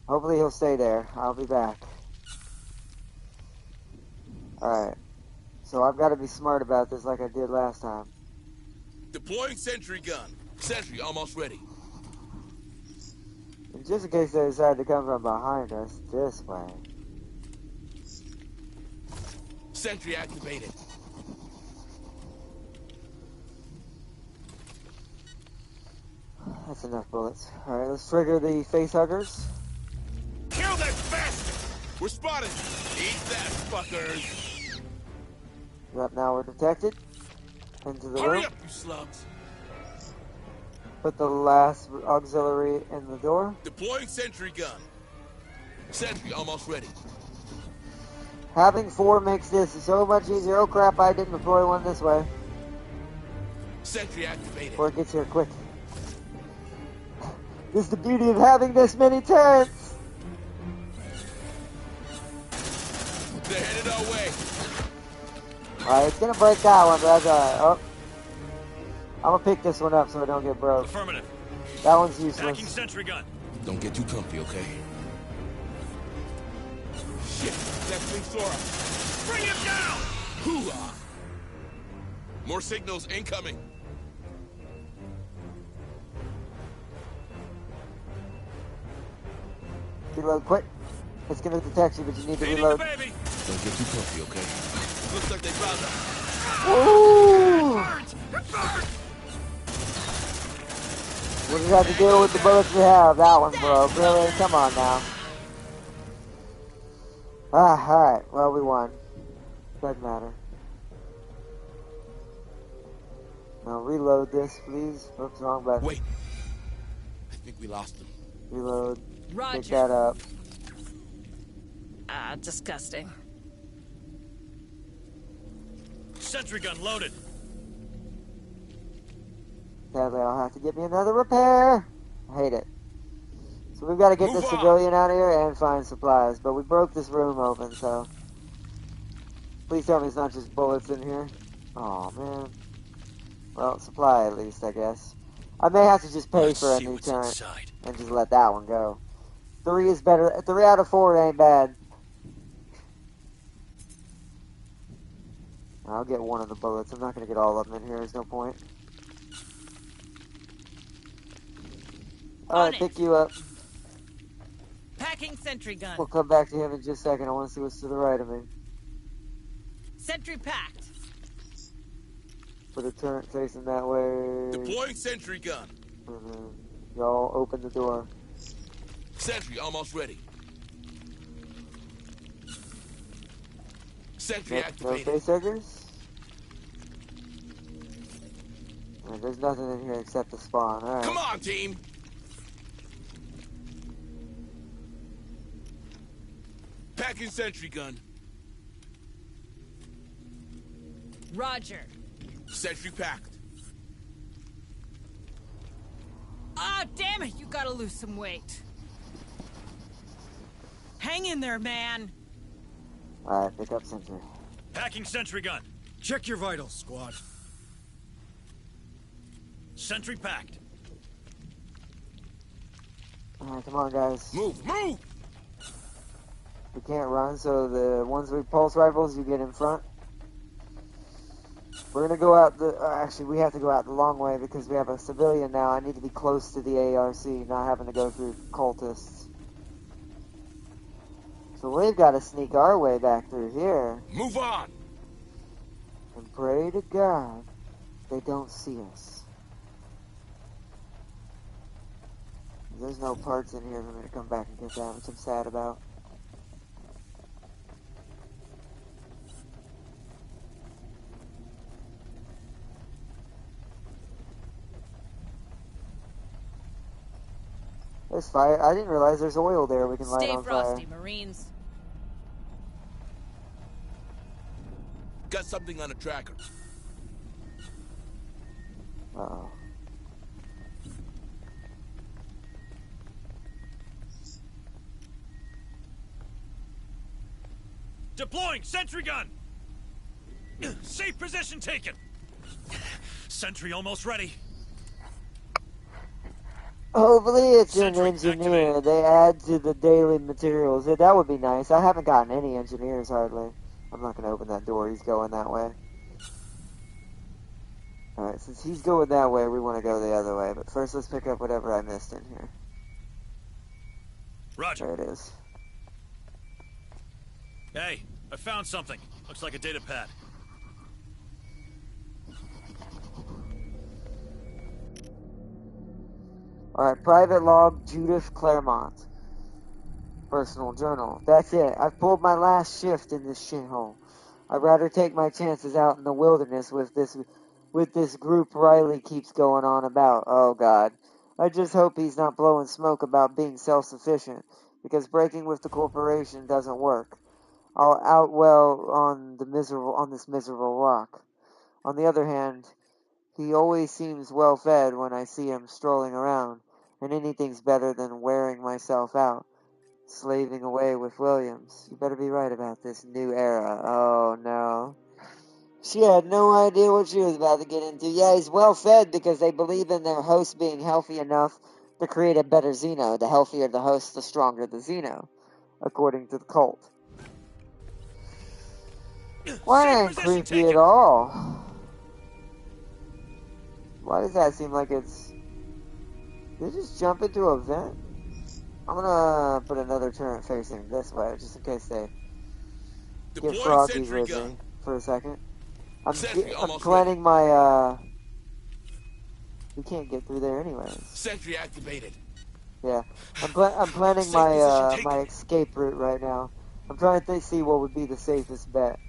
Hopefully he'll stay there. I'll be back. Alright. So I've got to be smart about this like I did last time. Deploying sentry gun. Sentry almost ready. And just in case they decide to come from behind us, this way. Sentry activated. That's enough bullets. Alright, let's trigger the face huggers. Kill that bastard! We're spotted! Eat that, fuckers! Yep, now we're detected. Into the Hurry room. up, you slugs! Put the last auxiliary in the door. Deploying sentry gun. Sentry almost ready. Having 4 makes this so much easier. Oh crap, I didn't deploy one this way. Sentry activated. Before it gets here quick. This is the beauty of having this many turrets! They're headed our way. Alright, it's gonna break that one, but that's alright. Oh. I'm gonna pick this one up so it don't get broke. Affirmative. That one's Packing useless. sentry gun. Don't get too comfy, okay? Shit, that's Lee Sora. Bring him down! Hoo-ah! More signals incoming. Reload quick. It's gonna detect you, but you need to Feeding the reload. baby. Don't get too comfy, okay? Looks like they found us. Ooh! Burns! It burns! We'll just have to deal with the bullets we have. That one broke. Really? Come on now. Ah, alright. Well, we won. Doesn't matter. Now reload this, please. Oops, wrong button. Wait. I think we lost them. Reload. Roger. Pick that up. Ah, disgusting. Sentry gun loaded. Sadly, I'll have to get me another repair. I hate it. So we've got to get Move this on. civilian out of here and find supplies. But we broke this room open, so... Please tell me it's not just bullets in here. Oh man. Well, supply at least, I guess. I may have to just pay Let's for a see new what's turret inside. and just let that one go. 3 is better. 3 out of 4 ain't bad. I'll get one of the bullets. I'm not going to get all of them in here. There's no point. Alright, it. pick you up. Packing sentry gun. We'll come back to him in just a second. I want to see what's to the right of me. Sentry packed. Put a turret facing that way. Deploying sentry gun. And then y'all open the door. Sentry almost ready. Sentry Nope, no activated. facehuggers. Alright, there's nothing in here except the spawn. Alright. Come on, team. Packing sentry gun. Roger. Sentry packed. Ah, damn it! You gotta lose some weight. Hang in there, man. Alright, pick up sentry. Packing sentry gun. Check your vitals, squad. Sentry packed. Alright, come on, guys. Move, move. We can't run, so the ones with pulse rifles, you get in front. We're gonna go out the... actually, we have to go out the long way because we have a civilian now. I need to be close to the ARC, not having to go through cultists. So we've got to sneak our way back through here. Move on. And pray to God they don't see us. There's no parts in here for me to come back and get that, which I'm sad about. There's fire. I didn't realize there's oil there we can light Stay on frosty, fire. Marines. Got something on a tracker. Uh-oh. Deploying sentry gun. Safe position taken. Sentry almost ready. Hopefully it's an Sentry engineer. activated. They add to the daily materials. Yeah, that would be nice. I haven't gotten any engineers hardly. I'm not going to open that door. He's going that way. Alright, since he's going that way, we want to go the other way. But first, let's pick up whatever I missed in here. Roger. There it is. Hey, I found something. Looks like a data pad. Alright, private log, Judith Claremont. Personal journal. That's it. I've pulled my last shift in this shithole. I'd rather take my chances out in the wilderness with this group Riley keeps going on about. Oh God. I just hope he's not blowing smoke about being self-sufficient, because breaking with the corporation doesn't work. I'll out well on this miserable rock. On the other hand, he always seems well fed when I see him strolling around, and anything's better than wearing myself out, slaving away with Williams. You better be right about this new era. Oh no. She had no idea what she was about to get into. Yeah, he's well fed because they believe in their host being healthy enough to create a better Xeno. The healthier the host, the stronger the Xeno, according to the cult. Well, that ain't creepy at all. Why does that seem like it's... Did it just jump into a vent? I'm gonna put another turret facing this way, just in case they get Deploying froggy sentry with gun. me for a second. I'm almost planning my, we can't get through there anyways. Sentry activated. Yeah, I'm planning Safe my, position my taken. escape route right now. I'm trying to see what would be the safest bet.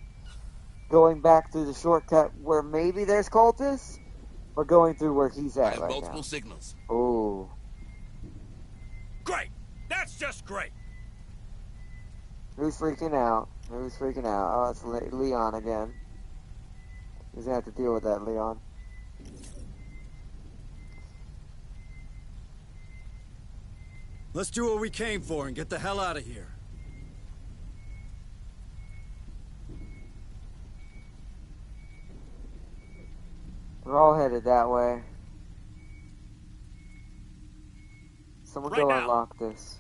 Going back through the shortcut where maybe there's cultists, or going through where he's I at have right multiple now. signals. Ooh. Great! That's just great! Who's freaking out? Who's freaking out? Oh, it's Leon again. He's gonna have to deal with that, Leon. Let's do what we came for and get the hell out of here. We're all headed that way. Someone Right go now. unlock this.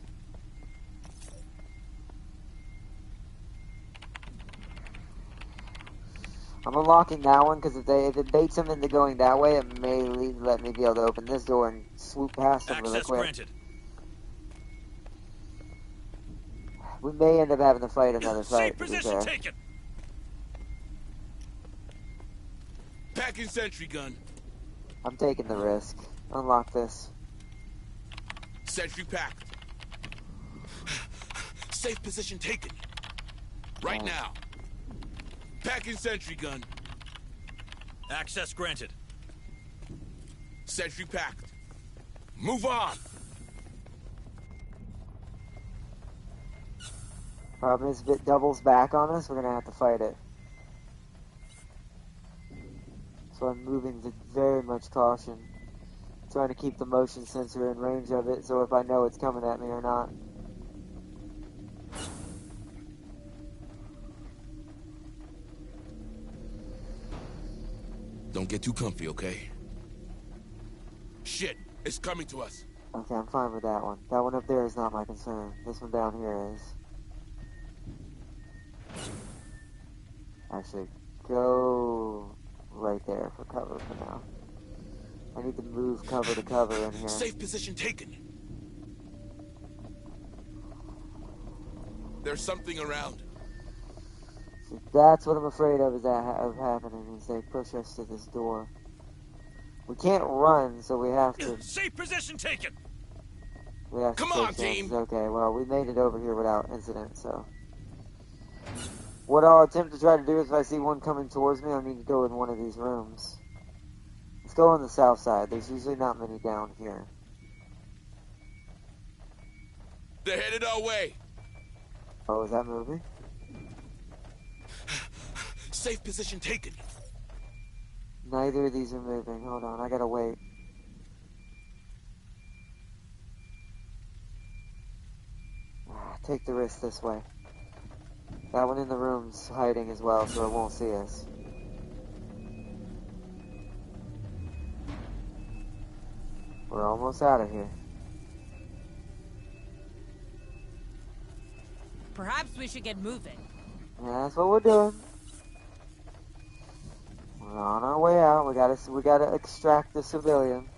I'm unlocking that one because if it baits him into going that way, it may let me be able to open this door and swoop past him really Access quick. granted. We may end up having to fight another Safe fight, to be position fair. taken. Packing sentry gun. I'm taking the risk. Unlock this. Sentry packed. Safe position taken. Right Oh. now. Packing sentry gun. Access granted. Sentry packed. Move on. Problem is, if it doubles back on us, we're gonna have to fight it. So I'm moving with very much caution. Trying to keep the motion sensor in range of it, so if I know it's coming at me or not. Don't get too comfy, okay? Shit, it's coming to us. Okay, I'm fine with that one. That one up there is not my concern. This one down here is. Actually, go right there for cover for now. I need to move cover to cover in here. Safe position taken. There's something around. See, that's what I'm afraid of of happening, is they push us to this door. We can't run, so we have to... Safe position taken. We have to Come take on, chances. team. Okay, well, we made it over here without incident, so... What I'll attempt to try to do is if I see one coming towards me, I'll need to go in one of these rooms. Let's go on the south side. There's usually not many down here. They're headed our way. Oh, is that moving? Safe position taken. Neither of these are moving. Hold on, I gotta wait. Take the risk this way. That one in the room's hiding as well, so it won't see us. We're almost out of here. Perhaps we should get moving. Yeah, that's what we're doing. We're on our way out. We gotta extract the civilian.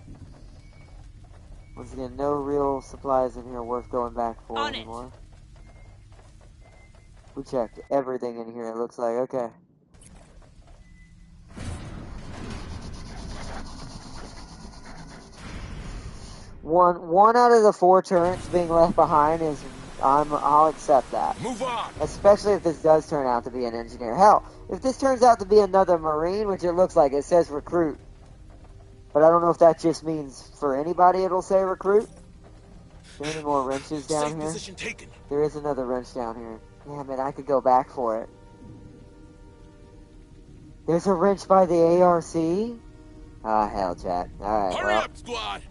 Once again, no real supplies in here worth going back for On it. anymore. We checked everything in here, it looks like. Okay. One out of the 4 turrets being left behind is I'll accept that. Move on. Especially if this does turn out to be an engineer. Hell, if this turns out to be another Marine, which it looks like, it says recruit. But I don't know if that just means for anybody it'll say recruit. Are there any more wrenches down Safe here? position taken. There is another wrench down here. Damn it, I could go back for it. There's a wrench by the ARC? Ah, hell, chat. Alright, Hurry well. up, squad.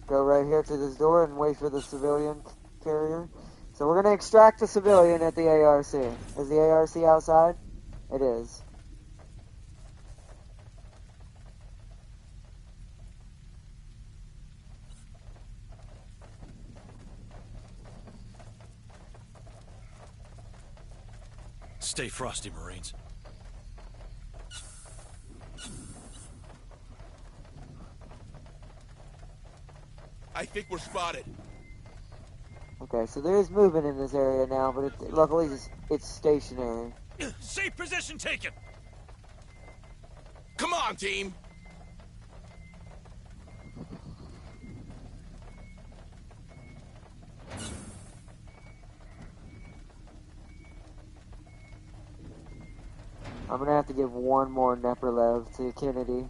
Go right here to this door and wait for the civilian carrier. So we're going to extract the civilian at the ARC. Is the ARC outside? It is. Stay frosty, Marines. I think we're spotted. Okay, so there is movement in this area now, but luckily it's stationary. Safe position taken. Come on, team. I'm gonna have to give one more Neperlev to Kennedy.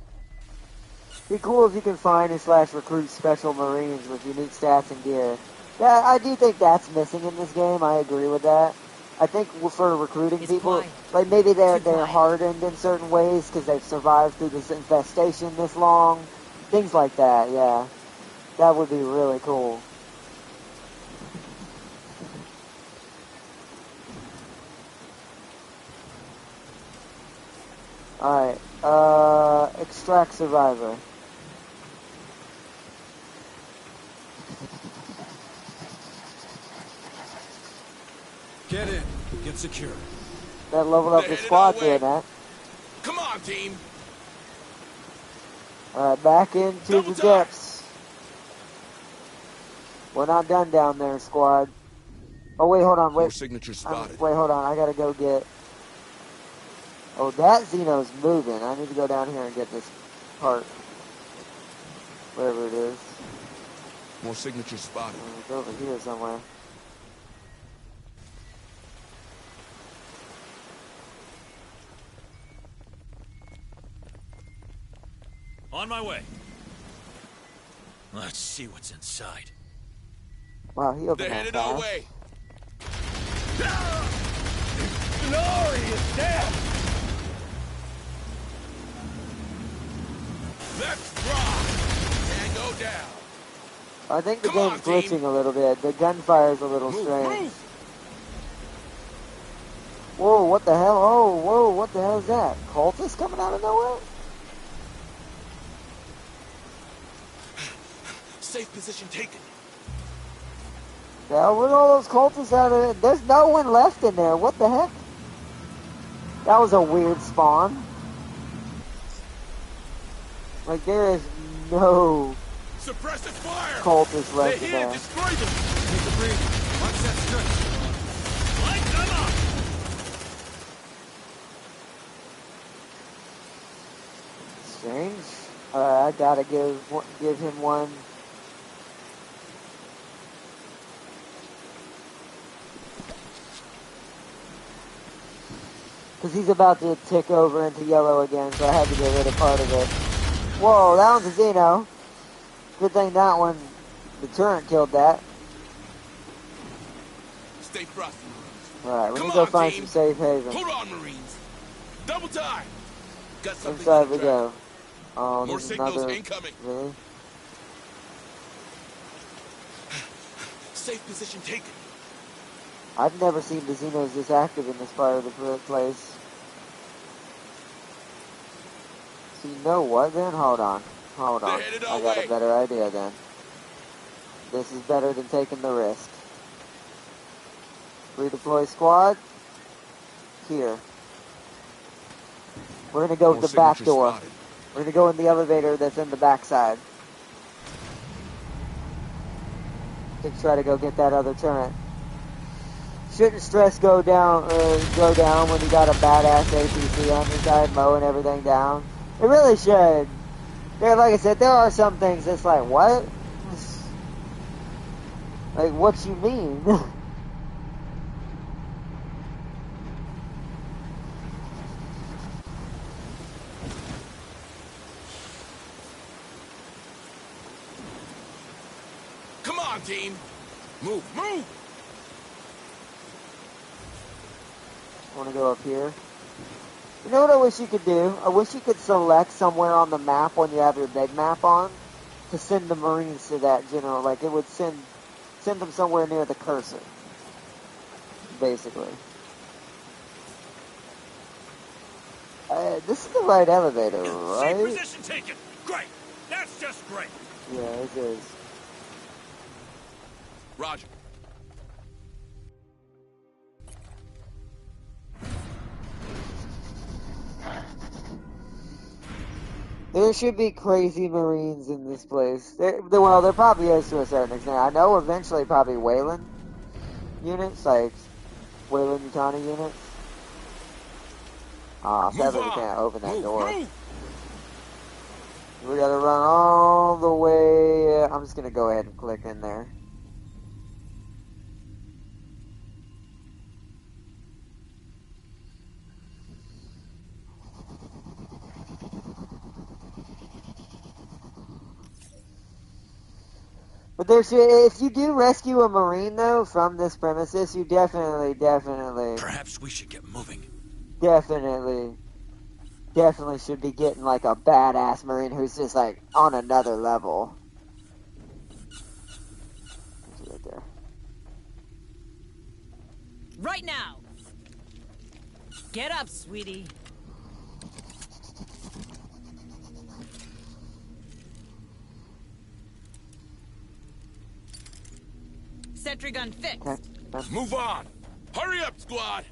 Be cool if you can find and / recruit special Marines with unique stats and gear. Yeah, I do think that's missing in this game. I agree with that. I think for recruiting It's people, quiet. like maybe they're Too quiet. hardened in certain ways because they've survived through this infestation this long. Things like that, yeah. That would be really cool. Alright, extract survivor. Get in. Get secure. That leveled up They're the headed squad our way. doing that. Come on, team. Alright, back into Double the time. depths. We're not done down there, squad. Oh, wait, hold on, More wait. signatures spotted. Wait, hold on, I gotta go get... Oh, that Xeno's moving. I need to go down here and get this part. Wherever it is. More signatures spotted. It's over here somewhere. On my way. Let's see what's inside. Wow, he opened They're that headed our fast. way. Glorious death! Let's rock. Tango down. I think the Come on, game's glitching team. a little bit. The gunfire's a little Move, strange. move. Whoa, what the hell? Oh, whoa, what the hell is that? Cultists coming out of nowhere? Safe position taken. The hell, where'd all those cultists out of it? There's no one left in there. What the heck? That was a weird spawn. Like, there is no Suppressive fire. cultists They're left in here. there. Destroy them. Take a breather. One set stretch. Light them up! Strange. I gotta give him one. Because he's about to tick over into yellow again, so I had to get rid of part of it. Whoa, that one's a Xeno. Good thing that one, the turret killed that. Stay frosty. Alright, we Come need to go on, find team. some safe haven. Hold on, Marines. Double time. Got something Inside on we track. go. Oh, More there's signals another... incoming. Really? Safe position taken. I've never seen the Xenos this active in this part of the place. So you know what then? Hold on. Hold on. They're headed I our got way. a better idea then. This is better than taking the risk. Redeploy squad. Here. We're gonna go More to the back signatures door. spotted. We're gonna go in the elevator that's in the back side. to try to go get that other turret. Shouldn't stress go down when you got a badass APC on your side mowing everything down. It really should. There, like I said, there are some things that's like, what? Like, what you mean? Come on, team. Move, move. I want to go up here. You know what I wish you could do? I wish you could select somewhere on the map when you have your big map on to send the Marines to that general. Like, it would send them somewhere near the cursor, basically. This is the right elevator, right? See position taken. Great. That's just great. Yeah, it is. Roger. There should be crazy Marines in this place. Well, there probably is to a certain extent. I know eventually probably Wayland units, like Wayland Yutani units. Sadly we can't open that door. Move. We gotta run all the way. I'm just gonna go ahead and click in there. But if you do rescue a Marine though from this premises, you definitely Perhaps we should get moving. definitely should be getting like a badass Marine who's just like on another level. Right there. Right now. Get up, sweetie. Sentry gun fixed. Okay. Move on. Hurry up, squad.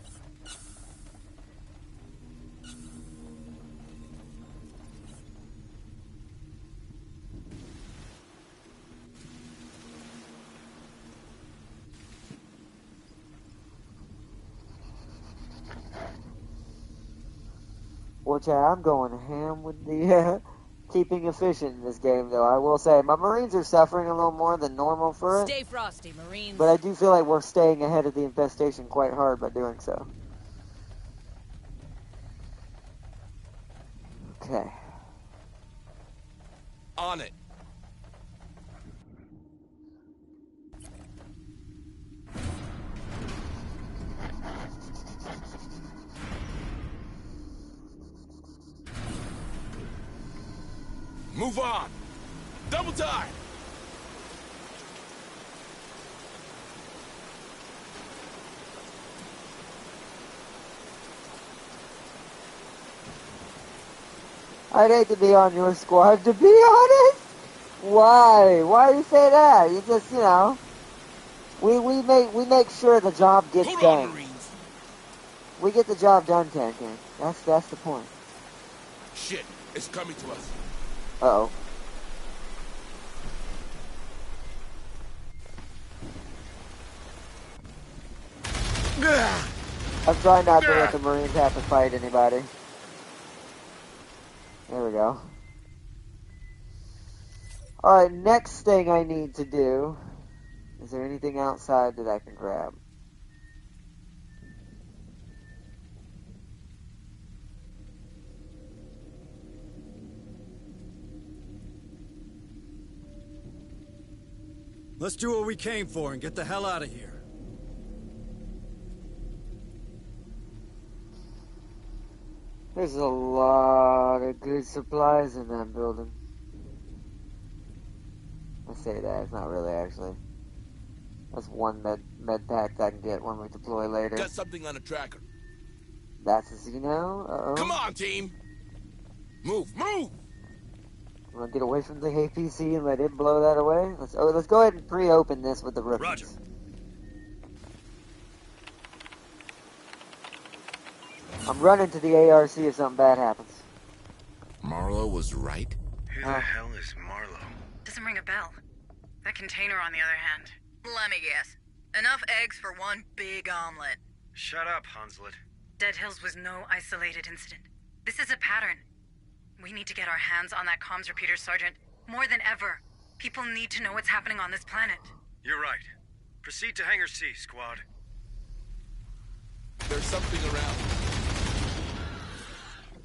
Which I'm going ham with the keeping efficient in this game, though. I will say my Marines are suffering a little more than normal for it. Stay frosty, Marines. But I do feel like we're staying ahead of the infestation quite hard by doing so. Okay. On it. Move on. Double time. I'd hate to be on your squad, to be honest. Why? Why do you say that? You just, you know, we make sure the job gets Hold done. on, Marines. We get the job done, Tankin. That's the point. Shit, it's coming to us. Uh-oh. I'm trying not to let the Marines have to fight anybody. There we go. Alright, next thing I need to do. Is there anything outside that I can grab? Let's do what we came for and get the hell out of here. There's a lot of good supplies in that building. I say that, it's not really actually. That's one med pack I can get when we deploy later. Got something on a tracker. That's a Xeno. Uh-oh. Come on, team. Move, move. I'm gonna get away from the APC and let it blow that away. Let's go ahead and pre-open this with the rookies. Roger. I'm running to the ARC if something bad happens. Marlowe was right. Who the hell is Marlowe? Doesn't ring a bell. That container, on the other hand. Let me guess. Enough eggs for one big omelet. Shut up, Hunslet. Dead Hills was no isolated incident. This is a pattern. We need to get our hands on that comms repeater, Sergeant. More than ever. People need to know what's happening on this planet. You're right. Proceed to Hangar C, squad. There's something around.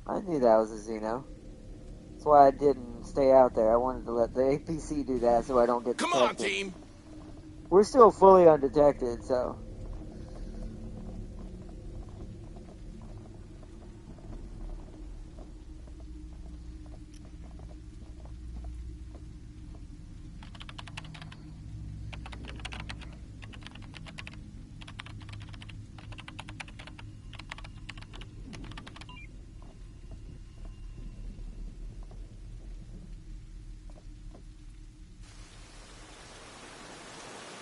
I knew that was a Xeno. That's why I didn't stay out there. I wanted to let the APC do that so I don't get Come detected. on, team. We're still fully undetected, so...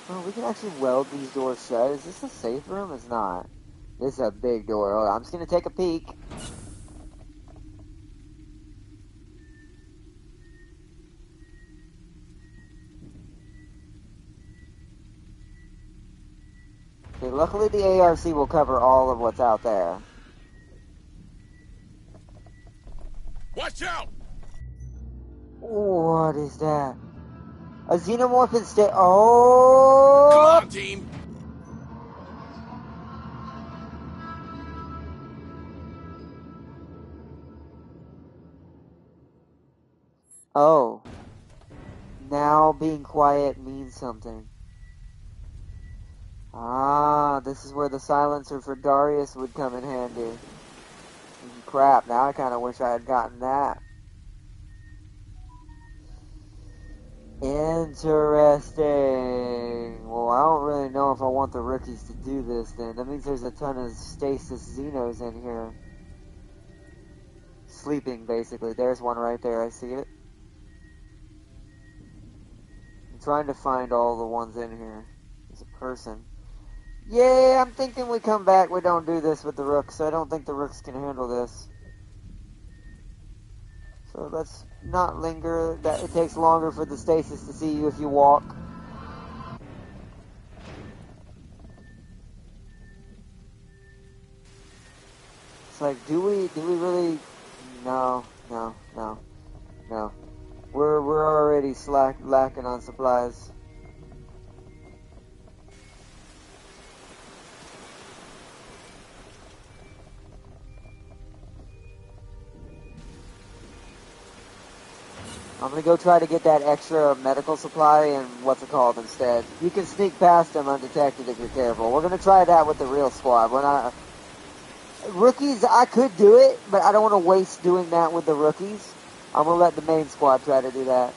Oh, we can actually weld these doors shut. Is this a safe room? It's not. This is a big door. Hold on, I'm just gonna take a peek. Okay, luckily the ARC will cover all of what's out there. Watch out! What is that? A xenomorph instead. Oh! Come on, team. Oh. Now being quiet means something. Ah, this is where the silencer for Darius would come in handy. Crap, now I kind of wish I had gotten that. Interesting. Well, I don't really know if I want the rookies to do this then. That means there's a ton of stasis Xenos in here. Sleeping, basically. There's one right there. I see it. I'm trying to find all the ones in here. There's a person. Yeah, I'm thinking we come back. We don't do this with the rooks. I don't think the rooks can handle this. So let's not linger. That it takes longer for the stasis to see you if you walk. It's like, do we really? No. We're already lacking on supplies. I'm gonna go try to get that extra medical supply and what's it called instead. You can sneak past them undetected if you're careful. We're gonna try that with the real squad. We're not... Rookies, I could do it, but I don't want to waste doing that with the rookies. I'm gonna let the main squad try to do that.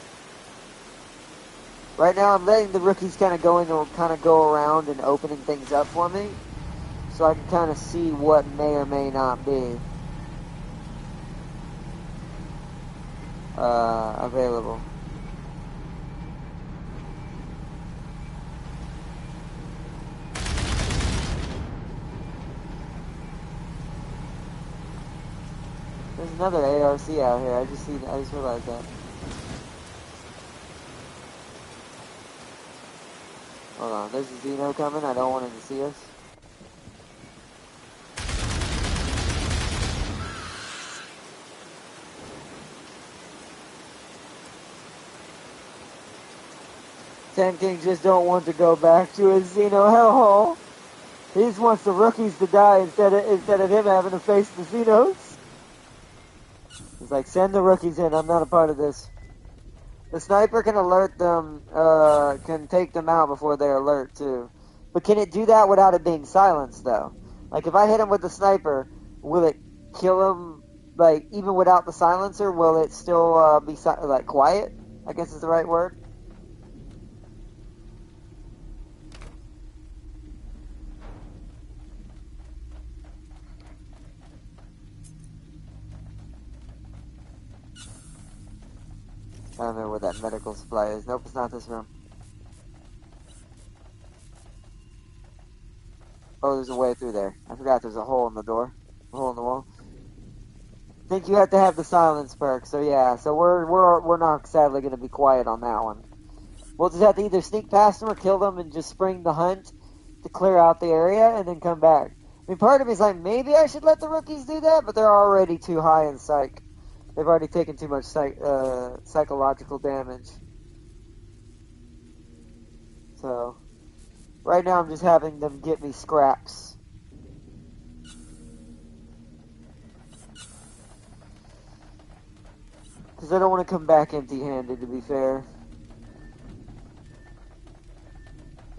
Right now I'm letting the rookies kind of go around and opening things up for me. So I can kind of see what may or may not be. Available. There's another ARC out here. I just realized that. Hold on, there's a Xeno coming. I don't want him to see us. Ten King just don't want to go back to his Xeno hellhole. He just wants the rookies to die instead of him having to face the Xenos. He's like, send the rookies in. I'm not a part of this. The sniper can alert them, can take them out before they alert too. But can it do that without it being silenced though? Like if I hit him with the sniper, will it kill him? Like even without the silencer, will it still be like quiet? I guess is the right word. I don't know where that medical supply is. Nope, it's not this room. Oh, there's a way through there. I forgot there's a hole in the door. A hole in the wall. I think you have to have the silence perk, so yeah. So we're not sadly gonna be quiet on that one. We'll just have to either sneak past them or kill them and just spring the hunt to clear out the area and then come back. I mean, part of me is like, maybe I should let the rookies do that, but they're already too high in psych. They've already taken too much psychological damage. So, right now I'm just having them get me scraps. Because I don't want to come back empty-handed, to be fair.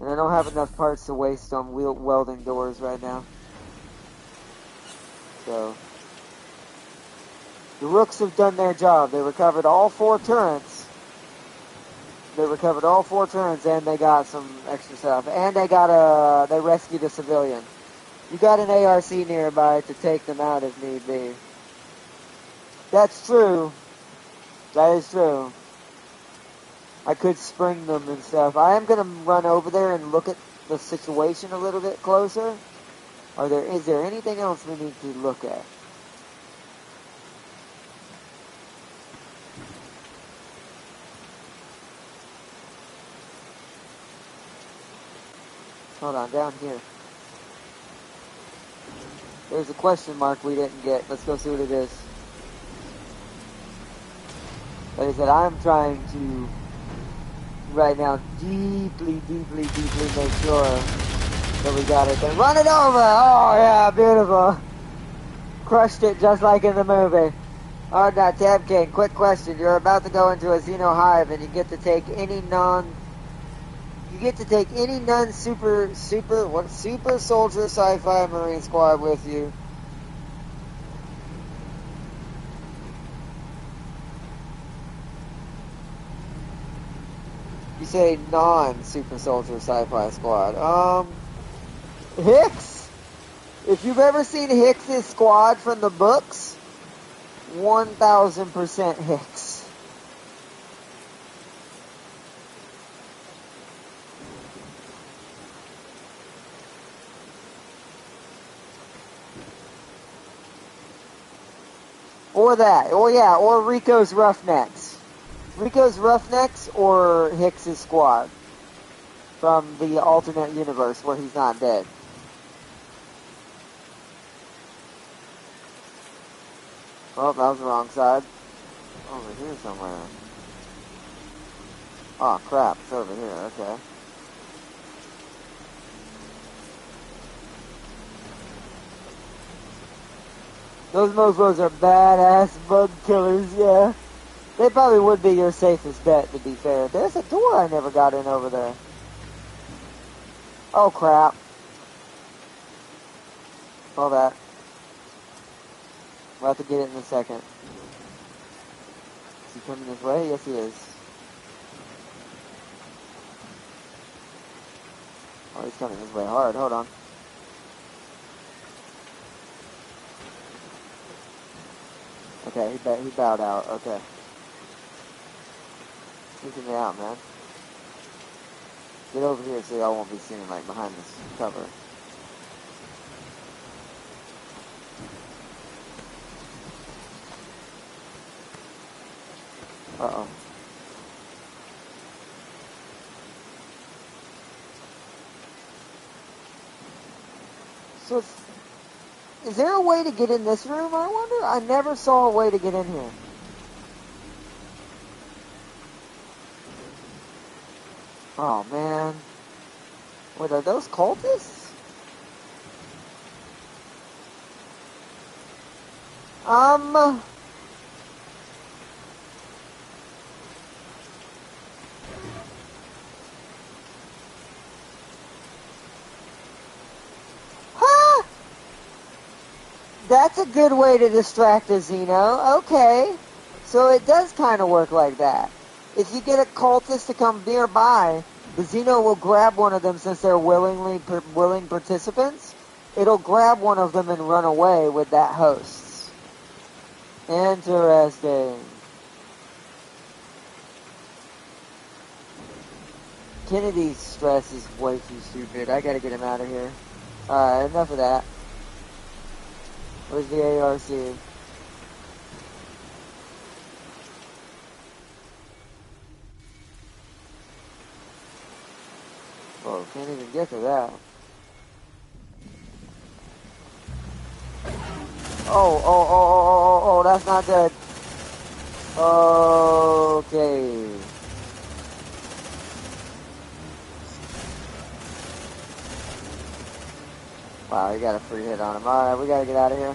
And I don't have enough parts to waste on welding doors right now. So, the Rooks have done their job. They recovered all 4 turrets. And they got some extra stuff. And they rescued a civilian. You got an ARC nearby to take them out if need be. That's true. That is true. I could spring them and stuff. I am going to run over there and look at the situation a little bit closer. Is there anything else we need to look at? Hold on, down here. There's a question mark we didn't get. Let's go see what it is. Like I said, I'm trying to, right now, deeply make sure that we got it. Then run it over! Oh, yeah, beautiful. Crushed it just like in the movie. Alright, now, Tab King, quick question. You're about to go into a Xeno hive and you get to take any super soldier sci-fi marine squad with you. You say non-super soldier sci-fi squad. Hicks? If you've ever seen Hicks's squad from the books, 1000% Hicks. Or that. Oh yeah, or Rico's Roughnecks. Rico's Roughnecks or Hicks's squad. From the alternate universe where he's not dead. Oh, that was the wrong side. Over here somewhere. Oh crap, it's over here, okay. Those mofos are badass bug killers, yeah. They probably would be your safest bet, to be fair. There's a door I never got in over there. Oh crap. All that. We'll have to get it in a second. Is he coming this way? Yes, he is. Oh, he's coming this way hard. Hold on. Okay, he bowed out. Okay. Sneaking me out, man. Get over here so y'all won't be seen, like, behind this cover. Uh-oh. So, is there a way to get in this room, I wonder? I never saw a way to get in here. Oh, man. Wait, are those cultists? That's a good way to distract a Xeno. Okay. So it does kind of work like that. If you get a cultist to come nearby, the Xeno will grab one of them since they're willing participants. It'll grab one of them and run away with that host. Interesting. Kennedy's stress is way too stupid. I gotta get him out of here. Alright, enough of that. Where's the ARC? Whoa, can't even get to that. Oh, that's not good. Okay. Wow, he got a free hit on him. Alright, we gotta get out of here.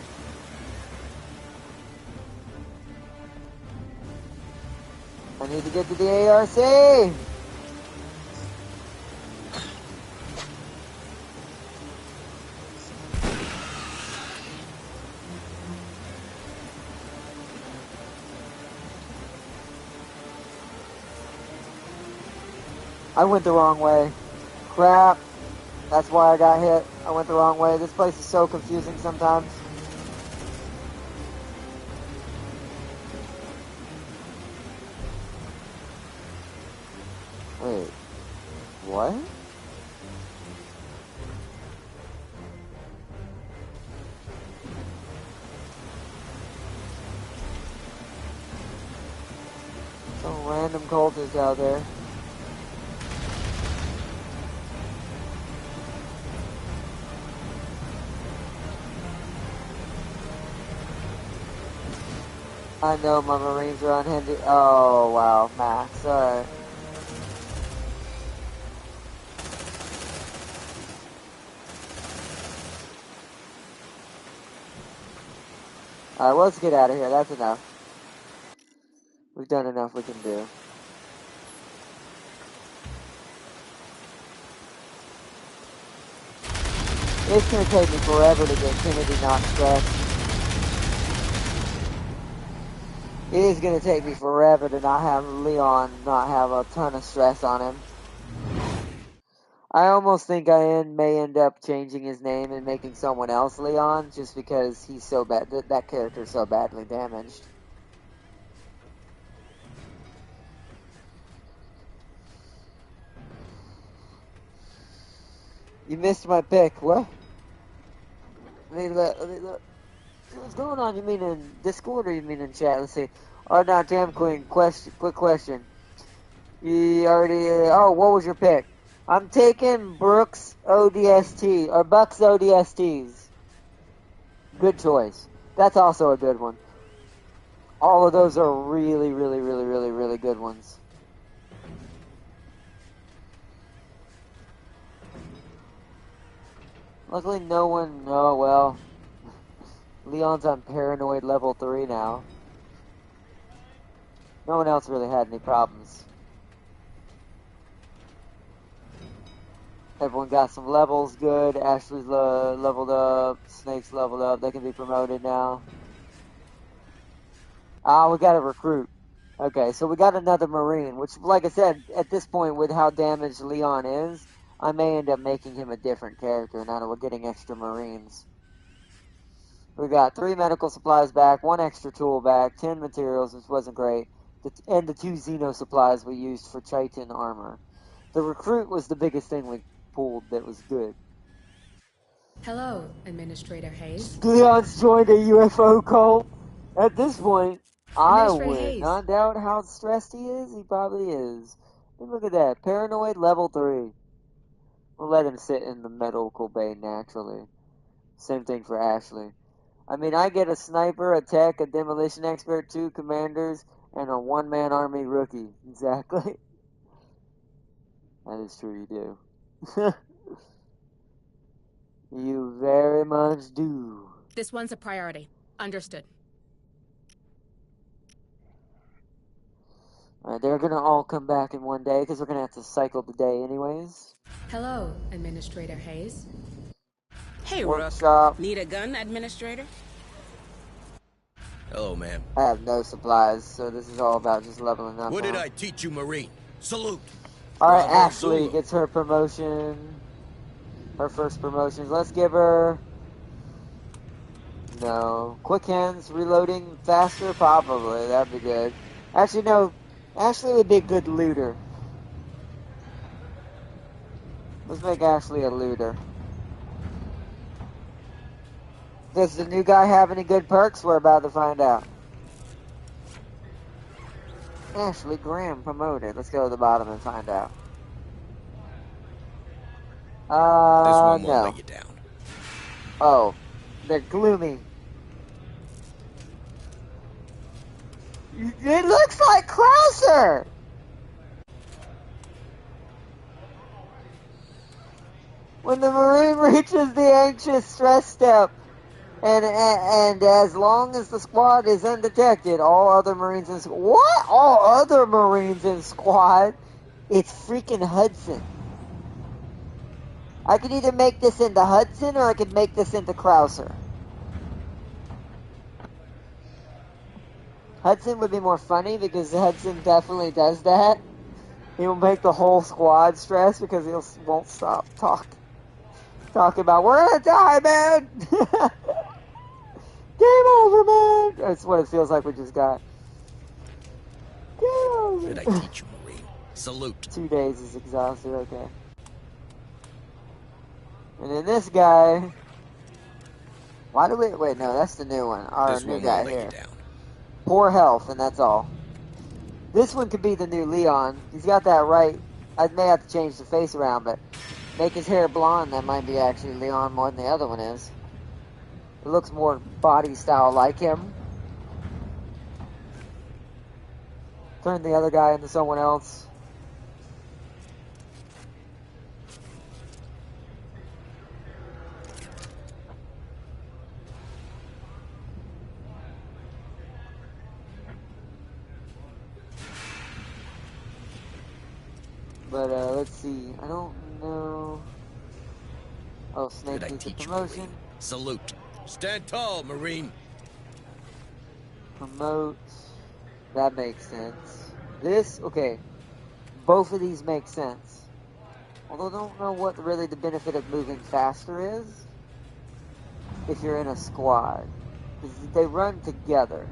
I need to get to the ARC! I went the wrong way. Crap. That's why I got hit. I went the wrong way. This place is so confusing sometimes. Wait. What? Some random cultist out there. I know my Marines are unhindered. Oh, wow. Max. Alright. Alright, well, let's get out of here. That's enough. We've done enough we can do. It's gonna take me forever to get Kennedy not stressed. It is gonna take me forever to not have Leon not have a ton of stress on him. I almost think I may end up changing his name and making someone else Leon, just because he's so bad. That character's so badly damaged. You missed my pick. What? Let me look. What's going on? You mean in Discord or you mean in chat? Let's see. Oh, now, Jam Queen, quick question. You already, what was your pick? I'm taking Brooks ODST, or Bucks ODSTs. Good choice. That's also a good one. All of those are really, really, really, really, really good ones. Luckily no one, oh well. Leon's on paranoid level 3 now. No one else really had any problems. Everyone got some levels good. Ashley's leveled up. Snake's leveled up. They can be promoted now. Ah, we got a recruit. Okay, so we got another Marine, which, like I said, at this point, with how damaged Leon is, I may end up making him a different character now that we're getting extra Marines. We got 3 medical supplies back, 1 extra tool back, 10 materials, which wasn't great, and the 2 Xeno supplies we used for Chitin armor. The recruit was the biggest thing we pulled that was good. Hello, Administrator Hayes. Leon's joined a UFO cult. At this point, I Administrator would Hayes. not doubt how stressed he is. He probably is. And look at that. Paranoid level 3. We'll let him sit in the medical bay naturally. Same thing for Ashley. I mean, I get a sniper, a tech, a demolition expert, 2 commanders, and a one-man army rookie. Exactly. That is true, you do. You very much do. This one's a priority. Understood. Alright, they're gonna all come back in one day, because we're gonna have to cycle the day anyways. Hello, Administrator Hayes. Hey, Workshop. Rook. Need a gun, Administrator? Hello, ma'am. I have no supplies, so this is all about just leveling up. What did now. I teach you, Marine? Salute. Alright, Bravo, Ashley Zulu. gets her promotion. Her first promotions. Let's give her... No. Quick hands, reloading faster? Probably. That'd be good. Actually, no. Ashley would be a good looter. Let's make Ashley a looter. Does the new guy have any good perks? We're about to find out. Ashley Graham promoted. Let's go to the bottom and find out. This one won't No. let you down. Oh, they're gloomy. It looks like Krauser! When the Marine reaches the anxious stress step, and as long as the squad is undetected, all other Marines in squad... What? All other Marines in squad? It's freaking Hudson. I could either make this into Hudson or I could make this into Krauser. Hudson would be more funny because Hudson definitely does that. He'll make the whole squad stress because he won't stop talking about, we're gonna die, man! Game over, man! That's what it feels like we just got. Game over! Did I teach you, Marine? Salute. 2 days is exhausted, okay. And then this guy... Why do we... Wait, no, that's the new one. Our This new one guy won't let here. you down. Poor health, and that's all. This one could be the new Leon. He's got that right. I may have to change the face around, but make his hair blonde. That might be actually Leon more than the other one is. It looks more body style like him. Turn the other guy into someone else. But let's see. I don't know. Oh, Snake Did I needs a teach you, promotion. Marine? Salute. Stand tall, Marine. Promote. That makes sense. This, okay. Both of these make sense. Although I don't know what really the benefit of moving faster is. If you're in a squad. Because they run together.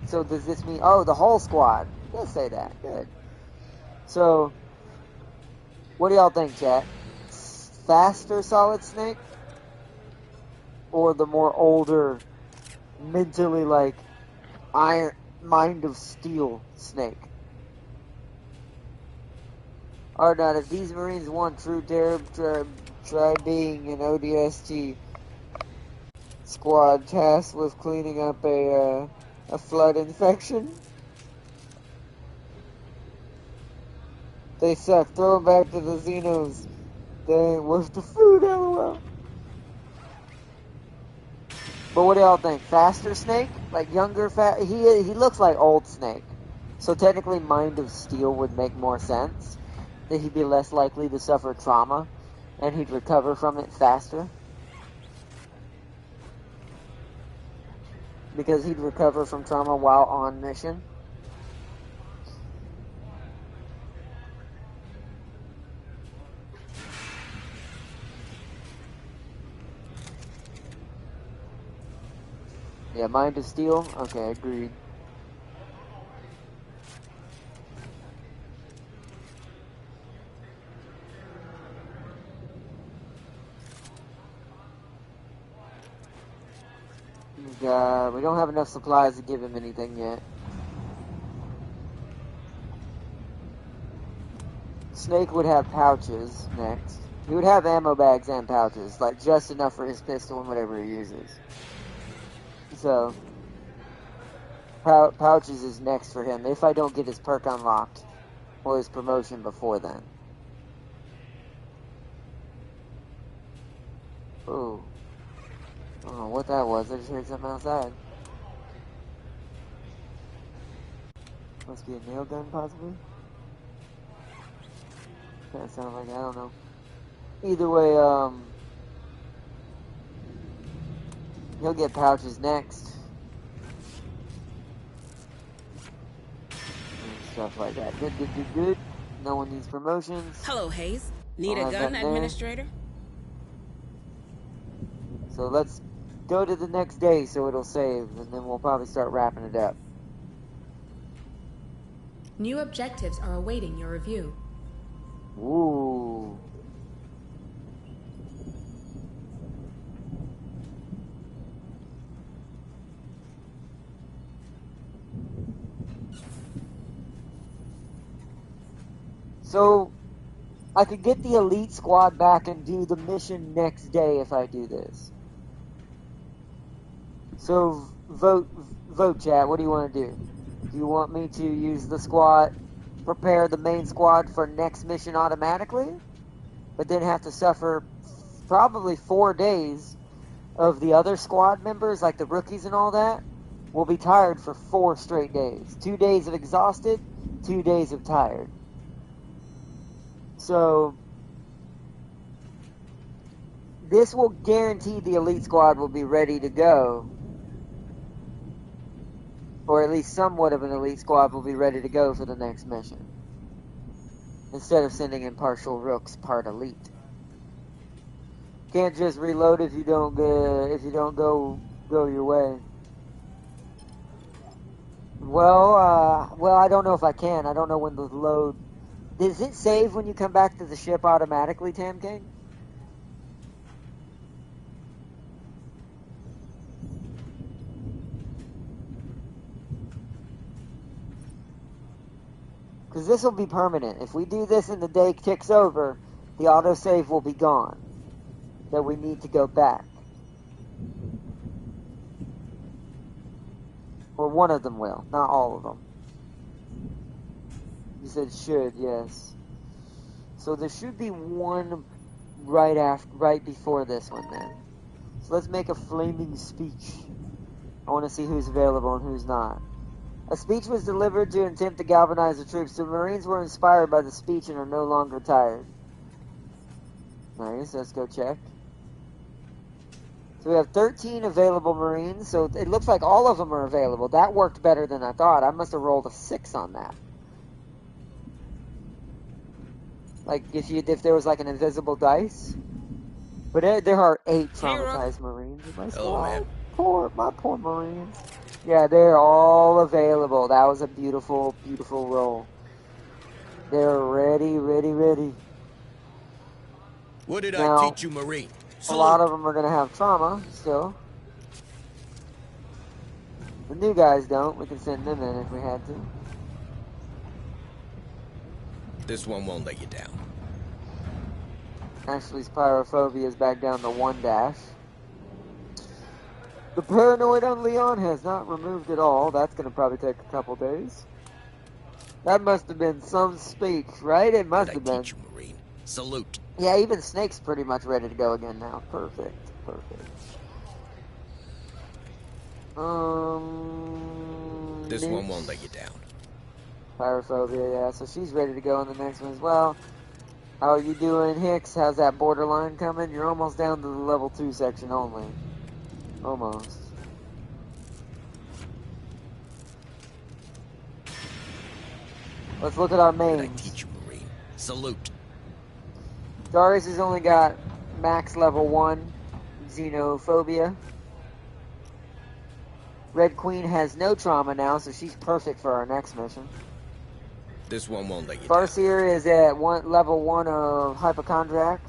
So does this mean, oh, the whole squad. Let's say that. Good. So, what do y'all think, chat? Faster Solid Snake? Or the more older, mentally like, iron, mind of steel Snake? Or not, if these Marines want true terror, try being an ODST squad tasked with cleaning up a flood infection. They suck. Throw them back to the Xenos. They ain't worth the food, lol. But what do y'all think? Faster Snake? Like younger, he looks like old Snake. So technically Mind of Steel would make more sense. That he'd be less likely to suffer trauma. And he'd recover from it faster. Because he'd recover from trauma while on mission. Yeah, Mind of Steel? Okay, agreed. We don't have enough supplies to give him anything yet. Snake would have pouches next. He would have ammo bags and pouches, like just enough for his pistol and whatever he uses. So, pouches is next for him, if I don't get his perk unlocked, or his promotion before then. Ooh. I don't know what that was, I just heard something outside. Must be a nail gun, possibly? That sounds like, I don't know. Either way, he'll get pouches next. And stuff like that. Good. No one needs promotions. Hello, Hayes. Need I'll a have gun, that there. Administrator? So let's go to the next day so it'll save, and then we'll probably start wrapping it up. New objectives are awaiting your review. Ooh. So, I could get the elite squad back and do the mission next day if I do this. So vote, chat. What do you want to do? Do you want me to use the squad, prepare the main squad for next mission automatically, but then have to suffer probably 4 days of the other squad members, like the rookies and all that, will be tired for 4 straight days. 2 days of exhausted, 2 days of tired. So this will guarantee the elite squad will be ready to go. Or at least somewhat of an elite squad will be ready to go for the next mission. Instead of sending in partial rooks, part elite. Can't just reload if you don't go your way. Well, I don't know if I can. I don't know when the load. Does it save when you come back to the ship automatically, Tam King? Because this will be permanent. If we do this and the day ticks over, the autosave will be gone. That we need to go back. Or one of them will, not all of them. You said should, yes. So there should be one right before this one then. So let's make a flaming speech. I want to see who's available and who's not. A speech was delivered to attempt to galvanize the troops. The Marines were inspired by the speech and are no longer tired. Nice, let's go check. So we have 13 available Marines, so it looks like all of them are available. That worked better than I thought. I must have rolled a 6 on that. Like, if there was like an invisible dice. But there are 8 traumatized Marines in my squad. My poor Marines. Yeah, they're all available. That was a beautiful, beautiful roll. They're ready. What did I teach you, Marine? A lot of them are going to have trauma still. The new guys don't. We can send them in if we had to. This one won't let you down. Ashley's pyrophobia is back down to 1 dash. The paranoid on Leon has not removed at all. That's going to probably take a couple days. That must have been some speech, right? It must have been. Teach you, Marine. Salute. Yeah, even Snake's pretty much ready to go again now. Perfect. This one won't let you down. Pyrophobia, yeah. So she's ready to go on the next one as well. How are you doing, Hicks? How's that borderline coming? You're almost down to the level 2 section only. Almost. Let's look at our mains. What did I teach you, Marine? Salute. Darius has only got max level 1 xenophobia. Red Queen has no trauma now, so she's perfect for our next mission. This one won't let you Farseer is at level 1 of hypochondriac.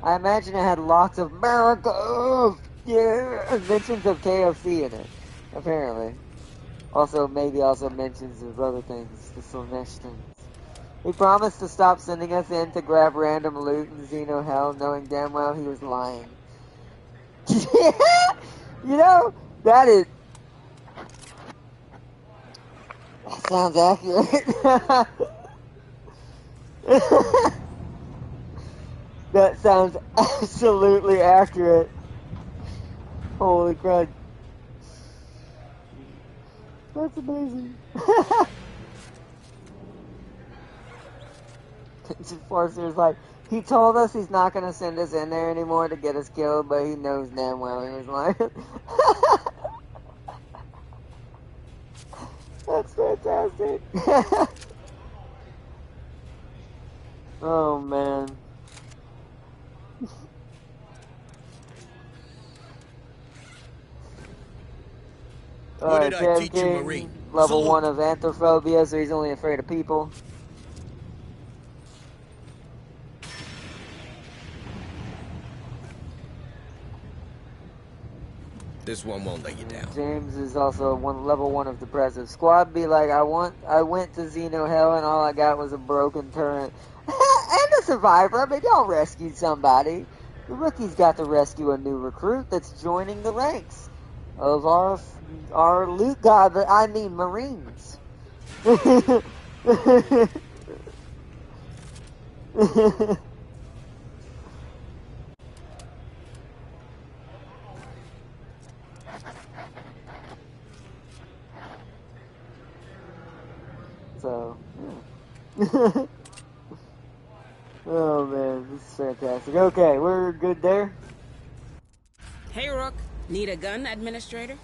I imagine it had lots of America, mentions of KFC in it, apparently. Maybe also mentions of other things, the Slanesh things. He promised to stop sending us in to grab random loot in Xeno Hell, knowing damn well he was lying. That sounds accurate. That sounds absolutely accurate. Holy crud. That's amazing. Farseer's like, he told us he's not going to send us in there anymore to get us killed, but he knows damn well he was lying. That's fantastic. Oh, man. What did I teach you, Marine? Level 1 of anthrophobia, so he's only afraid of people. This one won't let you down. James is also level 1 of depressive. Squad be like, I went to Xeno Hell and all I got was a broken turret. And a survivor. I mean, y'all rescued somebody. The rookie's got to rescue a new recruit that's joining the ranks of our loot god. I mean, Marines. So, yeah. Oh man, this is fantastic. Okay, we're good there. Hey, Rook. Need a gun, Administrator?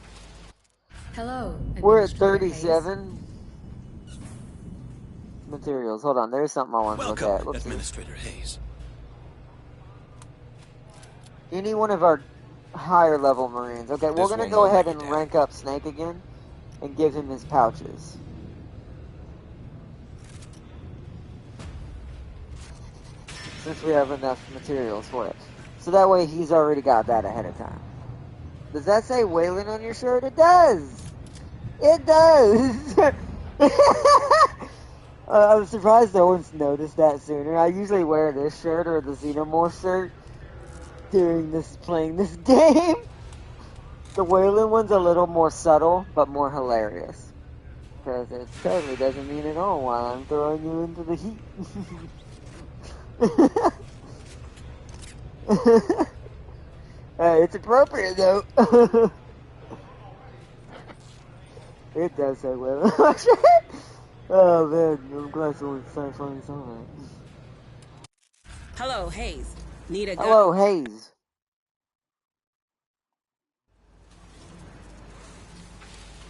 Hello, We're at Administrator Hayes. 37 materials. Hold on, there's something I want to look Welcome, at. Whoopsie. Administrator Hayes. Any one of our higher level Marines. Okay, we're This gonna will go not ahead bring and you down. rank up Snake again and give him his pouches. Since we have enough materials for it. So that way he's already got that ahead of time. Does that say Wayland on your shirt? It does! It does! I was surprised no one's noticed that sooner. I usually wear this shirt or the Xenomorph shirt during playing this game. The Wayland one's a little more subtle, but more hilarious. Because it totally doesn't mean at all why I'm throwing you into the heat. It's appropriate though. It does say Wayland. Oh man, I'm glad someone finally saw that. Hello, Hayes. Need a gun? Hello, Hayes.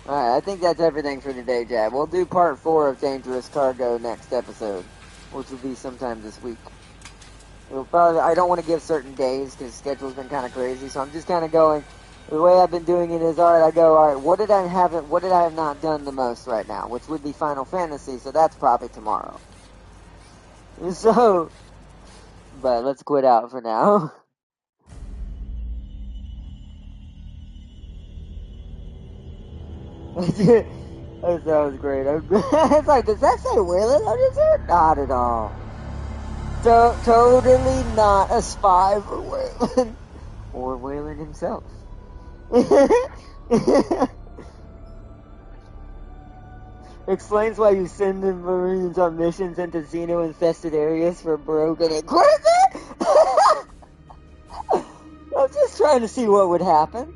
Alright, I think that's everything for today, Jab. We'll do part 4 of Dangerous Cargo next episode, which will be sometime this week. It'll probably, I don't want to give certain days because the schedule's been kind of crazy, so I'm just kind of going. The way I've been doing it is, alright, I go, alright, what did I have not done the most right now? Which would be Final Fantasy, so that's probably tomorrow. So, but let's quit out for now. That was great. It's like, does that say Wayland on his shirt? Not at all. Totally not a spy for Wayland. Or Wayland himself. Explains why you send the Marines on missions into Xeno-infested areas for broken equipment? I'm just trying to see what would happen.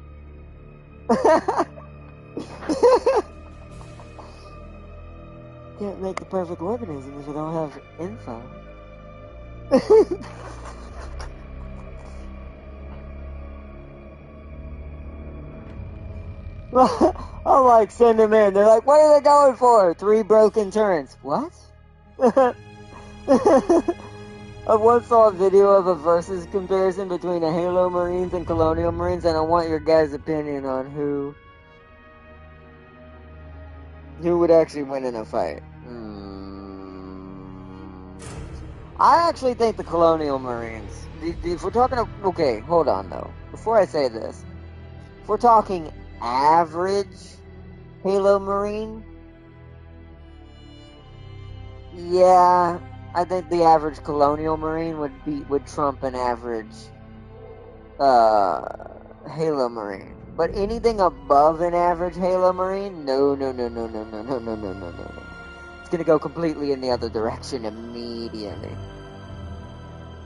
Can't make the perfect organism if you don't have info. I'm like, send them in. They're like, what are they going for? 3 broken turns. What? I once saw a video of a versus comparison between the Halo Marines and Colonial Marines, and I want your guys' opinion on who would actually win in a fight. I actually think the Colonial Marines. If we're talking, okay, hold on though. Before I say this, if we're talking average Halo Marine, yeah, I think the average Colonial Marine would trump an average Halo Marine. But anything above an average Halo Marine, no. It's gonna go completely in the other direction immediately.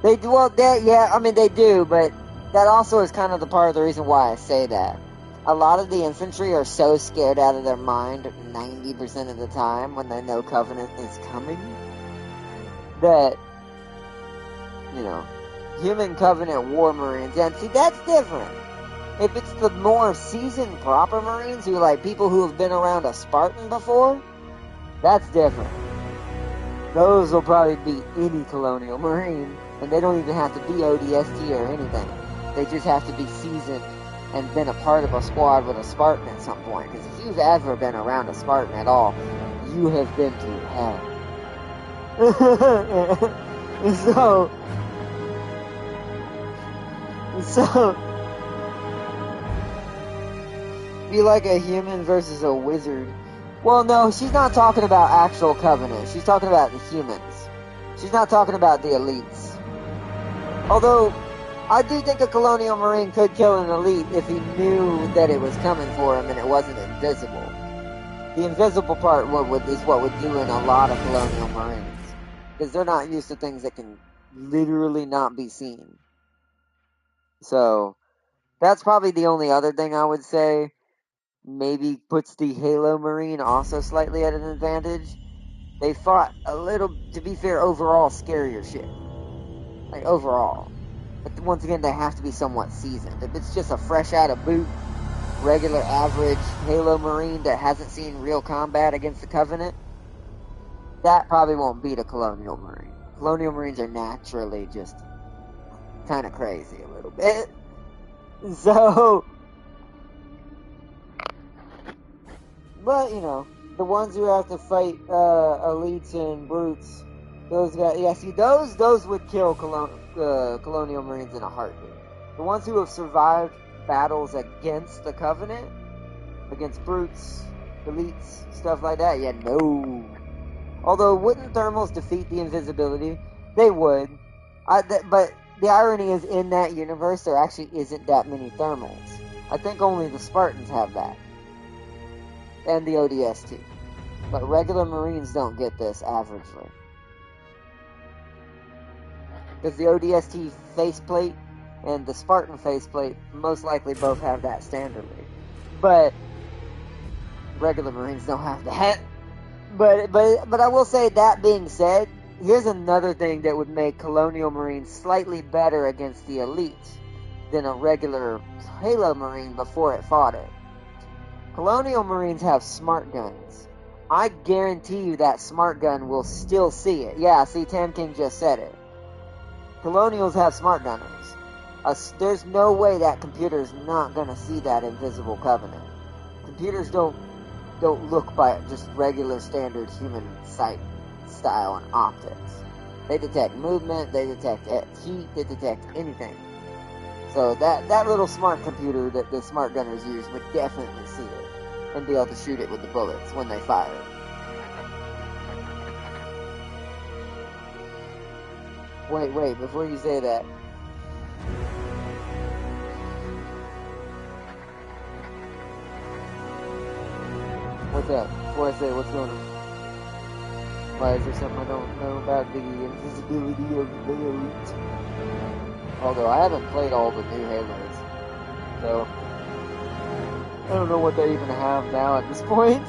They do, well, yeah, I mean they do, but that also is kind of the part of the reason why I say that. A lot of the infantry are so scared out of their mind 90% of the time when they know Covenant is coming that, you know, human Covenant War Marines, and see, that's different. If it's the more seasoned proper Marines, who like people who have been around a Spartan before, that's different. Those will probably beat any Colonial Marine, and they don't even have to be ODST or anything. They just have to be seasoned and been a part of a squad with a Spartan at some point. Because if you've ever been around a Spartan at all, you have been through hell. So be like a human versus a wizard. Well, no, she's not talking about actual Covenant. She's talking about the humans. She's not talking about the elites. Although, I do think a Colonial Marine could kill an elite if he knew that it was coming for him and it wasn't invisible. The invisible part is what would do in a lot of Colonial Marines. Because they're not used to things that can literally not be seen. So, that's probably the only other thing I would say. Maybe puts the Halo Marine also slightly at an advantage. They fought a little, to be fair, overall scarier shit. Like, overall. But once again, they have to be somewhat seasoned. If it's just a fresh out of boot, regular average Halo Marine that hasn't seen real combat against the Covenant, that probably won't beat a Colonial Marine. Colonial Marines are naturally just kind of crazy a little bit. So, but, you know, the ones who have to fight elites and brutes, those guys, yeah, see, those would kill Colonial Marines in a heartbeat. The ones who have survived battles against the Covenant, against brutes, elites, stuff like that, yeah, no. Although, wouldn't thermals defeat the invisibility? They would. But the irony is, in that universe, there actually isn't that many thermals. I think only the Spartans have that. And the ODST. But regular Marines don't get this averagely. Because the ODST faceplate and the Spartan faceplate most likely both have that standardly. But regular Marines don't have that. But I will say, that being said, here's another thing that would make Colonial Marines slightly better against the elites than a regular Halo Marine before it fought it. Colonial Marines have smart guns. I guarantee you that smart gun will still see it. Yeah, see, Tam King just said it. Colonials have smart gunners. There's no way that computer's not gonna see that invisible Covenant. Computers don't look by just regular standard human sight style and optics. They detect movement, they detect heat, they detect anything. So that little smart computer that the smart gunners use would definitely see it and be able to shoot it with the bullets when they fire. Wait, before you say that. What's up? Before I say what's going on? Why, is there something I don't know about the invisibility of the elite? Although I haven't played all the new Halos, so I don't know what they even have now at this point.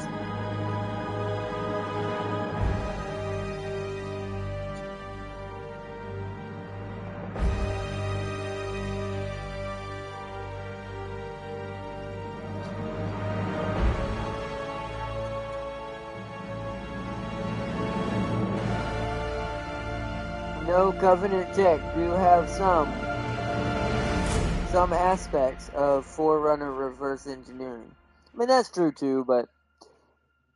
No, Covenant tech do have some aspects of Forerunner reverse engineering. I mean, that's true too, but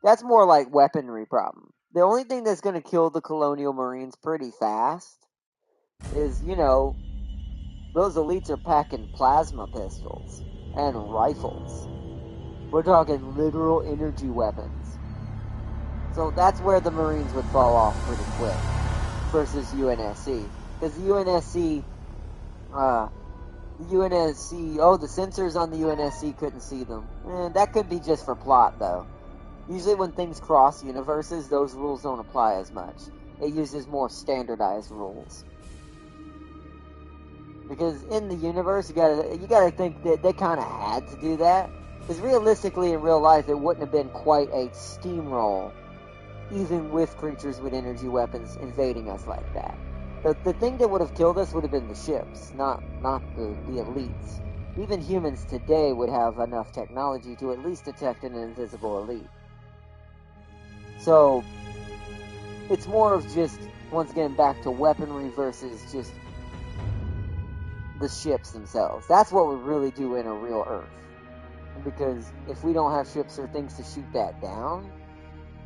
that's more like weaponry problem. The only thing that's going to kill the Colonial Marines pretty fast is, you know, those elites are packing plasma pistols and rifles. We're talking literal energy weapons. So that's where the Marines would fall off pretty quick versus UNSC. Because the UNSC, the sensors on the UNSC couldn't see them. That could be just for plot, though. Usually when things cross universes, those rules don't apply as much. It uses more standardized rules. Because in the universe, you gotta think that they kind of had to do that. Because realistically, in real life, it wouldn't have been quite a steamroll, even with creatures with energy weapons invading us like that. The thing that would have killed us would have been the ships, not the elites. Even humans today would have enough technology to at least detect an invisible elite. So, it's more of just, once again, back to weaponry versus just the ships themselves. That's what would really do in a real Earth. Because if we don't have ships or things to shoot that down,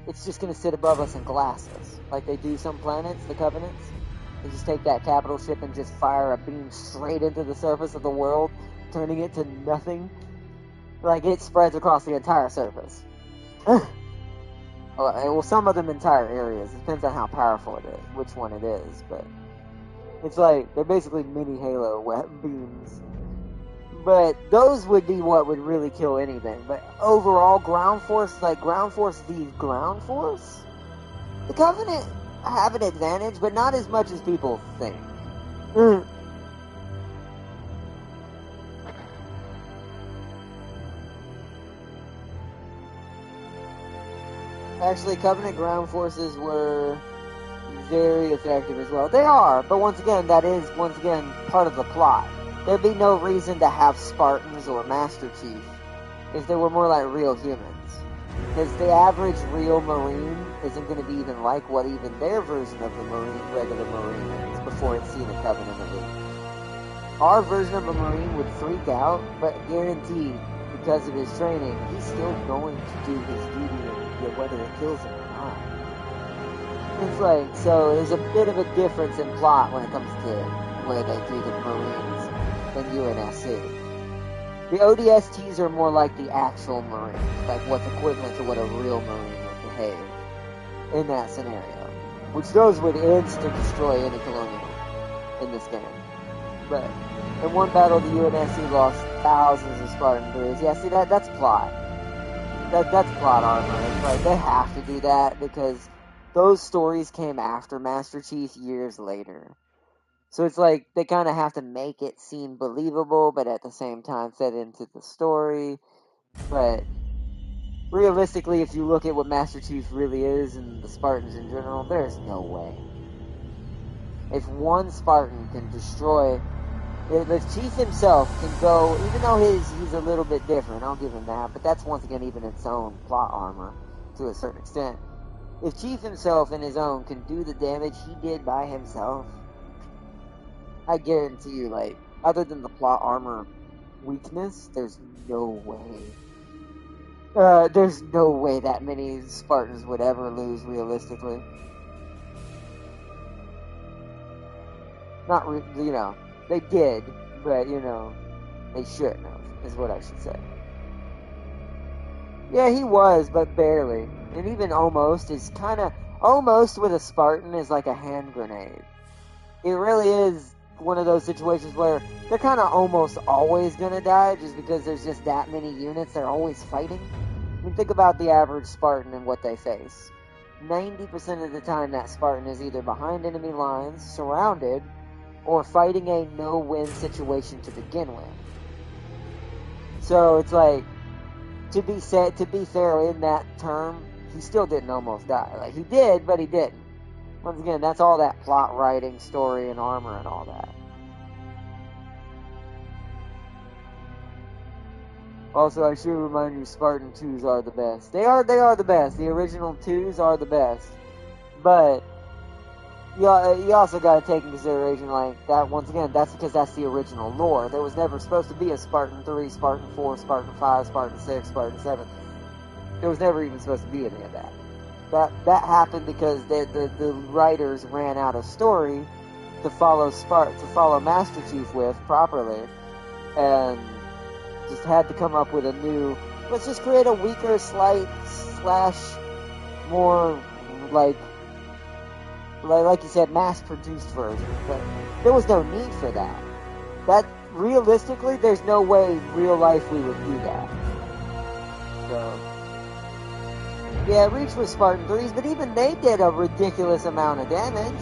it's just going to sit above us and glass us. Like they do some planets, the Covenants. They just take that capital ship and just fire a beam straight into the surface of the world, turning it to nothing. Like it spreads across the entire surface. well, some of them entire areas. It depends on how powerful it is, which one it is, but it's like, they're basically mini Halo beams. But those would be what would really kill anything. But overall, ground force, like ground force v ground force, the Covenant have an advantage, but not as much as people think. Actually, Covenant ground forces were very effective as well. They are, but once again, that is, part of the plot. There'd be no reason to have Spartans or Master Chief if they were more like real humans. Because the average real Marine isn't going to be even like what even their version of the regular Marine is before it's seen a Covenant elite. Our version of a Marine would freak out, but guaranteed, because of his training, he's still going to do his duty, whether it kills him or not. It's like, so there's a bit of a difference in plot when it comes to where they do the Marines than UNSC. The ODSTs are more like the actual Marine, like what's equivalent to what a real Marine would behave in that scenario. Which those would instant destroy any Colonial in this game. But in one battle, the UNSC lost thousands of Spartan 3s. Yeah, see, that's plot. That's plot armor. It's like, they have to do that because those stories came after Master Chief years later. So it's like, they kind of have to make it seem believable, but at the same time fit into the story. But realistically, if you look at what Master Chief really is and the Spartans in general, there's no way. If one Spartan can destroy... If Chief himself can go, even though he's a little bit different, I'll give him that, but that's once again even its own plot armor, to a certain extent. If Chief himself in his own can do the damage he did by himself, I guarantee you, like, other than the plot armor weakness, there's no way. There's no way that many Spartans would ever lose realistically. Not, they did, but, they shouldn't have, is what I should say. Yeah, he was, but barely. And even almost is kind of... Almost with a Spartan is like a hand grenade. It really is one of those situations where they're kind of almost always going to die just because there's just that many units they're always fighting. I mean, think about the average Spartan and what they face. 90% of the time that Spartan is either behind enemy lines, surrounded, or fighting a no-win situation to begin with. So it's like, to be fair in that term, he still didn't almost die. Like, he did, but he didn't. Once again, that's all that plot writing, story, and armor and all that. Also, I should remind you, Spartan 2s are the best. They are the best. The original 2s are the best. But you also got to take into consideration, like, that, once again, that's because that's the original lore. There was never supposed to be a Spartan 3, Spartan 4, Spartan 5, Spartan 6, Spartan 7. There was never even supposed to be any of that. That happened because the writers ran out of story to follow Master Chief with properly, and just had to come up with a new, let's just create a weaker, slight, / more, like you said, mass-produced version. But there was no need for that. That, realistically, there's no way in real life we would do that. So, yeah, Reach was Spartan 3s, but even they did a ridiculous amount of damage.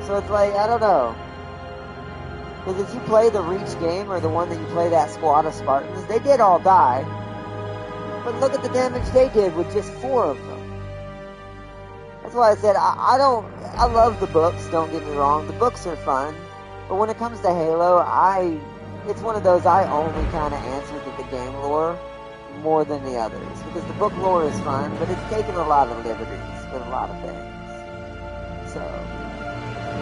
So it's like, I don't know. Because if you play the Reach game, or the one that you play that squad of Spartans, they did all die. But look at the damage they did with just 4 of them. That's why I said, I love the books, don't get me wrong. The books are fun. But when it comes to Halo, it's one of those I only kind of answer to the game lore more than the others. Because the book lore is fun, but it's taken a lot of liberties with a lot of things. So,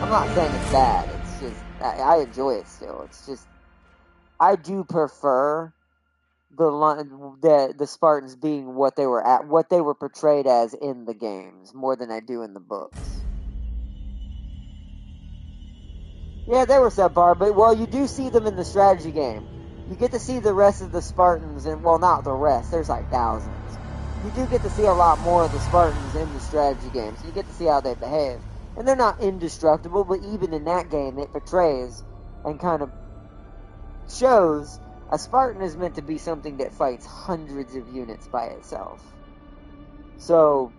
I'm not saying it's bad. It's just, I enjoy it still. It's just, I do prefer the Spartans being what they were portrayed as in the games more than I do in the books. Yeah, they were subpar, but well, you do see them in the strategy game. You get to see the rest of the Spartans, and well, not the rest. There's like thousands. you do get to see a lot more of the Spartans in the strategy games. You get to see how they behave. And they're not indestructible, but even in that game, it portrays and kind of shows a Spartan is meant to be something that fights hundreds of units by itself. So,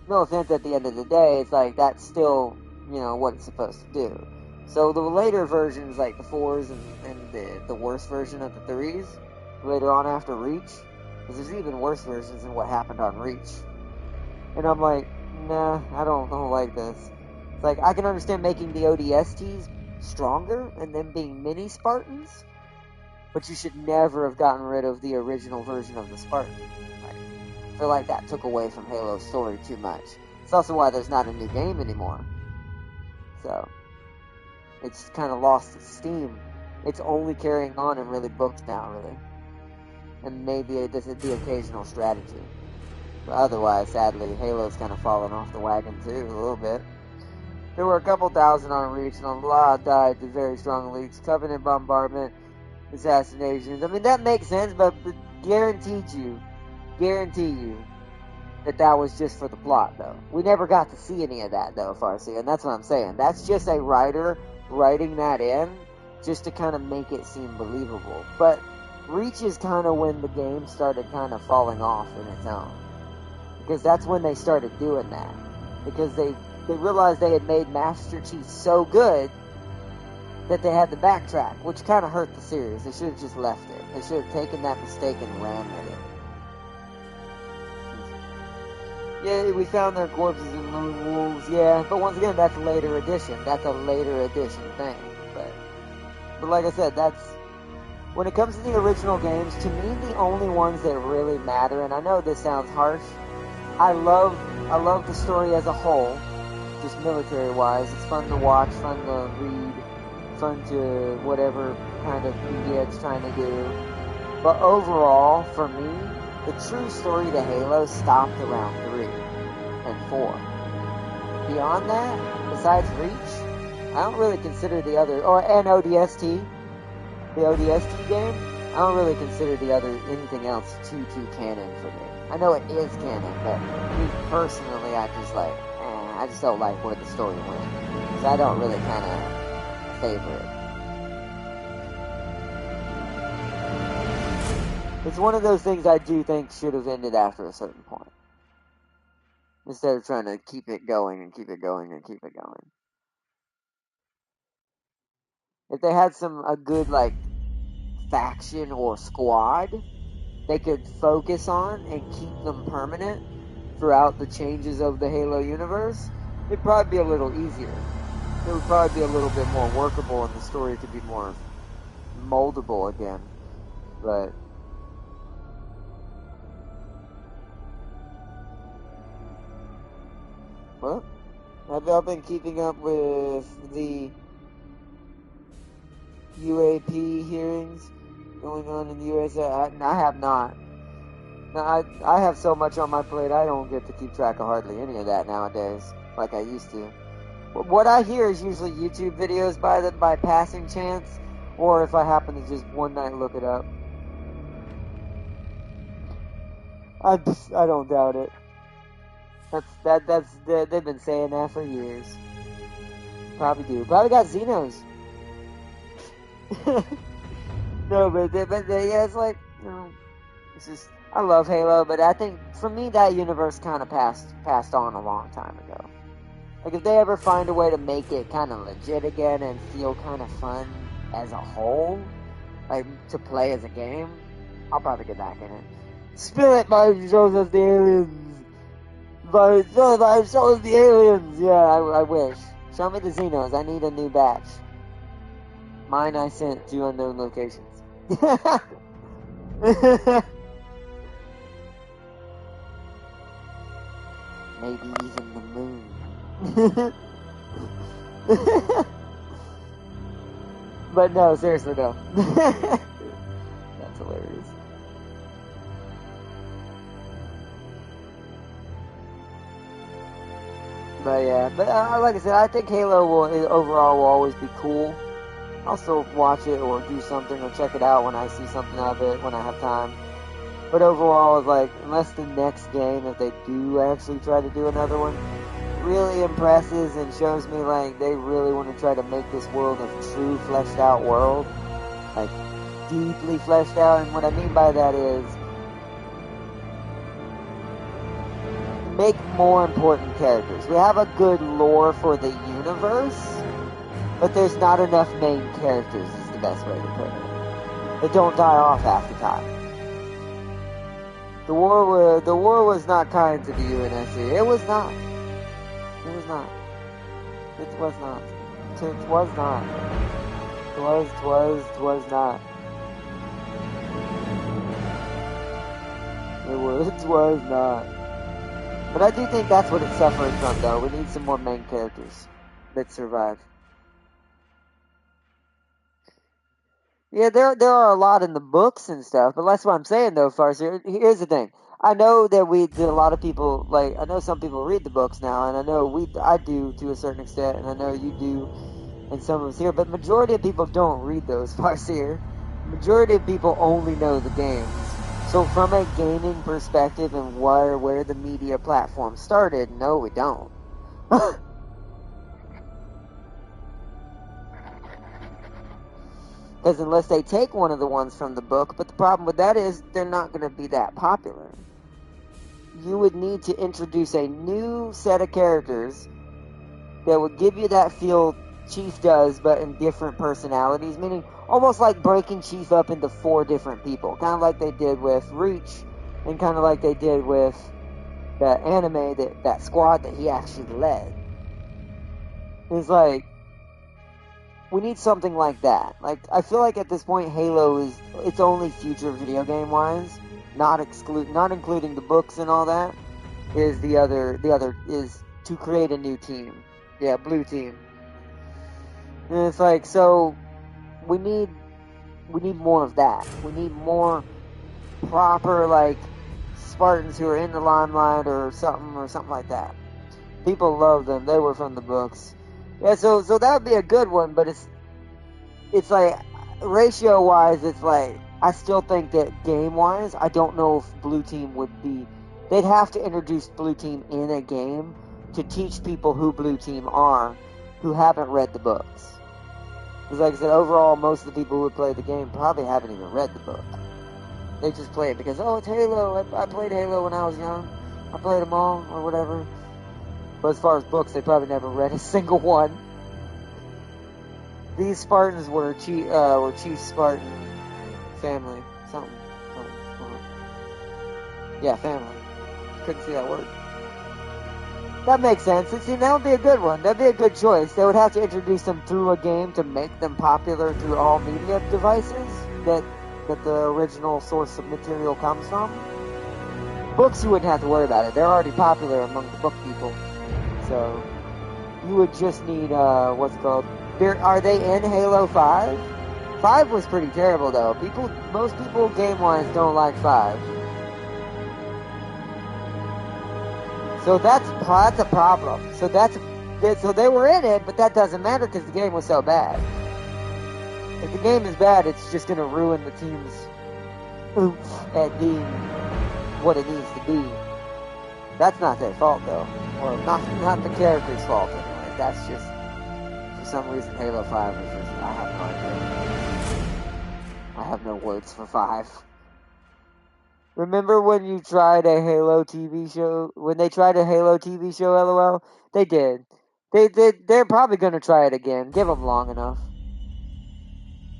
no offense, at the end of the day, it's like that's still, what it's supposed to do. So the later versions, like the 4s and the worst version of the 3s, later on after Reach, because there's even worse versions than what happened on Reach. And I'm like, nah, I don't like this. It's like, I can understand making the ODSTs stronger and them being mini Spartans, but you should never have gotten rid of the original version of the Spartan. I feel like that took away from Halo's story too much. It's also why there's not a new game anymore. So, it's kind of lost its steam. It's only carrying on in really books now, really. And maybe the occasional strategy. But otherwise, sadly, Halo's kind of fallen off the wagon too, a little bit. There were a couple thousand on Reach, and a lot died to very strong leaks. Covenant bombardment, assassinations. I mean, that makes sense, but guarantee you, that was just for the plot, though. We never got to see any of that, though, Farsi, and that's what I'm saying. That's just a writer writing that in just to kind of make it seem believable. But Reach is kind of when the game started kind of falling off in its own. Because that's when they started doing that. Because they realized they had made Master Chief so good that they had to backtrack, which kind of hurt the series. They should have just left it. They should have taken that mistake and ran with it. Yeah, we found their corpses in Lone Wolves, yeah. But once again, that's a later edition. That's a later edition thing. But like I said, that's... When it comes to the original games, to me, the only ones that really matter, and I know this sounds harsh, I love the story as a whole, just military-wise. It's fun to watch, fun to read, fun to whatever kind of media it's trying to do. But overall, for me, the true story to Halo stopped around 3 and 4. Beyond that, besides Reach, I don't really consider the other... and ODST. The ODST game, I don't really consider the other anything else too canon for me. I know it is canon, but me personally, I just don't like where the story went. So I don't really kind of favor it. It's one of those things I do think should have ended after a certain point. Instead of trying to keep it going and keep it going and keep it going. If they had a good, faction or squad they could focus on and keep them permanent throughout the changes of the Halo universe, it'd probably be a little easier. It would probably be a little bit more workable and the story could be more moldable again. But well, have y'all been keeping up with the UAP hearings going on in the USA? I have not. Now, I have so much on my plate, I don't get to keep track of hardly any of that nowadays, like I used to. What I hear is usually YouTube videos by passing chance, or if I happen to just one night look it up. I don't doubt it. They've been saying that for years. Probably do. Probably got Xenos. No, but yeah, it's like, it's just, I love Halo, but I think, for me, that universe kind of passed on a long time ago. Like, if they ever find a way to make it kind of legit again and feel kind of fun as a whole, like, to play as a game, I'll probably get back in it. Spirit by shows us the aliens! By shows us the aliens! Yeah, I wish. Show me the Xenos, I need a new batch. Mine I sent to unknown locations. Maybe even the moon. But no, seriously, no. That's hilarious. But yeah, like I said, I think Halo overall will always be cool. I'll still watch it or do something or check it out when I see something of it when I have time. But overall, like, unless the next game, if they do actually try to do another one, really impresses and shows me, like, they really want to try to make this world a true fleshed out world. Like, deeply fleshed out. And what I mean by that is make more important characters. We have a good lore for the universe, but there's not enough main characters is the best way to put it. They don't die off half the time. The war was not kind to the UNSC. It was not. It was not. It was not. It was not. Twas not. It was not. But I do think that's what it's suffering from, though. We need some more main characters that survive. Yeah, there are a lot in the books and stuff, but that's what I'm saying, though, Farsi. Here's the thing. I know that a lot of people, like, I know some people read the books now, and I know I do to a certain extent, and I know you do, and some of us here, but majority of people don't read those, Farseer. Majority of people only know the games. So from a gaming perspective and where the media platform started, no, we don't. Because unless they take one of the ones from the book, but the problem with that is they're not going to be that popular. You would need to introduce a new set of characters that would give you that feel Chief does, but in different personalities, meaning almost like breaking Chief up into 4 different people, kind of like they did with Reach, and kind of like they did with that anime, that squad that he actually led. It's like, we need something like that. Like, I feel like at this point, Halo is its only future video game wise, not including the books and all that, is the other is to create a new team. Yeah, blue team. And it's like, so we need more of that. We need more proper, like, Spartans who are in the limelight or something like that. People love them. They were from the books. Yeah, so that would be a good one, but it's like, ratio wise, it's like, I still think that game wise, I don't know if Blue Team would be, they'd have to introduce Blue Team in a game to teach people who Blue Team are who haven't read the books. Because like I said, overall, most of the people who play the game probably haven't even read the book. They just play it because, oh, it's Halo. I played Halo when I was young. I played them all, or whatever. But as far as books, they probably never read a single one. These Spartans were Chief Spartan family. Something. Yeah, family. Couldn't see that word. That makes sense. See, that would be a good one. That'd be a good choice. They would have to introduce them through a game to make them popular through all media devices that the original source of material comes from. Books, you wouldn't have to worry about it. They're already popular among the book people. So, you would just need, what's it called? Are they in Halo 5? 5 was pretty terrible, though. Most people, game-wise, don't like 5. So that's a problem. So they were in it, but that doesn't matter because the game was so bad. If the game is bad, it's just going to ruin the team's oomph at being what it needs to be. That's not their fault, though. Or not the character's fault, anyway. That's just, for some reason, Halo 5 was just, I have no idea. I have no words for 5. Remember when you tried a Halo TV show? When they tried a Halo TV show, LOL? They did. They're probably going to try it again. Give them long enough.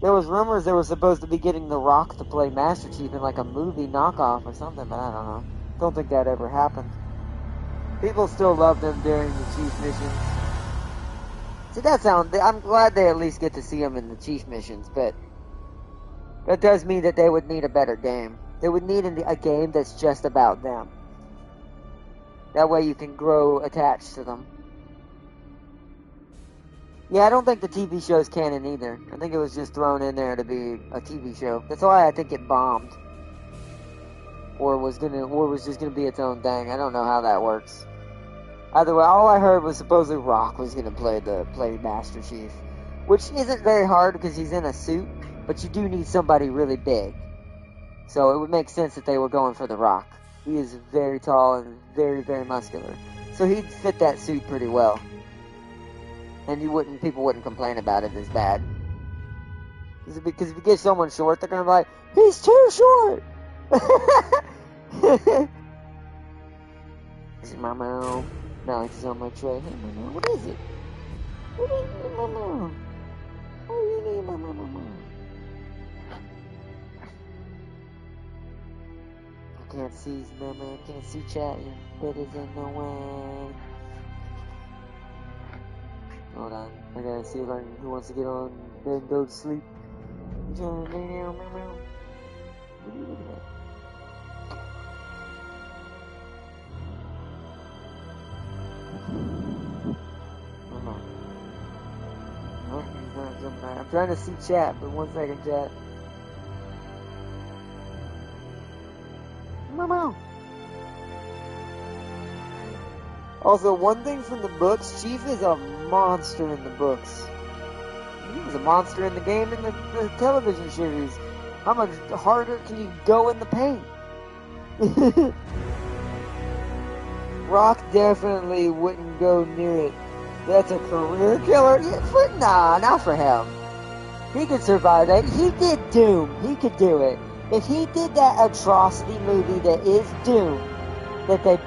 There was rumors they were supposed to be getting The Rock to play Master Chief in like a movie knockoff or something, but I don't know. Don't think that ever happened. People still love them during the Chief missions. See, I'm glad they at least get to see them in the Chief missions, but that does mean that they would need a better game. They would need a game that's just about them. That way you can grow attached to them. Yeah, I don't think the TV show's canon either. I think it was just thrown in there to be a TV show. That's why I think it bombed. Or was just gonna be its own thing. I don't know how that works. Either way, all I heard was supposedly Rock was gonna play Master Chief. Which isn't very hard because he's in a suit, but you do need somebody really big. So it would make sense that they were going for The Rock. He is very tall and very, very muscular. So he'd fit that suit pretty well. And people wouldn't complain about it as bad. Because if you get someone short, they're going to be like, he's too short! Is it Mama? Now it's on my tray. Hey, Mama, what is it? What do you need, Mama? What do you need, Mama? I can't see, Mama. I can't see chat. Your bed is in the way. Hold on. I gotta see who wants to get on bed and go to sleep. What are you looking at? Oh, he's not jumping out. I'm trying to see chat, but 1 second, chat. Mama. Also, one thing from the books, Chief is a monster in the books. He was a monster in the game in the television series. How much harder can you go in the paint? Rock definitely wouldn't go near it. That's a career killer. Nah, not for him. He could survive that. He did Doom. He could do it. If he did that atrocity movie that is Doom, that they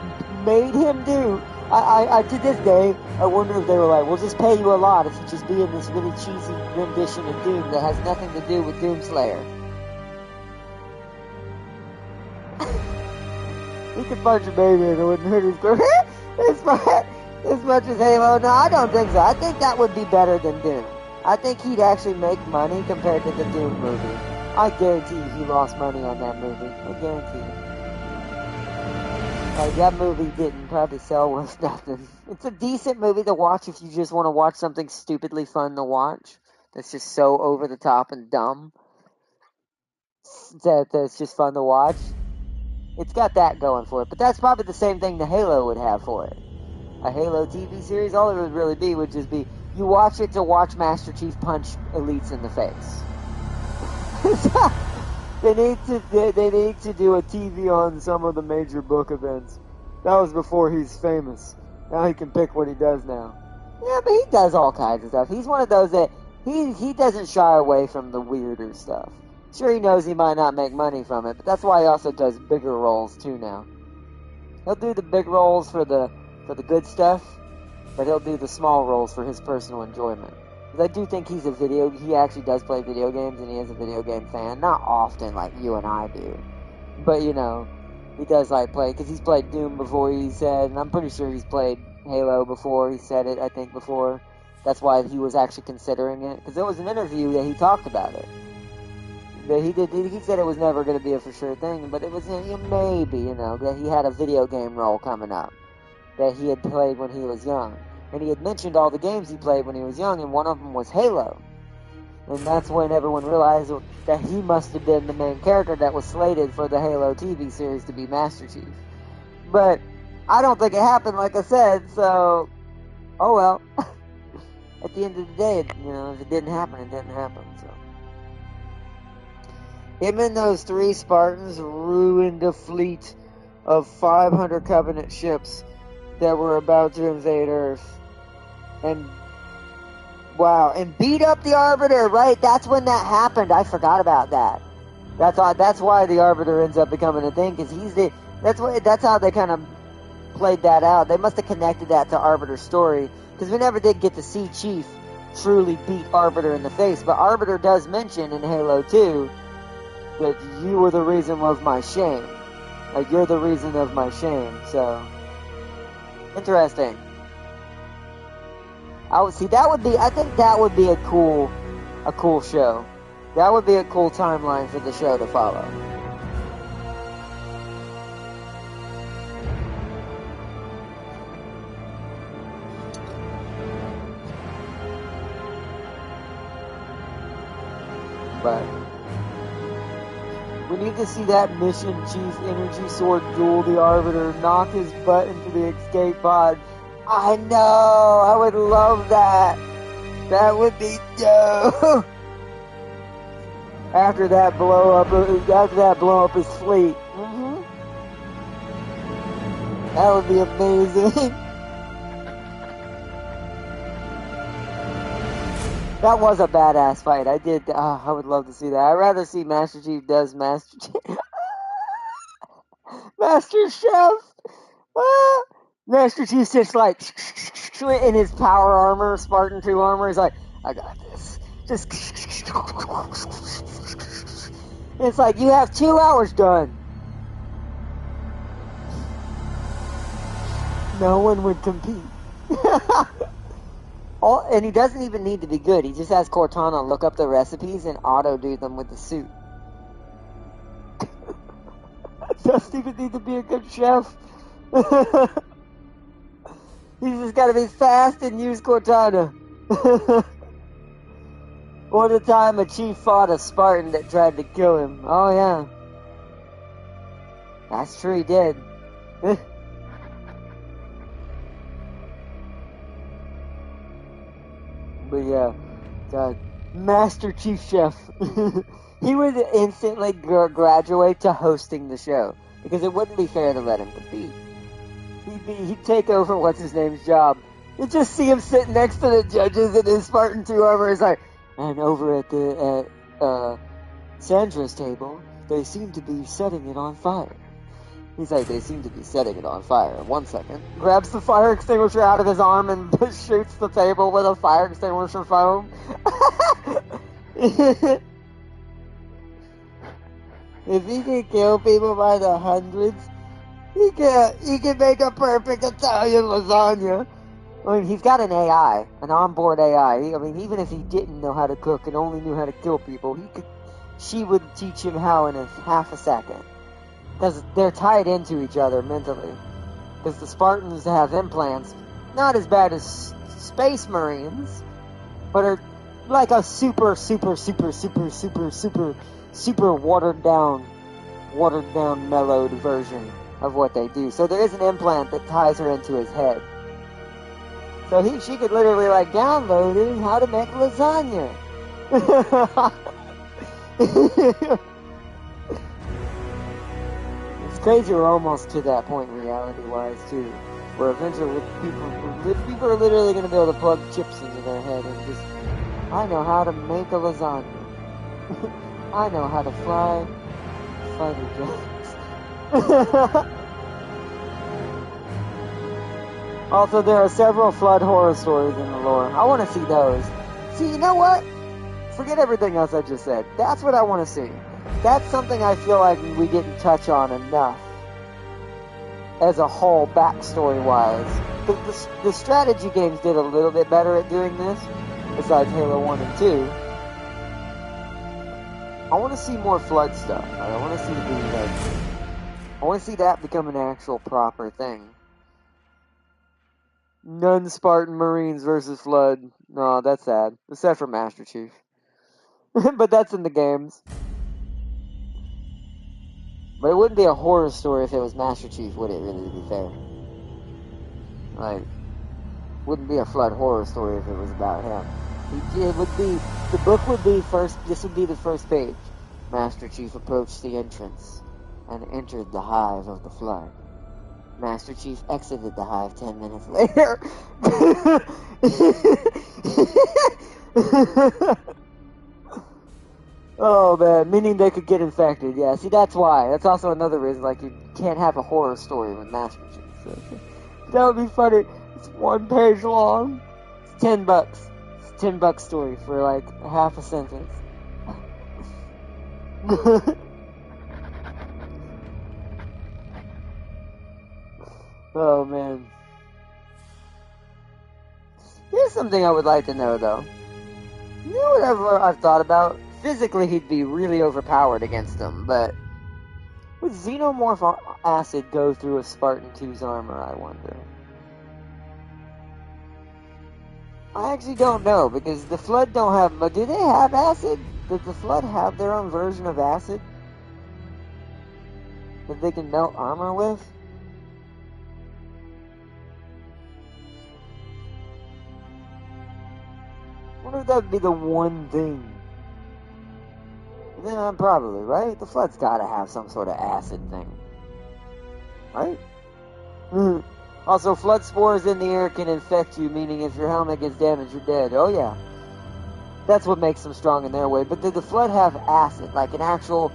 made him do, I to this day, I wonder if they were like, we'll just pay you a lot if you just be in this really cheesy rendition of Doom that has nothing to do with Doomslayer. He could punch a baby and it wouldn't hurt his career as much as Halo. No, I don't think so. I think that would be better than Doom. I think he'd actually make money compared to the Doom movie. I guarantee you he lost money on that movie. I guarantee you. Like, that movie didn't probably sell worth nothing. It's a decent movie to watch if you just want to watch something stupidly fun to watch. That's just so over the top and dumb. That's just fun to watch. It's got that going for it. But that's probably the same thing the Halo would have for it. A Halo TV series, all it would really be would just be, you watch it to watch Master Chief punch elites in the face. They need to do a TV on some of the major book events. That was before he's famous. Now he can pick what he does now. Yeah, but he does all kinds of stuff. He's one of those that he doesn't shy away from the weirder stuff. Sure, he knows he might not make money from it, but that's why he also does bigger roles too now. He'll do the big roles for the good stuff, but he'll do the small roles for his personal enjoyment. I do think he actually does play video games, and he is a video game fan. Not often like you and I do. But, he does like play, because he's played Doom before, he said, and I'm pretty sure he's played Halo before, he said it, I think, before. That's why he was actually considering it, because there was an interview that he talked about it. That he said it was never going to be a for sure thing, but it was, maybe, that he had a video game role coming up, that he had played when he was young. And he had mentioned all the games he played when he was young, and one of them was Halo. And that's when everyone realized that he must have been the main character that was slated for the Halo TV series to be Master Chief. But I don't think it happened, like I said, so, oh well. At the end of the day, if it didn't happen, it didn't happen, so. Him and those 3 Spartans ruined a fleet of 500 Covenant ships that were about to invade Earth. And wow, and beat up the Arbiter, right? That's when that happened. I forgot about that. That's why the Arbiter ends up becoming a thing, because that's how they kind of played that out. They must have connected that to Arbiter's story, because we never did get to see Chief truly beat Arbiter in the face. But Arbiter does mention in Halo 2 that you were the reason of my shame. Like, you're the reason of my shame. So interesting. I think that would be a cool show. That would be a cool timeline for the show to follow. But we need to see that Mission Chief Energy Sword duel the Arbiter, knock his butt into the escape pod. I know! I would love that! That would be dope! After that blow up his fleet. That would be amazing. That was a badass fight. I would love to see that. I'd rather see Master Chief does Master Chief. Master Chef! Ah! Master Chief's just like in his power armor, Spartan 2 armor. He's like, I got this. Just. It's like, you have 2 hours done. No one would compete. And he doesn't even need to be good. He just has Cortana look up the recipes and auto-do them with the suit. Doesn't even need to be a good chef. He's just gotta be fast and use Cortana. One the time a chief fought a Spartan that tried to kill him. Oh yeah. That's true, he did. But yeah, God, Master Chief Chef. He would instantly graduate to hosting the show because it wouldn't be fair to let him compete. He'd take over what's his name's job. You'd just see him sitting next to the judges in his Spartan 2 armor. He's like, and over at Sandra's table, they seem to be setting it on fire. He's like, they seem to be setting it on fire. 1 second. Grabs the fire extinguisher out of his arm and shoots the table with a fire extinguisher foam. If he can kill people by the hundreds, he can make a perfect Italian lasagna. I mean, he's got an AI, an onboard AI. I mean, even if he didn't know how to cook and only knew how to kill people, she would teach him how in half a second. Because they're tied into each other mentally. Because the Spartans have implants, not as bad as Space Marines, but are like a super watered down, mellowed version of what they do. So there is an implant that ties her into his head. So she could literally like download it how to make lasagna. It's crazy we're almost to that point reality-wise too, where eventually people are literally going to be able to plug chips into their head and just, I know how to make a lasagna. I know how to fly fighter jets. Also, there are several flood horror stories in the lore. I want to see those. See, you know what? Forget everything else I just said. That's what I want to see. That's something I feel like we didn't touch on enough as a whole, backstory-wise. The strategy games did a little bit better at doing this, besides Halo 1 and 2. I want to see more flood stuff. I want to see I want to see that become an actual proper thing. Non-Spartan Marines versus Flood. No, that's sad. Except for Master Chief. But that's in the games. But it wouldn't be a horror story if it was Master Chief, would it, really, to be fair? Like, wouldn't be a Flood horror story if it was about him. It would be, the book would be this would be the first page. Master Chief approached the entrance and entered the hive of the Flood. Master Chief exited the hive 10 minutes later. Oh man, meaning they could get infected. Yeah, see, that's why. That's also another reason, like, you can't have a horror story with Master Chief. So. That would be funny. It's 1 page long. It's $10. It's $10 story for like half a sentence. Oh man. Here's something I would like to know though. You know whatever I've thought about? Physically he'd be really overpowered against them, but would xenomorph acid go through a Spartan 2's armor, I wonder? I actually don't know, because the Flood don't have... But do they have acid? Does the Flood have their own version of acid that they can melt armor with? I wonder if that would be the one thing. Then probably, right? The Flood's gotta have some sort of acid thing. Right? Also, Flood spores in the air can infect you, meaning if your helmet gets damaged, you're dead. Oh yeah. That's what makes them strong in their way. But did the Flood have acid, like an actual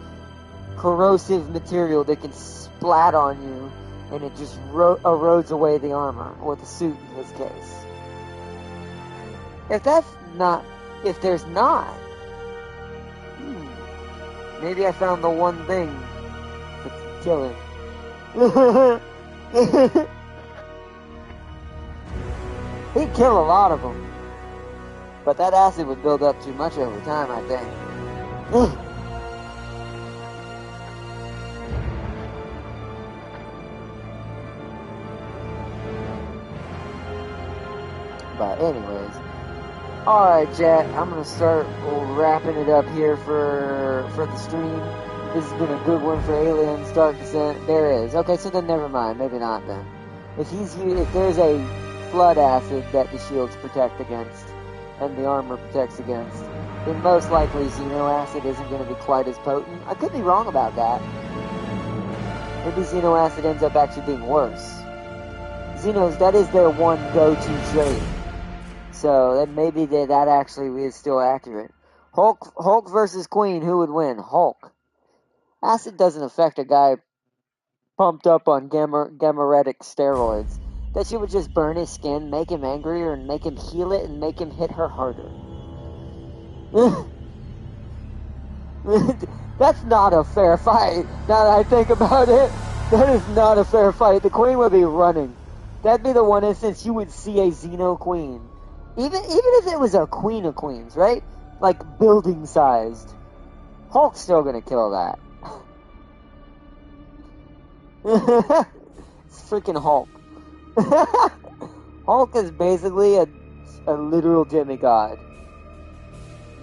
corrosive material that can splat on you, and it just erodes away the armor, or the suit in this case? If there's not, maybe I found the one thing that's killing. He'd kill a lot of them. But that acid would build up too much over time, I think. But anyways. Alright, chat. I'm going to start wrapping it up here for the stream. This has been a good one for Aliens Dark Descent. There is. Okay, so then never mind. Maybe not then. If there's a flood acid that the shields protect against, and the armor protects against, then most likely Xeno acid isn't going to be quite as potent. I could be wrong about that. Maybe Xeno acid ends up actually being worse. Xenos, that is their one go-to trait. So that maybe that actually is still accurate. Hulk versus Queen, who would win? Hulk. Acid doesn't affect a guy pumped up on gammaretic steroids. That shit would just burn his skin, make him angrier, and make him heal it, and make him hit her harder. That's not a fair fight. Now that I think about it, that is not a fair fight. The Queen would be running. That'd be the one instance you would see a Xeno Queen. Even if it was a Queen of Queens, right? Like building sized. Hulk's still gonna kill that. It's freaking Hulk. Hulk is basically a literal demigod.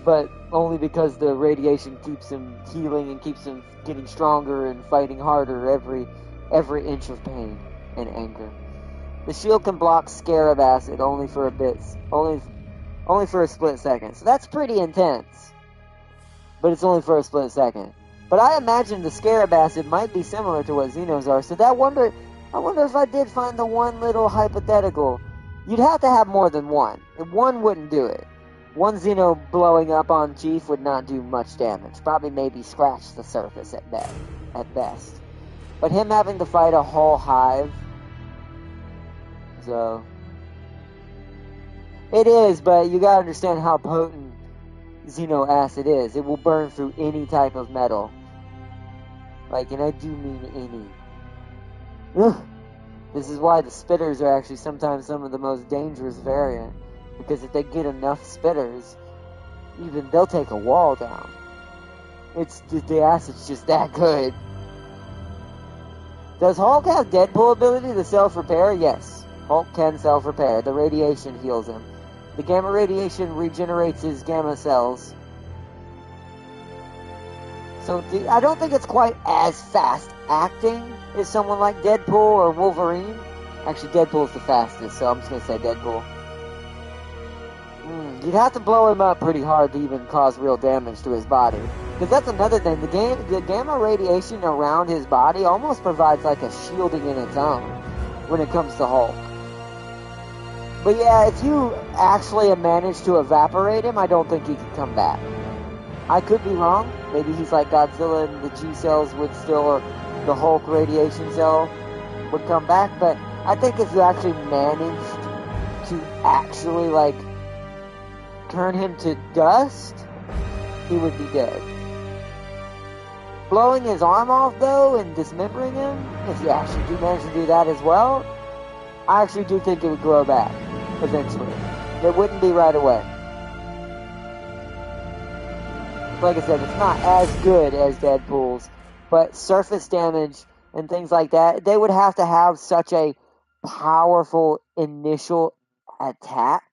But only because the radiation keeps him healing and keeps him getting stronger and fighting harder every inch of pain and anger. The shield can block Scarab Acid only for a bit, only for a split second. So that's pretty intense. But it's only for a split second. But I imagine the Scarab Acid might be similar to what Xenos are. So I wonder if I did find the one little hypothetical. You'd have to have more than one. And one wouldn't do it. One Xeno blowing up on Chief would not do much damage. Probably maybe scratch the surface at best. But him having to fight a whole hive. So it is, but you gotta understand how potent Xeno acid is. It will burn through any type of metal. Like, and I do mean any. This is why the spitters are actually sometimes some of the most dangerous variant. Because if they get enough spitters, they'll take a wall down. The acid's just that good. Does Hulk have Deadpool ability to self-repair? Yes. Hulk can self-repair. The radiation heals him. The gamma radiation regenerates his gamma cells. So I don't think it's quite as fast acting as someone like Deadpool or Wolverine. Actually, Deadpool's the fastest, so I'm just going to say Deadpool. You'd have to blow him up pretty hard to even cause real damage to his body. Because that's another thing. The gamma radiation around his body almost provides like a shielding in its own when it comes to Hulk. But yeah, if you actually manage to evaporate him, I don't think he could come back. I could be wrong. Maybe he's like Godzilla and the G cells would still, or the Hulk radiation cell would come back. But I think if you actually managed to actually like turn him to dust, he would be dead. Blowing his arm off though and dismembering him, if you actually do manage to do that as well, I actually do think it would grow back eventually. It wouldn't be right away. Like I said, it's not as good as Deadpool's, but surface damage and things like that, they would have to have such a powerful initial attack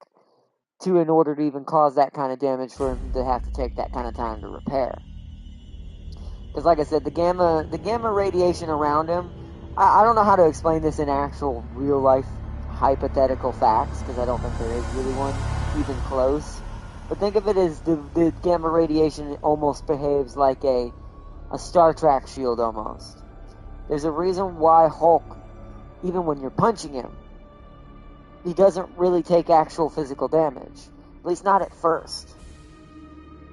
in order to even cause that kind of damage for him to have to take that kind of time to repair. Because like I said, the gamma radiation around him, I don't know how to explain this in actual real life hypothetical facts, because I don't think there is really one even close. But think of it as the gamma radiation almost behaves like a Star Trek shield almost. There's a reason why Hulk, even when you're punching him, he doesn't really take actual physical damage. At least not at first.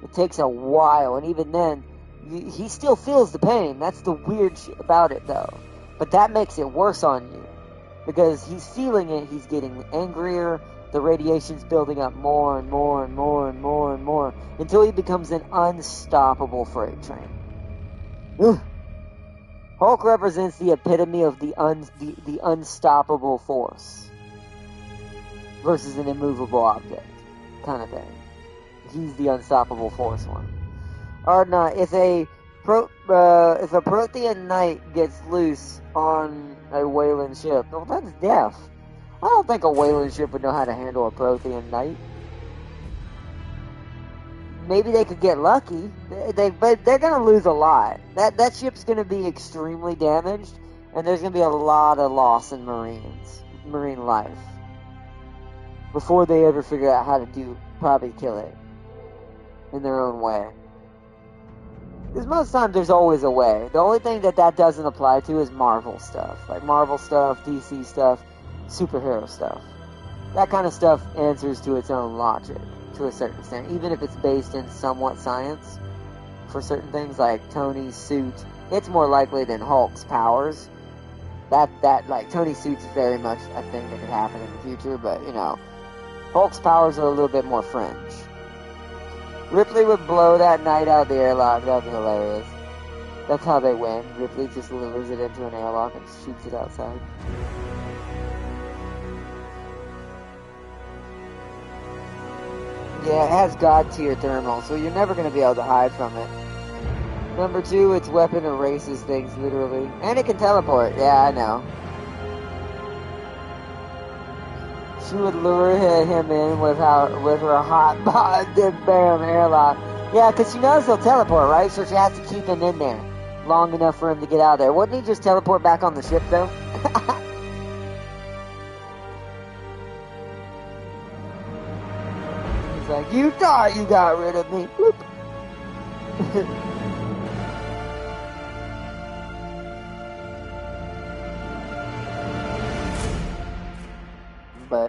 It takes a while, and even then, he still feels the pain. That's the weird shit about it, though. But that makes it worse on you. Because he's feeling it, he's getting angrier, the radiation's building up more and more and more and more and more, until he becomes an unstoppable freight train. Ugh. Hulk represents the epitome of the unstoppable force versus an immovable object kind of thing. He's the unstoppable force one. Or not, if a Prothean Knight gets loose on a Wayland ship, well, that's death. I don't think a Wayland ship would know how to handle a Prothean Knight. Maybe they could get lucky, but they're going to lose a lot. That ship's going to be extremely damaged, and there's going to be a lot of loss in marine life, before they ever figure out how to probably kill it in their own way. Because most times there's always a way. The only thing that doesn't apply to is Marvel stuff. Like Marvel stuff, DC stuff, superhero stuff. That kind of stuff answers to its own logic, to a certain extent. Even if it's based in somewhat science. For certain things like Tony's suit, it's more likely than Hulk's powers. Like, Tony's suit's very much a thing that could happen in the future, but, you know, Hulk's powers are a little bit more fringe. Ripley would blow that Knight out of the airlock. That'd be hilarious. That's how they win. Ripley just delivers it into an airlock and shoots it outside. Yeah, it has God tier thermal, so you're never going to be able to hide from it. Number 2, its weapon erases things, literally. And it can teleport. Yeah, I know. She would lure him in with her hot bod, then bam, airlock. Yeah, because she knows he'll teleport, right? So she has to keep him in there long enough for him to get out of there. Wouldn't he just teleport back on the ship, though? He's like, you thought you got rid of me. Bloop.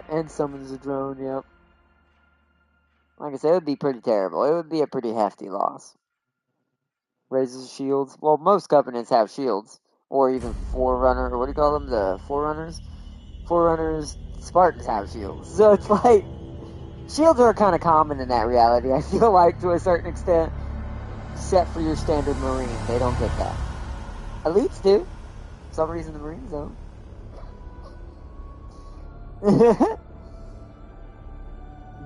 And summons a drone, yep. Like I said, it would be pretty terrible. It would be a pretty hefty loss. Raises shields. Well, most Covenants have shields. Or even Forerunner, or what do you call them? The Forerunners? Forerunners, Spartans have shields. So it's like, shields are kind of common in that reality, I feel like, to a certain extent. Except for your standard Marine. They don't get that. Elites do. For some reason the Marines don't.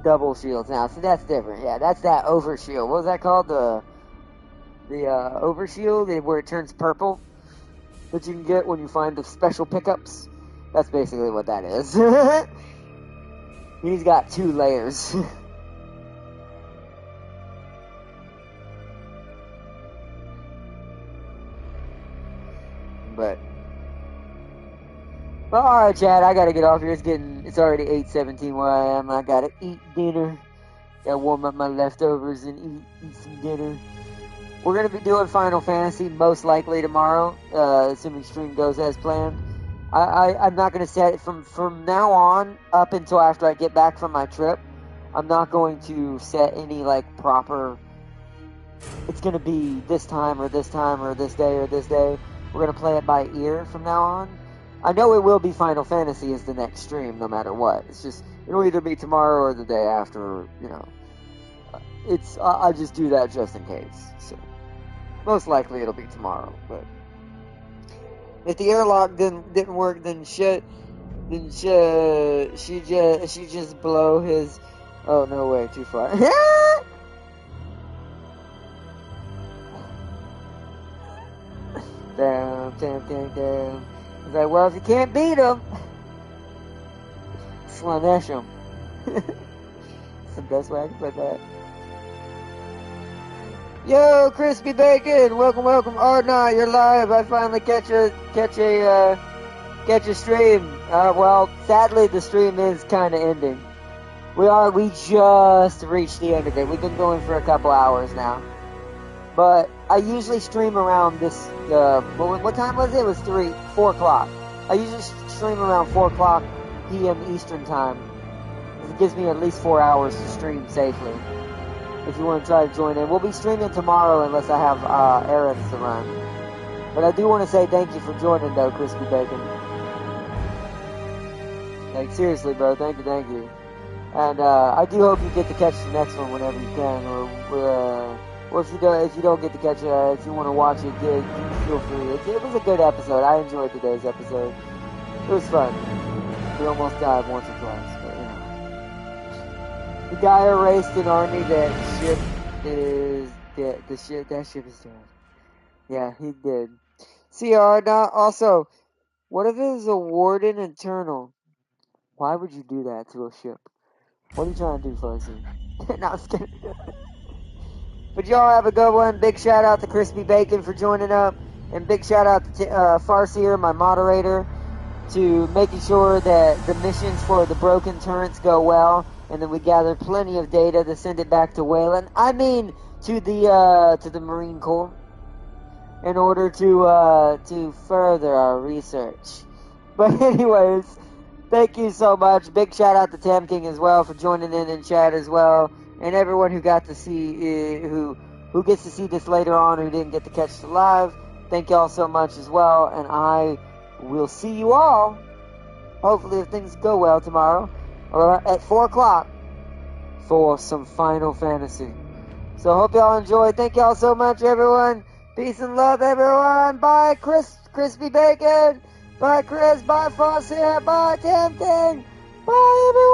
Double shields now. See, that's different. Yeah, that's that overshield. What was that called? The overshield, where it turns purple, that you can get when you find the special pickups. That's basically what that is. He's got 2 layers. But well, alright, Chad, I gotta get off here. It's already 8:17 where I am. I gotta eat dinner. Gotta warm up my leftovers and eat some dinner. We're gonna be doing Final Fantasy most likely tomorrow, assuming stream goes as planned. I'm not gonna set it from now on up until after I get back from my trip. I'm not going to set any like proper. It's gonna be this time or this time or this day or this day. We're gonna play it by ear from now on. I know it will be Final Fantasy as the next stream, no matter what. It's just, it'll either be tomorrow or the day after, you know. I just do that just in case. So, most likely it'll be tomorrow, but if the airlock didn't work, then she just blow his. Oh no way, too far. Damn. He's like, well, if you can't beat him, slanesh him. That's the best way I can put that. Yo, Crispy Bacon, welcome. Oh no, you're live. I finally catch a stream. Well, sadly the stream is kind of ending. We just reached the end of it. We've been going for a couple hours now. But I usually stream around this, what time was it? It was 4 o'clock. I usually stream around 4 o'clock p.m. Eastern time. It gives me at least 4 hours to stream safely. If you want to try to join in. We'll be streaming tomorrow unless I have errands to run. But I do want to say thank you for joining though, Crispy Bacon. Like seriously, bro, thank you. And I do hope you get to catch the next one whenever you can, or if you don't get to catch it, if you want to watch it, feel free. It was a good episode. I enjoyed today's episode. It was fun. We almost died once or twice, but you know. The guy erased an army. That ship is dead. That ship is dead. Yeah, he did. CR. Now, also, what if it was a warden internal? Why would you do that to a ship? What are you trying to do, Fuzzy? No, I'm just kidding. But y'all have a good one. Big shout out to Crispy Bacon for joining up. And big shout out to Farseer, my moderator, to making sure that the missions for the broken turrets go well. And then we gather plenty of data to send it back to Wayland. I mean, to the Marine Corps. In order to further our research. But anyways, thank you so much. Big shout out to Tam King as well for joining in chat as well, and everyone who got to see who gets to see this later on who didn't get to catch the live. Thank y'all so much as well, and I will see you all. Hopefully, if things go well tomorrow, or at 4 o'clock for some Final Fantasy. So hope y'all enjoy. Thank y'all so much, everyone. Peace and love, everyone. Bye, Crispy Bacon. Bye, Chris. Bye, Frosty. Bye, Tam King. Bye, everyone.